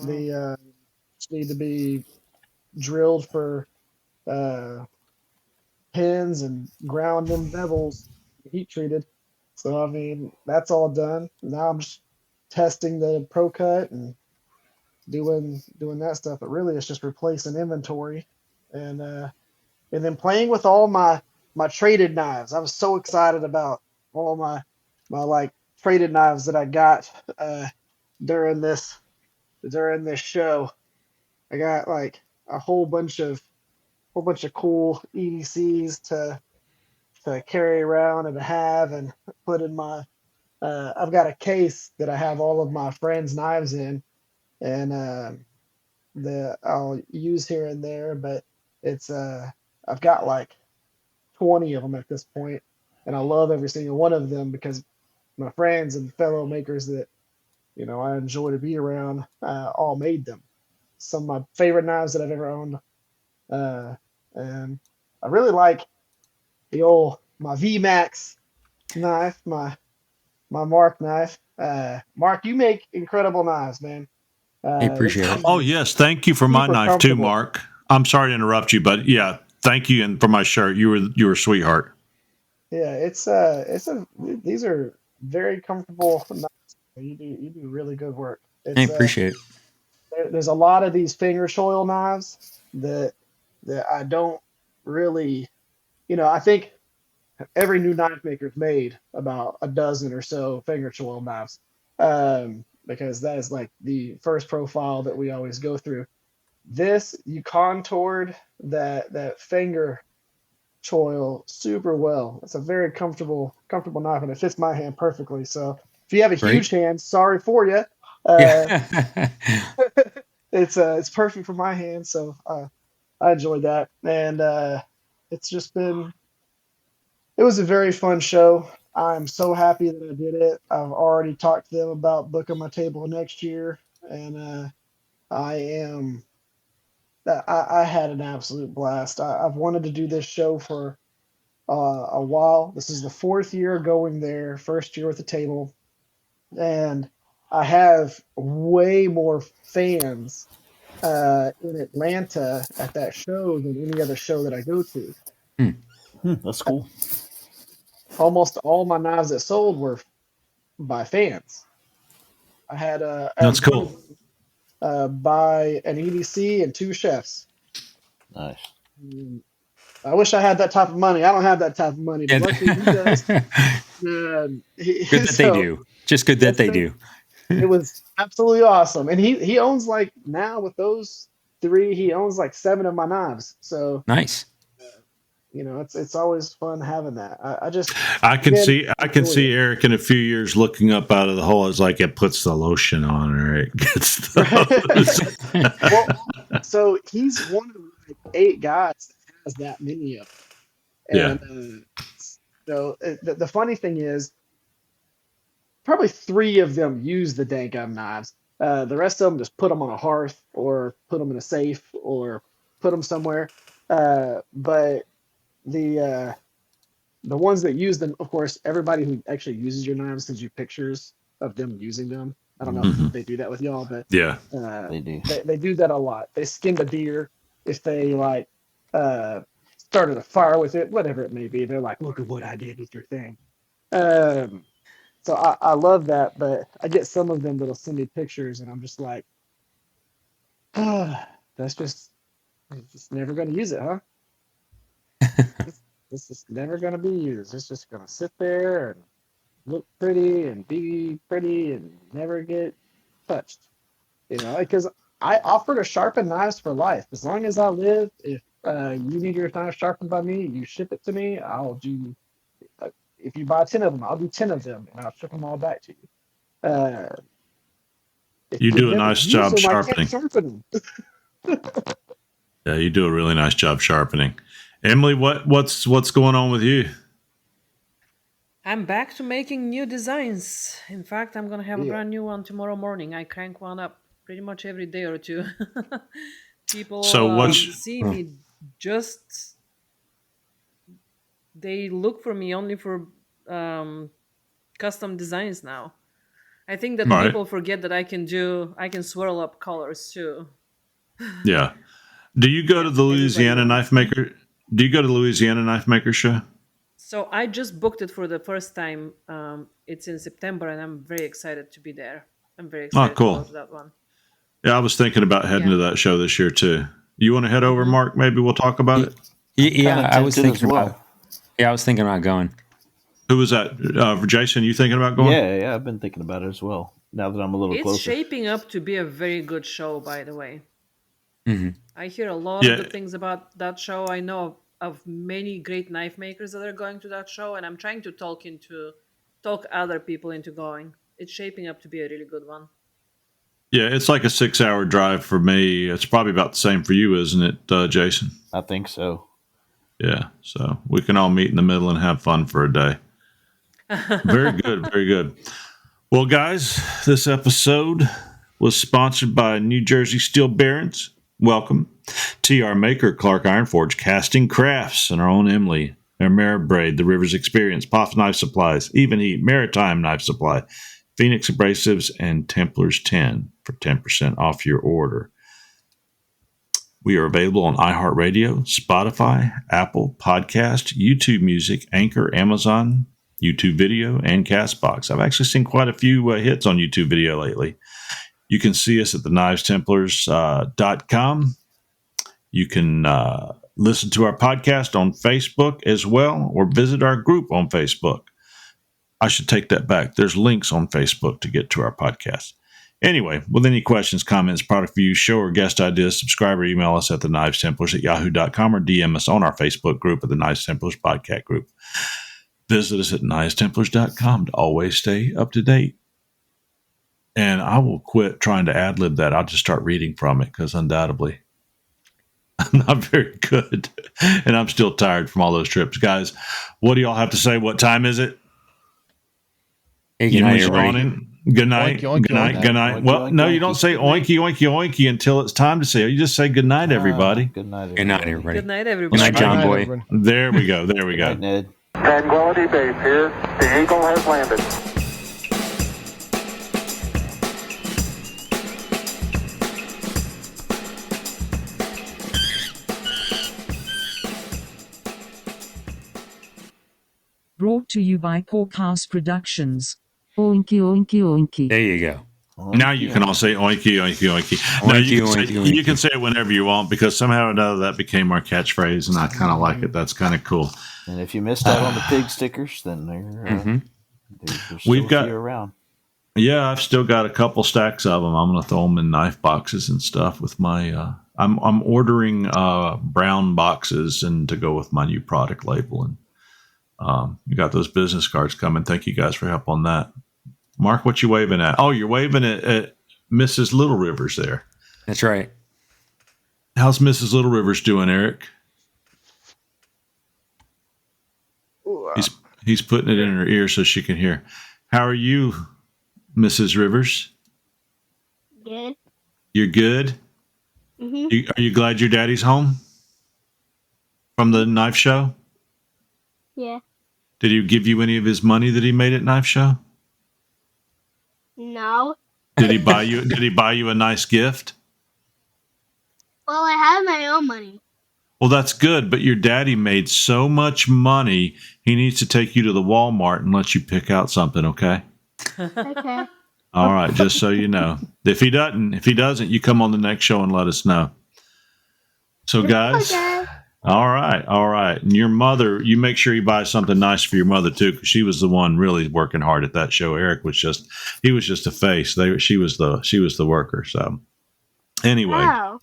The need to be drilled for pins and ground them bevels, heat treated. So I mean, that's all done. Now I'm just testing the ProCut and doing that stuff. But really, it's just replacing inventory, and then playing with all my traded knives. I was so excited about all my like traded knives that I got during this show. I got like a whole bunch of cool EDCs to carry around and to have and put in my. I've got a case that I have all of my friends' knives in, and the I'll use here and there, but it's I've got like 20 of them at this point, and I love every single one of them because my friends and fellow makers that I enjoy to be around all made them. Some of my favorite knives that I've ever owned, and I really like the old my VMAX knife, my Mark knife. Mark, you make incredible knives, man. I appreciate it. Oh yes, thank you for my Super knife too, comfortable. Mark. I'm sorry to interrupt you, but yeah, thank you, and for my shirt, you were a sweetheart. Yeah, these are very comfortable knives. You do really good work. I It's appreciate it. there's a lot of these finger choil knives that I don't really, I think every new knife maker's made about a dozen or so finger choil knives, because that is like the first profile that we always go through. This you contoured that finger choil super well. It's a very comfortable knife, and it fits my hand perfectly. So if you have a huge hand, sorry for you. Yeah. It's perfect for my hand, so I enjoyed that, and it's just been it was a very fun show. I'm so happy that I did it. I've already talked to them about booking my table next year, and I am I had an absolute blast. I've wanted to do this show for a while. This is the fourth year going there, first year with the table, and I have way more fans in Atlanta at that show than any other show that I go to. That's cool. Almost all my knives that sold were by fans. I had That's cool. by an EDC and two chefs. Nice. I wish I had that type of money. I don't have that type of money, but luckily he does. Good that they do. Just good that they do. It was absolutely awesome, and he owns like now with those three, he owns like 7 of my knives. So nice. It's always fun having that. I can see Eric in a few years looking up out of the hole. It's like it puts the lotion on or it gets the well, so he's one of like 8 guys that has that many of them. And so the funny thing is, probably 3 of them use the dang gum knives. The rest of them just put them on a hearth or put them in a safe or put them somewhere. But the ones that use them, of course, everybody who actually uses your knives sends you pictures of them using them. I don't know if they do that with y'all, but yeah, they do. They do that a lot. They skinned a deer if they like started a fire with it, whatever it may be. They're like, look at what I did with your thing. So I love that, but I get some of them that'll send me pictures, and I'm just like, that's just never going to use it, huh? This is never going to be used. It's just going to sit there and look pretty and be pretty and never get touched. Because I offer to sharpen knives for life. As long as I live, if you need your knife sharpened by me, you ship it to me, I'll do. If you buy 10 of them, I'll do 10 of them, and I'll ship them all back to you. You do a nice job sharpening. Yeah, you do a really nice job sharpening. Emily, what's going on with you? I'm back to making new designs. In fact, I'm gonna have a brand new one tomorrow morning. I crank one up. pretty much every day or two. People So see me just, they look for me only for custom designs now. I think that Right. people forget that I can swirl up colors too. Yeah. Do you go to the Louisiana everybody Knife Maker? Do you go to the Louisiana Knife Maker show? So I just booked it for the first time. It's in September, and I'm very excited to be there. I'm very excited to go to that one. Yeah, I was thinking about heading to that show this year too. You want to head over, Mark? Maybe we'll talk about it. Yeah, I was thinking about. Yeah, I was thinking about going. Who was that? Jason, you thinking about going? Yeah, I've been thinking about it as well. Now that I'm a little It's closer. shaping up to be a very good show, by the way. Mm-hmm. I hear a lot of good things about that show. I know of many great knife makers that are going to that show, and I'm trying to talk other people into going. It's shaping up to be a really good one. Yeah, it's like a 6-hour drive for me. It's probably about the same for you, isn't it, Jason? I think so. Yeah, so we can all meet in the middle and have fun for a day. Very good, very good. Well, guys, this episode was sponsored by New Jersey Steel Barons. Welcome. TR Maker, Clark Iron Forge, Casting Crafts, and our own Emily, Mara Braid, The Rivers Experience, Pops Knife Supplies, Even Heat, Maritime Knife Supply, Phoenix Abrasives, and Templars 10 for 10% off your order. We are available on iHeartRadio, Spotify, Apple Podcast, YouTube Music, Anchor, Amazon, YouTube Video, and CastBox. I've actually seen quite a few hits on YouTube Video lately. You can see us at theknivestemplars.com. You can listen to our podcast on Facebook as well, or visit our group on Facebook. I should take that back. There's links on Facebook to get to our podcast. Anyway, with any questions, comments, product views, show or guest ideas, subscribe or email us at thenivestemplars@yahoo.com or DM us on our Facebook group at the Knives Templars Podcast Group. Visit us at knivestemplars.com to always stay up to date. And I will quit trying to ad-lib that. I'll just start reading from it because undoubtedly I'm not very good. And I'm still tired from all those trips. Guys, what do y'all have to say? What time is it? Hey, good night, everybody. Good night. Oinky, oinky, Good night. oinky. Good night. Well, no, you don't say oinky, oinky, oinky until it's time to say it. You just say good night, everybody. Good night, Good night, everybody. Good night, everybody. Good night, John Boy. Everyone. There we go. There we go. Good night, Ned. Tranquility Base here. The Eagle has landed. Brought to you by PORKHouse Productions. Oinky, oinky, oinky. There you go. Now you can all say oinky, oinky, oinky. Now you can say it whenever you want because somehow or another that became our catchphrase, and I kind of like it. That's kind of cool. And if you missed out on the pig stickers, then they're still We've got a few around. Yeah, I've still got a couple stacks of them. I'm going to throw them in knife boxes and stuff with my. I'm ordering brown boxes and to go with my new product label, and you got those business cards coming. Thank you guys for help on that. Mark, what you waving at? Oh, you're waving at Mrs. Little Rivers there. That's right. How's Mrs. Little Rivers doing, Eric? He's putting it in her ear so she can hear. How are you, Mrs. Rivers? Good. You're good? Mm-hmm. Are you glad your daddy's home from the knife show? Yeah. Did he give you any of his money that he made at knife show? No. Did he buy you a nice gift? Well, I have my own money. Well, that's good, but your daddy made so much money, he needs to take you to the Walmart and let you pick out something, okay? Okay. All right, just so you know. If he doesn't, you come on the next show and let us know. So, guys, Okay. all right. And your mother, you make sure you buy something nice for your mother too, because she was the one really working hard at that show. Eric was just a face. She was the worker. So, anyway. Wow.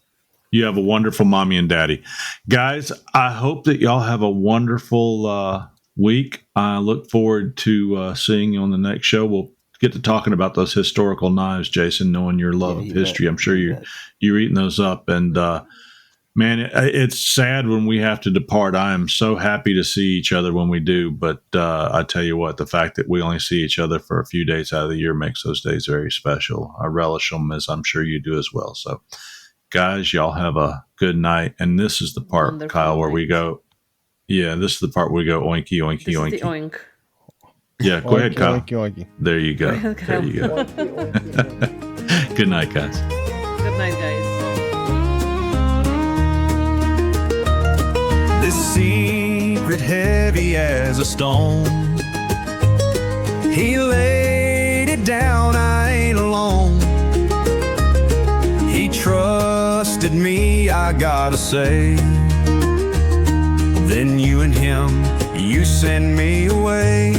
You have a wonderful mommy and daddy. Guys, I hope that y'all have a wonderful week. I look forward to seeing you on the next show. We'll get to talking about those historical knives, Jason, knowing your love of history. I'm sure you're eating those up. And Man, it's sad when we have to depart. I am so happy to see each other when we do, but I tell you what, the fact that we only see each other for a few days out of the year makes those days very special. I relish them, as I'm sure you do as well. So, guys, y'all have a good night. And this is the part, Wonderful Kyle, where night. we go. Yeah, this is the part where we go oinky, oinky, This oinky. is the oink. Yeah, go ahead, Kyle. Oinky, oinky. There you go. Go ahead, There Kyle. you go. Oinky, oinky, oinky. Good night, guys. Good night, guys. This secret heavy as a stone. He laid it down, I ain't alone. He trusted me, I gotta say. Then you and him, you send me away.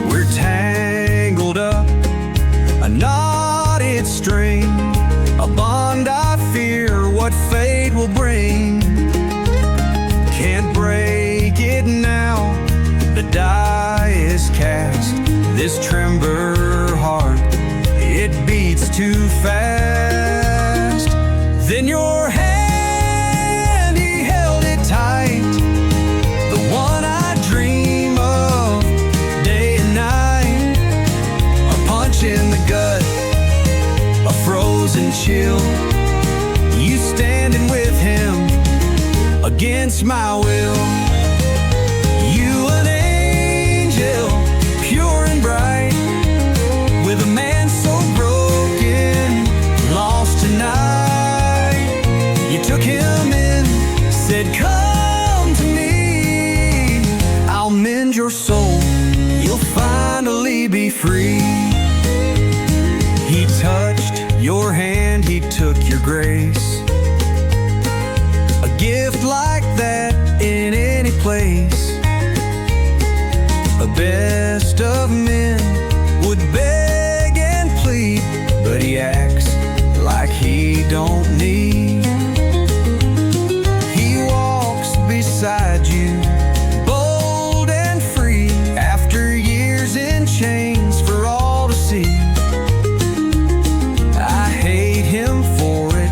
We're tangled up, a knotted string, a bond I fear what fate will bring. Can't break it now, the die is cast. This trember heart, it beats too fast. Then your hand, he held it tight, the one I dream of day and night. A punch in the gut, a frozen chill, you standing with him against my will. You an angel, pure and bright, with a man so broken, lost tonight. You took him in, said come to me, I'll mend your soul, you'll finally be free. He touched your hand, he took your grace. A gift like that in any place. The best of men would beg and plead, but he acts like he don't need. He walks beside you, bold and free, after years in chains for all to see. I hate him for it,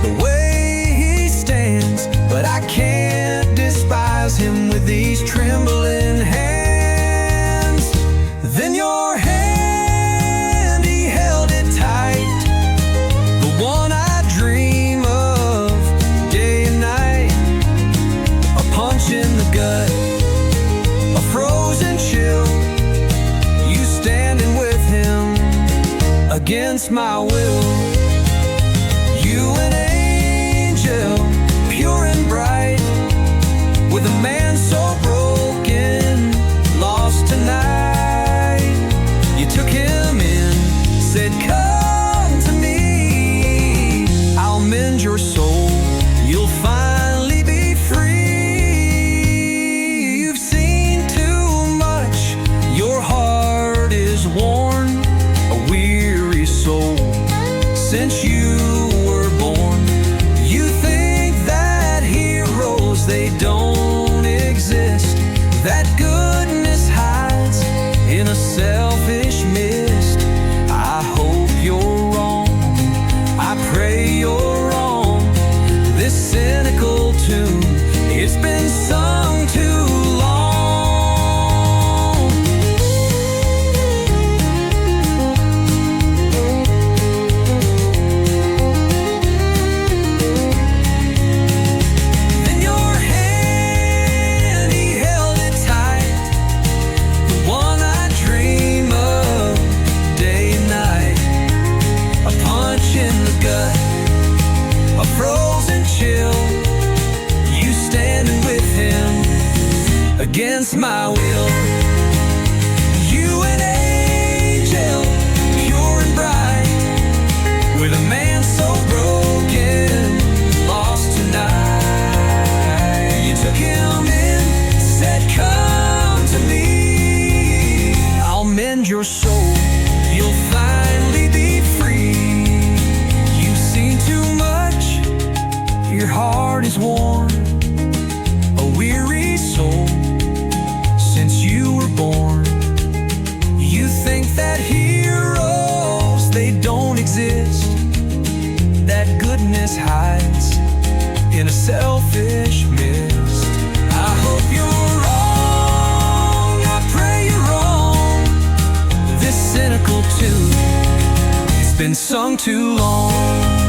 the way he stands, but I can't despise him with these trembling hands. Then your hand, he held it tight, the one I dream of day and night. A punch in the gut, a frozen chill, you standing with him against my will. You an angel, pure and bright, with a man so broken, lost tonight. You took him in, said come to me, I'll mend your soul, you'll finally be free. You've seen too much, your heart is worn, a weary soul since you were born. You think that heroes, they don't exist, that goodness hides in a selfish mist. I hope you're wrong, I pray you're wrong. This cynical tune, it's been sung too long. Then your hand, he held it tight, the one I dream of day and night. A punch in the gut, a frozen chill, you standing with him against my will. You an angel, pure and bright, with a man so broken, lost tonight. You took him in, said come to me, I'll mend your soul, you'll finally be free. You've seen too much, your heart is worn, a weary soul since you were born. You think that heroes, they don't exist, that goodness kindness hides in a selfish mist. I hope you're wrong, I pray you're wrong. This cynical tune, it's been sung too long.